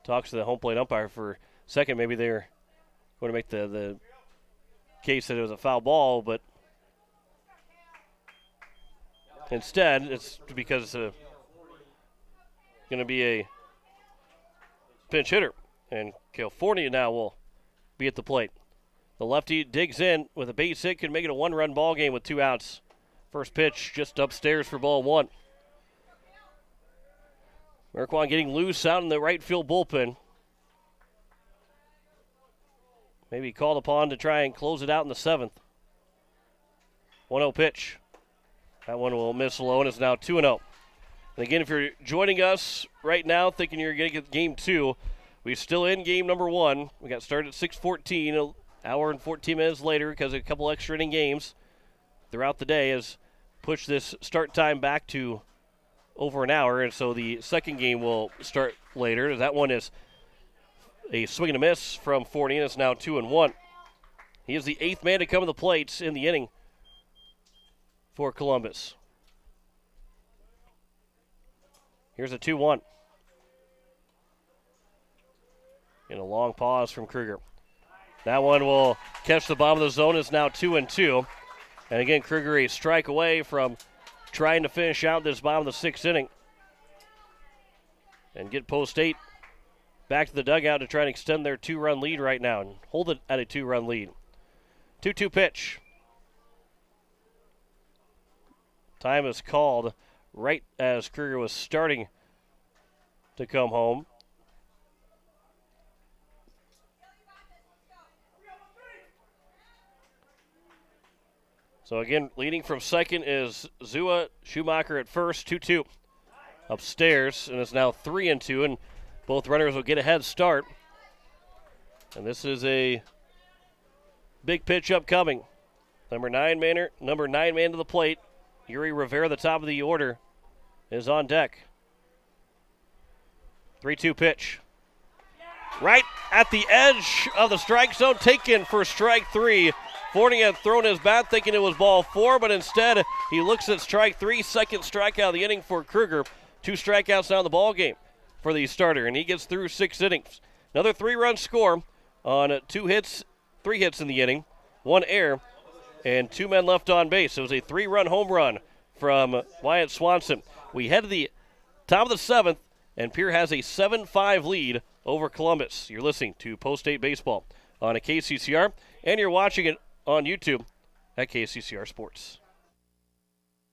talks to the home plate umpire for a second. Maybe they're going to make the case that it was a foul ball, but instead it's because it's going to be a pinch hitter, and California now will be at the plate. The lefty digs in with a base hit, can make it a 1-run ball game with 2 outs. First pitch just upstairs for ball 1. Merquan getting loose out in the right field bullpen. Maybe called upon to try and close it out in the 7th. 1-0 pitch. That one will miss low, and it's now 2-0. And again, if you're joining us right now thinking you're going to get game 2, we're still in game number 1. We got started at 6:14, an hour and 14 minutes later, because a couple extra inning games throughout the day has pushed this start time back to over an hour, and so the second game will start later. That one is a swing and a miss from Forney, and it's now 2-1. He is the 8th man to come to the plates in the inning for Columbus. Here's a 2-1. And a long pause from Kruger. That one will catch the bottom of the zone. It's now 2-2. And again, Kruger a strike away from trying to finish out this bottom of the 6th inning and get Post 8 back to the dugout to try and extend their 2-run lead right now and hold it at a 2-run lead. 2-2 pitch. Time is called right as Kruger was starting to come home. So again, leading from second is Zua. Schumacher at first, 2-2. upstairs, and it's now 3-2, and both runners will get a head start. And this is a big pitch upcoming. Number 9 man to the plate. Yuri Rivera, the top of the order, is on deck. 3-2 pitch. Right at the edge of the strike zone, taken for strike 3. Forney had thrown his bat thinking it was ball 4, but instead he looks at strike 3, second strikeout of the inning for Kruger. 2 strikeouts now in the ball game for the starter, and he gets through 6 innings. Another 3-run score on 3 hits in the inning, 1 error, and 2 men left on base. It was a 3-run home run from Wyatt Swanson. We head to the top of the 7th, and Pierre has a 7-5 lead over Columbus. You're listening to Post State Baseball on a KCCR, and you're watching it on YouTube at KCCR Sports.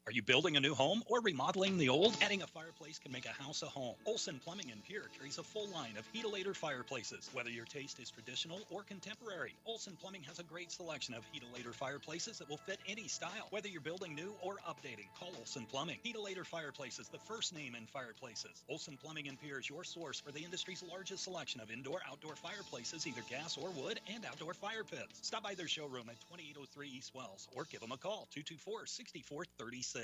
Are you building a new home or remodeling the old? Adding a fireplace can make a house a home. Olson Plumbing in Pierre carries a full line of heat-a-later fireplaces. Whether your taste is traditional or contemporary, Olson Plumbing has a great selection of heat-a-later fireplaces that will fit any style. Whether you're building new or updating, call Olson Plumbing. Heat-a-later Fireplaces, the first name in fireplaces. Olson Plumbing in Pierre is your source for the industry's largest selection of indoor-outdoor fireplaces, either gas or wood, and outdoor fire pits. Stop by their showroom at 2803 East Wells or give them a call, 224-6436.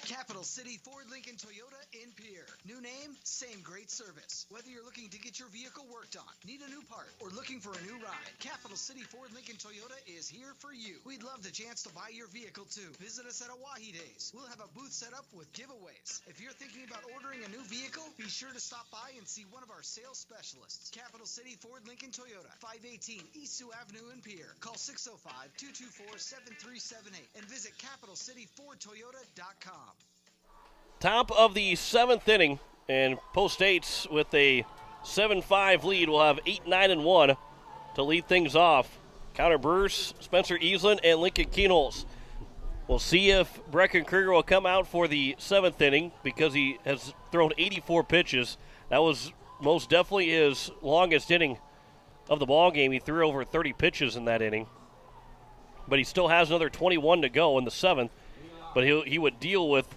Capital City Ford Lincoln Toyota in Pierre. New name, same great service. Whether you're looking to get your vehicle worked on, need a new part, or looking for a new ride, Capital City Ford Lincoln Toyota is here for you. We'd love the chance to buy your vehicle too. Visit us at Awahi Days. We'll have a booth set up with giveaways. If you're thinking about ordering a new vehicle, be sure to stop by and see one of our sales specialists. Capital City Ford Lincoln Toyota, 518 East Sioux Avenue in Pierre. Call 605-224-7378 and visit CapitalCityFordToyota.com. Top of the 7th inning, and Post State's with a 7-5 lead will have 8-9-1 to lead things off. Connor Bruce, Spencer Easlin, and Lincoln Keenholz. We'll see if Brecken Kruger will come out for the 7th inning because he has thrown 84 pitches. That was most definitely his longest inning of the ball game. He threw over 30 pitches in that inning. But he still has another 21 to go in the 7th. But he would deal with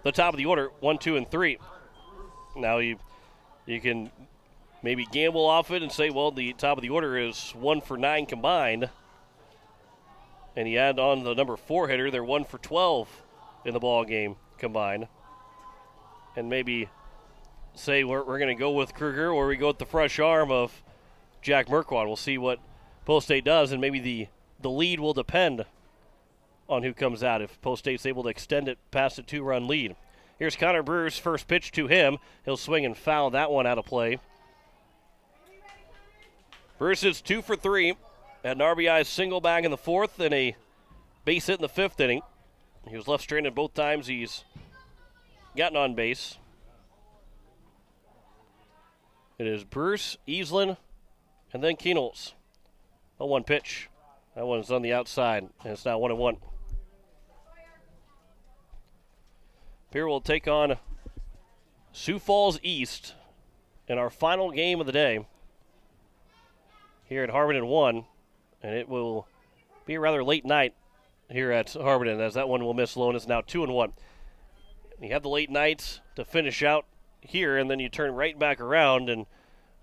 the top of the order, 1, 2, and 3. Now you can maybe gamble off it and say, well, the top of the order is 1 for 9 combined. And you add on the number 4 hitter, they're 1 for 12 in the ball game combined. And maybe say we're going to go with Kruger or we go with the fresh arm of Jack Merquan. We'll see what Post State does, and maybe the lead will depend on who comes out if Post State's able to extend it past a 2-run lead. Here's Connor Brewer's first pitch to him. He'll swing and foul that one out of play. Bruce is 2 for 3. Had an RBI single back in the 4th and a base hit in the 5th inning. He was left stranded both times he's gotten on base. It is Bruce, Easlin, and then Keenholz. 0-1 pitch. That one's on the outside, and it's now 1-1. Pierre will take on Sioux Falls East in our final game of the day here at Harbin 1, and it will be a rather late night here at Harbin, as that one will miss low, and it's now 2-1. You have the late nights to finish out here, and then you turn right back around, and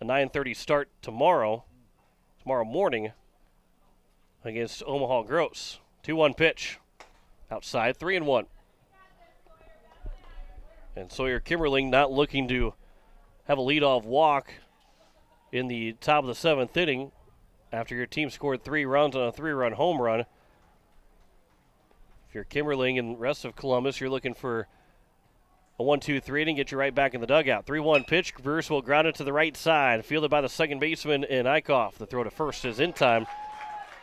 a 9:30 start tomorrow morning against Omaha Gross. 2-1 pitch outside, 3-1. And Sawyer Kimmerling not looking to have a leadoff walk in the top of the 7th inning after your team scored 3 runs on a 3-run home run. If you're Kimmerling and the rest of Columbus, you're looking for a 1-2-3 inning, get you right back in the dugout. 3-1 pitch. Bruce will ground it to the right side, fielded by the second baseman in Eichhoff. The throw to first is in time,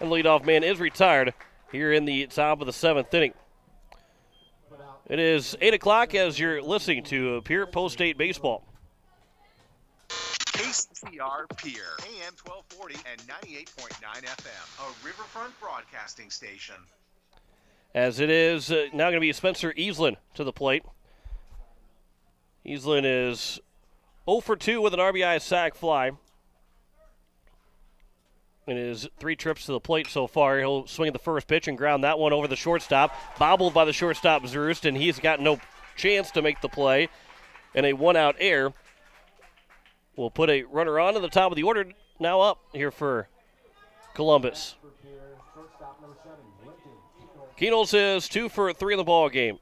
and the leadoff man is retired here in the top of the 7th inning. It is 8 o'clock as you're listening to Pierre Post State Baseball. KCCR Pierre, AM 1240 and 98.9 FM, a Riverfront broadcasting station. As it is now going to be Spencer Easlin to the plate. Easlin is 0 for 2 with an RBI sac fly. In his 3 trips to the plate so far, he'll swing at the first pitch and ground that one over the shortstop. Bobbled by the shortstop, Zurst, and he's got no chance to make the play, and a one-out error will put a runner on to the top of the order. Now up here for Columbus. Keenels is 2 for 3 in the ball game.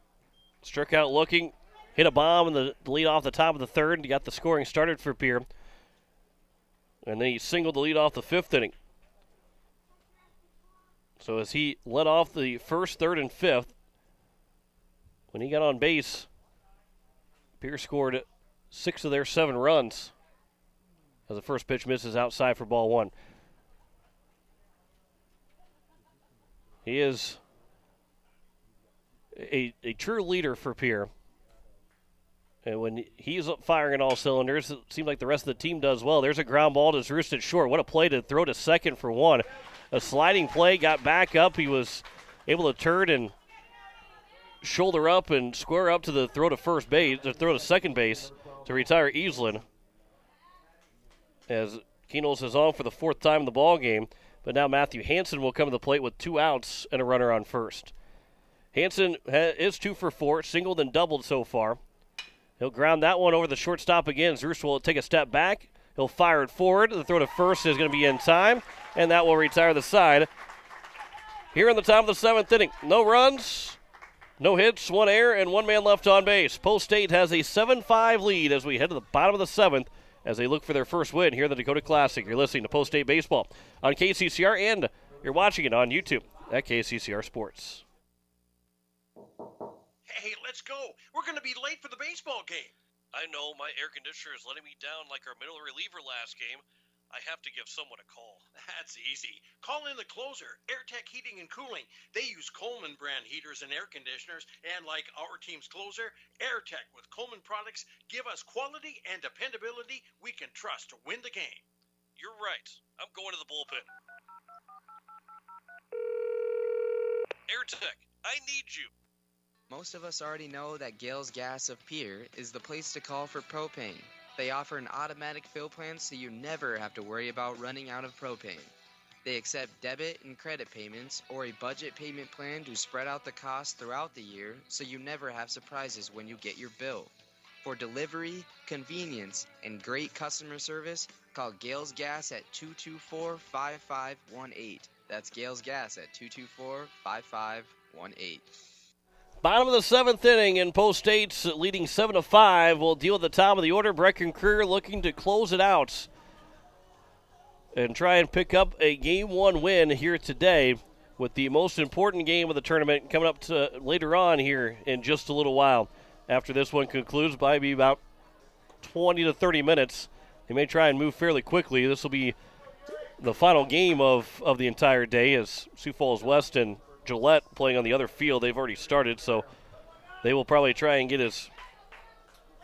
Struck out looking, hit a bomb in the lead off the top of the third, and got the scoring started for Pierre. And then he singled the lead off the 5th inning. So as he led off the 1st, 3rd, and 5th, when he got on base, Pierre scored 6 of their 7 runs as the first pitch misses outside for ball 1. He is a true leader for Pierre. And when he's firing on all cylinders, it seems like the rest of the team does well. There's a ground ball to Zrust at short. What a play to throw to second for 1. A sliding play, got back up. He was able to turn and shoulder up and square up to the throw to first base, or throw to second base to retire Easlin. As Keenels is on for the 4th time in the ball game, but now Matthew Hansen will come to the plate with 2 outs and a runner on first. Hansen is 2 for 4, singled and doubled so far. He'll ground that one over the shortstop again. Zrust will take a step back. He'll fire it forward. The throw to first is going to be in time, and that will retire the side. Here in the top of the 7th inning, no runs, no hits, 1 error, and 1 man left on base. Post State has a 7-5 lead as we head to the bottom of the 7th as they look for their first win here in the Dakota Classic. You're listening to Post State Baseball on KCCR, and you're watching it on YouTube at KCCR Sports. Hey, let's go. We're going to be late for the baseball game. I know my air conditioner is letting me down like our middle reliever last game. I have to give someone a call. That's easy. Call in the closer, AirTech Heating and Cooling. They use Coleman brand heaters and air conditioners, and like our team's closer, AirTech with Coleman products give us quality and dependability we can trust to win the game. You're right. I'm going to the bullpen. AirTech, I need you. Most of us already know that Gales Gas of Pierre is the place to call for propane. They offer an automatic fill plan so you never have to worry about running out of propane. They accept debit and credit payments or a budget payment plan to spread out the cost throughout the year so you never have surprises when you get your bill. For delivery, convenience, and great customer service, call Gales Gas at 224-5518. That's Gales Gas at 224-5518. Bottom of the 7th inning, and Post State's leading 7-5 will deal at the top of the order. Breckenkrieger looking to close it out and try and pick up a Game 1 win here today with the most important game of the tournament coming up to later on here in just a little while. After this one concludes, by maybe about 20 to 30 minutes, they may try and move fairly quickly. This will be the final game of the entire day as Sioux Falls West and Gillette playing on the other field. They've already started, so they will probably try and get as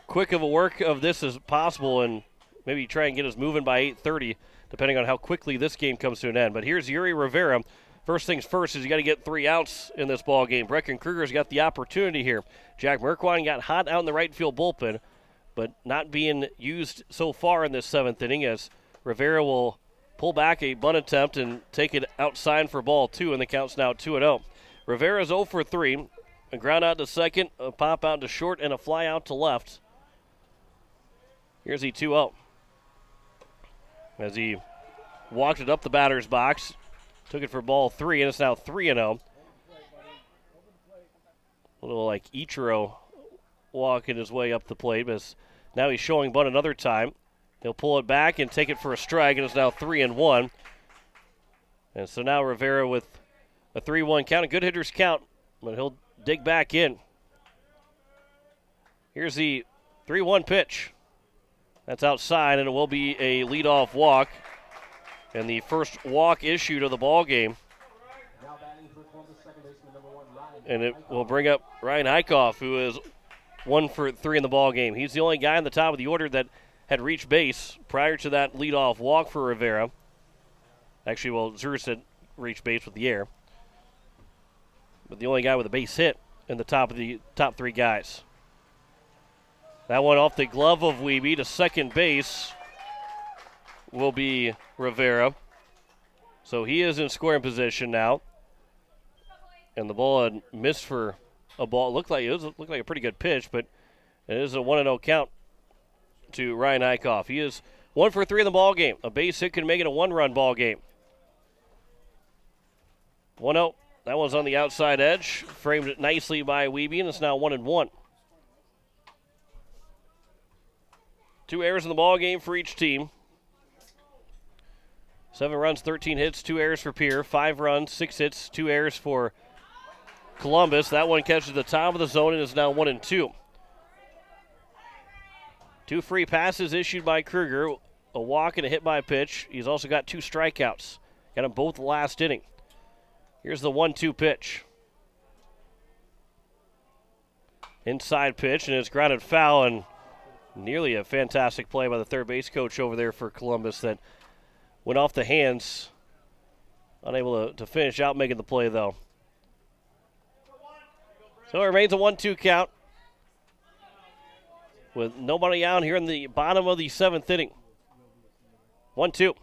quick of a work of this as possible and maybe try and get us moving by 8:30, depending on how quickly this game comes to an end. But here's Yuri Rivera. First things first is you got to get 3 outs in this ball game. Breckenkrieger's got the opportunity here. Jack Merkwine got hot out in the right field bullpen, but not being used so far in this 7th inning as Rivera will pull back a bunt attempt and take it outside for ball 2, and the count's now 2-0. Rivera's 0 for 3. A ground out to second, a pop out to short, and a fly out to left. Here's the 2-0. As he walked it up the batter's box, took it for ball 3, and it's now 3-0. A little like Ichiro walking his way up the plate, but now he's showing bunt another time. He'll pull it back and take it for a strike, and it's now 3-1. And so now Rivera with a 3-1 count, a good hitter's count, but he'll dig back in. Here's the 3-1 pitch. That's outside, and it will be a leadoff walk. And the first walk issued of the ball game. And it will bring up Ryan Heikoff, who is 1 for 3 in the ball game. He's the only guy on the top of the order that had reached base prior to that leadoff walk for Rivera. Actually, Zrust had reached base with the air. But the only guy with a base hit in the top 3 guys. That one off the glove of Wiebe to second base will be Rivera. So he is in scoring position now. And the ball had missed for a ball. Looked like a pretty good pitch, but it is a 1-0 count to Ryan Eichhoff. He is 1 for 3 in the ball game. A base hit can make it a 1-run ball game. 1-0. That one's on the outside edge. Framed it nicely by Wiebe, and it's now 1-1. 2 errors in the ball game for each team. 7 runs, 13 hits, 2 errors for Pierre. 5 runs, 6 hits, 2 errors for Columbus. That one catches the top of the zone and is now 1-2. 2 free passes issued by Kruger. A walk and a hit by pitch. He's also got 2 strikeouts. Got them both last inning. Here's the 1-2 pitch. Inside pitch, and it's grounded foul, and nearly a fantastic play by the third base coach over there for Columbus that went off the hands. Unable to finish out making the play, though. So it remains a 1-2 count with nobody out here in the bottom of the 7th inning. 1-2.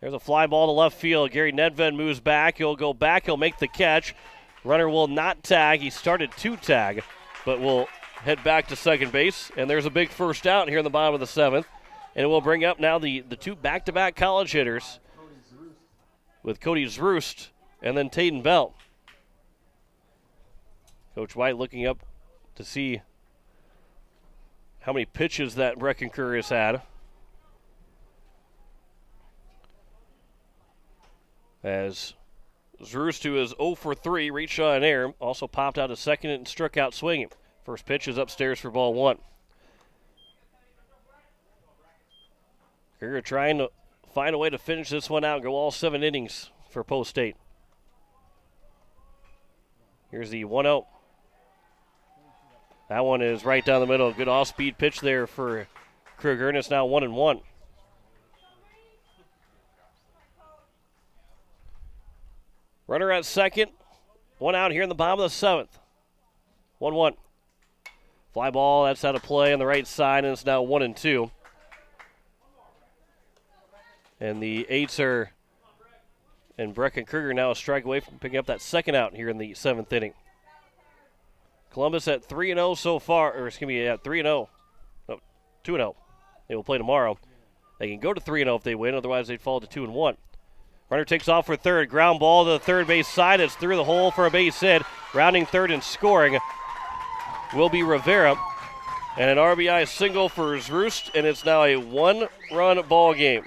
There's a fly ball to left field. Gary Nedved moves back. He'll go back. He'll make the catch. Runner will not tag. He started to tag, but will head back to second base. And there's a big first out here in the bottom of the 7th. And it will bring up now the 2 back-to-back college hitters with Cody Zroost and then Tayden Bell. Coach White looking up to see how many pitches that Breckenker has had. As Zroost, who is 0 for 3, reached on an air, also popped out a second and struck out swinging. First pitch is upstairs for ball 1. Kruger trying to find a way to finish this one out and go all 7 innings for Post State. Here's the 1-0. That one is right down the middle. Good off-speed pitch there for Kruger, and it's now 1-1. Runner at second. 1 out here in the bottom of the 7th. 1-1. Fly ball, that's out of play on the right side, and it's now 1-2. And the 8s are, and Brecken Kruger now a strike away from picking up that second out here in the 7th inning. Columbus at 3-0 so far, or excuse me, at 3-0. No, 2-0. They will play tomorrow. They can go to 3-0 if they win, otherwise they'd fall to 2-1. Runner takes off for third. Ground ball to the third base side. It's through the hole for a base hit. Rounding third and scoring will be Rivera. And an RBI single for Zroost, and it's now a 1-run ball game.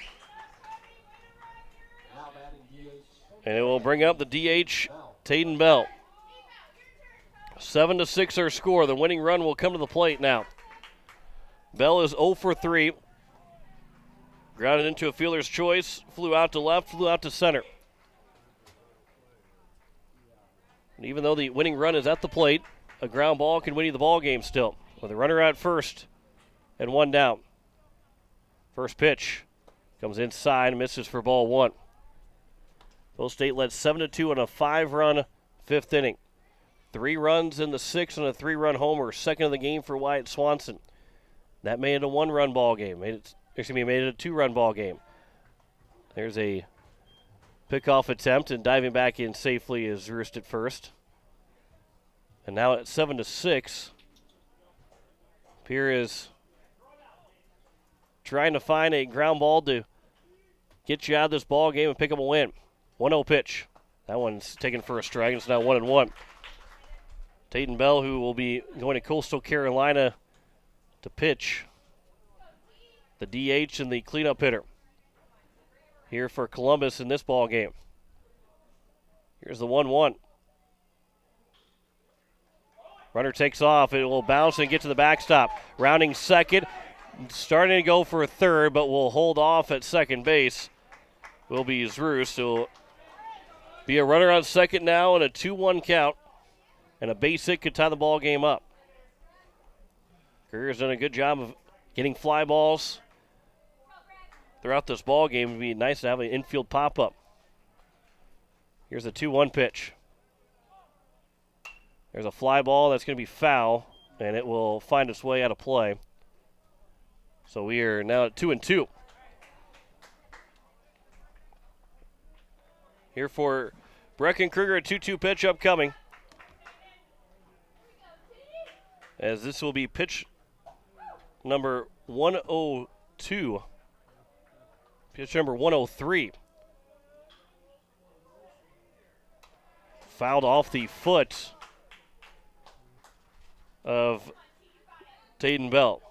And it will bring up the DH, Tayden Bell. 7-6 our score. The winning run will come to the plate now. Bell is 0 for 3. Grounded into a fielder's choice, flew out to left, flew out to center. And even though the winning run is at the plate, a ground ball can win you the ball game still. With a runner at first and 1 down. First pitch comes inside and misses for ball 1. Post State led 7-2 on a 5-run 5th inning. 3 runs in the 6th and a 3-run homer. Second of the game for Wyatt Swanson. That made it a 1-run ball game. Made it a 2-run ball game. There's a pickoff attempt, and diving back in safely is Zroost at first. And now at 7-6, Pierre is trying to find a ground ball to get you out of this ball game and pick up a win. 1-0 pitch. That one's taken for a strike. It's now 1-1. Tayden Bell, who will be going to Coastal Carolina to pitch, the DH and the cleanup hitter here for Columbus in this ball game. Here's the 1-1. Runner takes off. It will bounce and get to the backstop. Rounding second. Starting to go for a third, but will hold off at second base. Will be Zroost. It will be a runner on second now and a 2-1 count. And a base hit could tie the ball game up. Kruger's done a good job of getting fly balls throughout this ball game. It would be nice to have an infield pop-up. Here's the 2-1 pitch. There's a fly ball that's going to be foul, and it will find its way out of play. So we are now at 2-2. Here for Brecken Kruger, a 2-2 pitch upcoming. as this will be pitch number 102. Pitch number 103. Fouled off the foot of Taden Bell.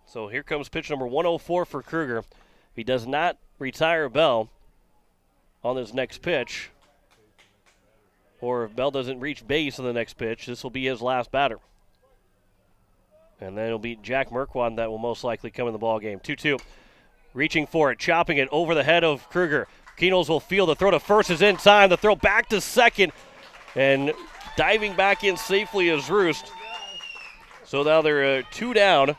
So here comes pitch number 104 for Kruger. If he does not retire Bell on this next pitch, or if Bell doesn't reach base on the next pitch, this will be his last batter. And then it'll be Jack Merkwan that will most likely come in the ball game. 2-2. Reaching for it, chopping it over the head of Kruger. Keenels will field. The throw to first is in time. The throw back to second. And diving back in safely is Roost. So now they're 2 down.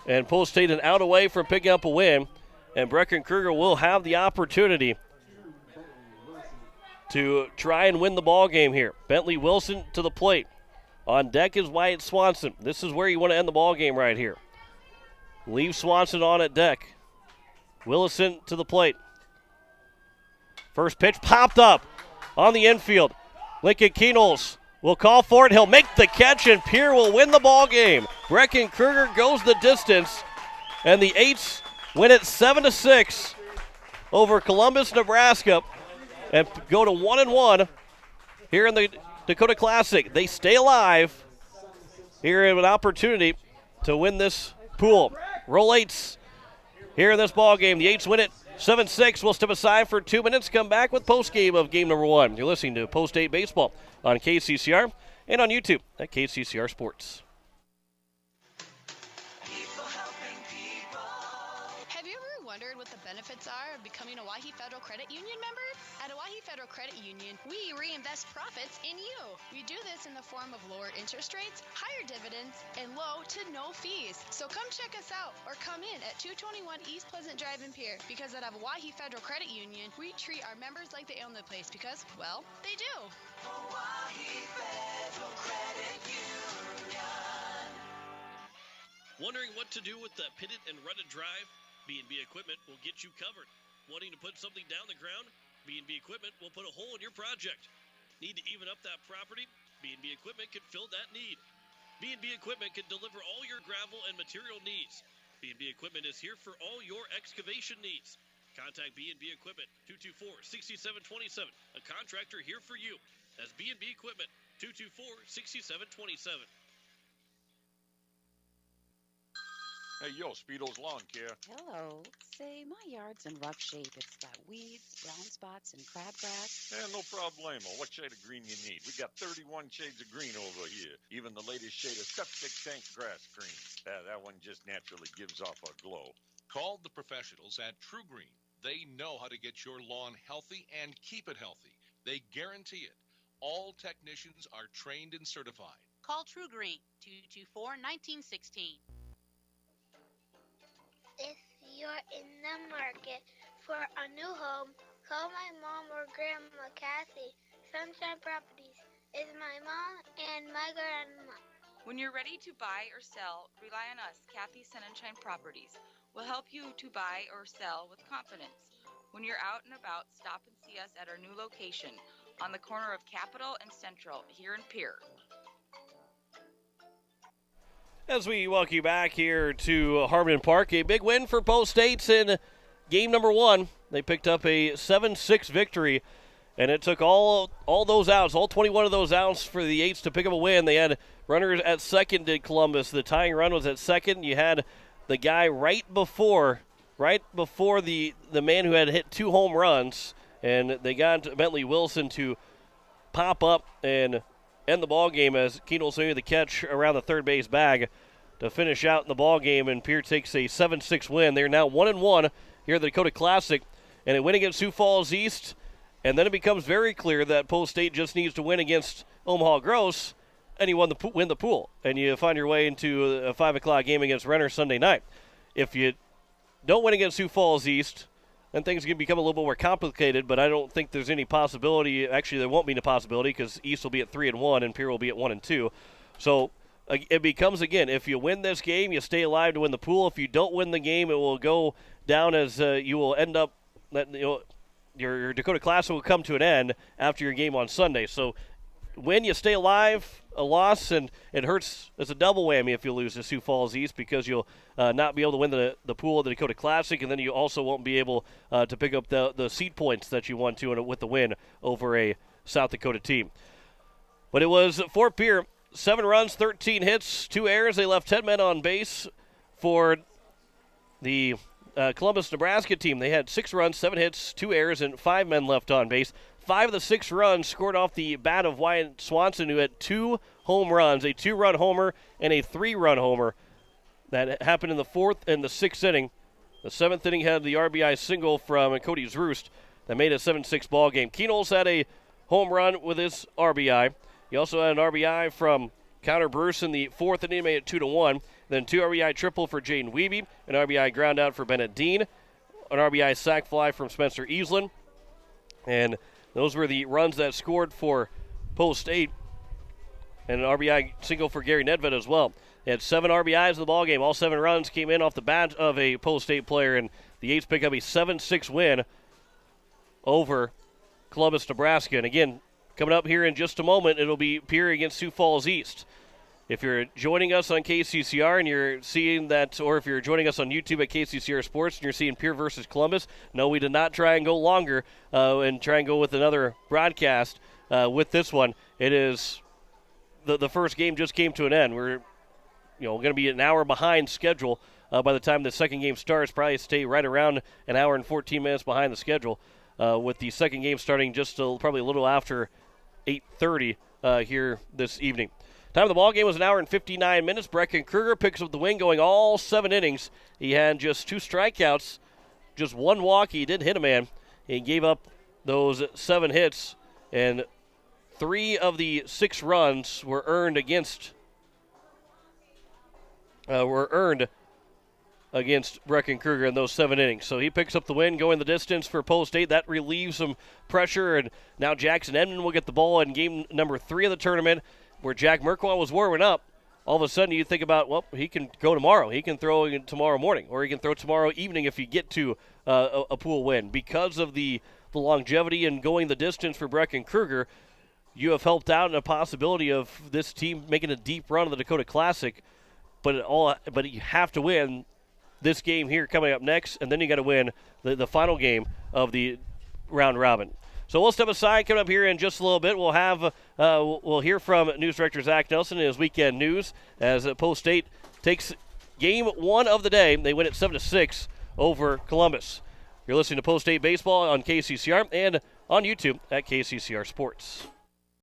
And Post State an out away from picking up a win. And Brecken Kruger will have the opportunity to try and win the ball game here. Bentley Wilson to the plate. On deck is Wyatt Swanson. This is where you want to end the ball game right here. Leave Swanson on at deck. Willison to the plate. First pitch popped up on the infield. Lincoln Keenels will call for it. He'll make the catch, and Pierre will win the ball game. Brecken Kruger goes the distance, and the Eights win it 7-6 over Columbus, Nebraska, and go to 1-1 here in the Dakota Classic. They stay alive here in an opportunity to win this pool. Roll Eights here in this ball game. The Eights win it 7-6. We'll step aside for 2 minutes. Come back with post-game of game number 1. You're listening to Post 8 Baseball on KCCR and on YouTube at KCCR Sports. Have you ever wondered what the benefits are of becoming a Owyhee Federal Credit Union member? At Owyhee Federal Credit Union, we reinvest profits in you. We do this in the form of lower interest rates, higher dividends, and low to no fees. So come check us out or come in at 221 East Pleasant Drive in Pierre, because at Owyhee Federal Credit Union, we treat our members like they own the place because, well, they do. Owyhee Federal Credit Union. Wondering what to do with the pitted and rutted drive? B&B Equipment will get you covered. Wanting to put something down the ground? B&B Equipment will put a hole in your project. Need to even up that property? B&B Equipment can fill that need. B&B Equipment can deliver all your gravel and material needs. B&B Equipment is here for all your excavation needs. Contact B&B Equipment, 224-6727. A contractor here for you. That's B&B Equipment, 224-6727. Hey, yo, Speedo's Lawn Care. Hello. Say, my yard's in rough shape. It's got weeds, brown spots, and crabgrass. No problemo. What shade of green you need? We got 31 shades of green over here. Even the latest shade of septic tank grass green. That one just naturally gives off a glow. Call the professionals at True Green. They know how to get your lawn healthy and keep it healthy. They guarantee it. All technicians are trained and certified. Call True Green, 224-1916. If you're in the market for a new home, call my mom or grandma, Kathy. Sunshine Properties is my mom and my grandma. When you're ready to buy or sell, rely on us, Kathy Sunshine Properties. We'll help you to buy or sell with confidence. When you're out and about, stop and see us at our new location on the corner of Capitol and Central here in Pierre. As we welcome you back here to Harmon Park, a big win for Post States in game number 1. They picked up a 7-6 victory, and it took all those outs, all 21 of those outs for the Eights to pick up a win. They had runners at second, did Columbus. The tying run was at second. You had the guy right before the man who had hit 2 home runs, and they got Bentley Wilson to pop up and end the ball game as Keenel made the catch around the third base bag to finish out in the ball game, and Pierre takes a 7-6 win. They're now 1-1 here at the Dakota Classic, and a win against Sioux Falls East, and then it becomes very clear that Post State just needs to win against Omaha Gross, and you win the pool, and you find your way into a 5 o'clock game against Renner Sunday night. If you don't win against Sioux Falls East, then things can become a little bit more complicated, but I don't think there's any possibility. Actually, there won't be any possibility because East will be at 3-1 and Pierre will be at 1-2. So it becomes, again, if you win this game, you stay alive to win the pool. If you don't win the game, it will go down as you will end up, your Dakota Classic will come to an end after your game on Sunday. So win, you stay alive. A loss, and it hurts as a double whammy if you lose to Sioux Falls East, because you'll not be able to win the pool of the Dakota Classic, and then you also won't be able to pick up the seed points that you want to with the win over a South Dakota team. But it was for Pierre, 7 runs, 13 hits, 2 errors. They left 10 men on base. For the Columbus, Nebraska team, they had 6 runs, 7 hits, 2 errors, and 5 men left on base. 5 of the 6 runs scored off the bat of Wyatt Swanson, who had 2 home runs, a 2-run homer and a 3-run homer. That happened in the 4th and the 6th inning. The 7th inning had the RBI single from Cody's Roost that made a 7-6 ball game. Keenholz had a home run with his RBI. He also had an RBI from Connor Bruce in the 4th inning, made it 2-1. Then 2 RBI triple for Jaden Wiebe, an RBI ground out for Bennett Dean, an RBI sac fly from Spencer Easlin, and those were the runs that scored for Post State, and an RBI single for Gary Nedved as well. They had 7 RBIs in the ballgame. All 7 runs came in off the bat of a Post State player, and the Eights pick up a 7-6 win over Columbus, Nebraska. And again, coming up here in just a moment, it'll be Pierre against Sioux Falls East. If you're joining us on KCCR and you're seeing that, or if you're joining us on YouTube at KCCR Sports and you're seeing Pierre versus Columbus, no, we did not try and go longer and try and go with another broadcast with this one. It is the first game just came to an end. We're going to be an hour behind schedule by the time the second game starts. Probably stay right around an hour and 14 minutes behind the schedule, with the second game starting just probably a little after 8:30 here this evening. Time of the ball game was an hour and 59 minutes. Brecken Kruger picks up the win, going all 7 innings. He had just 2 strikeouts, just 1 walk. He did hit a man. He gave up those 7 hits, and 3 of the 6 runs were earned against Brecken Kruger in those 7 innings. So he picks up the win, going the distance for Post State. That relieves some pressure, and now Jackson Edmond will get the ball in game number 3 of the tournament, where Jack Merkwa was warming up. All of a sudden you think about, well, he can go tomorrow. He can throw tomorrow morning, or he can throw tomorrow evening if you get to a pool win. Because of the longevity and going the distance for Brecken Kruger, you have helped out in a possibility of this team making a deep run of the Dakota Classic. But you have to win this game here coming up next, and then you got to win the final game of the round robin. So we'll step aside. Coming up here in just a little bit, we'll hear from News Director Zach Nelson in his weekend news as Post State takes game 1 of the day. They win it 7-6 over Columbus. You're listening to Post State Baseball on KCCR and on YouTube at KCCR Sports.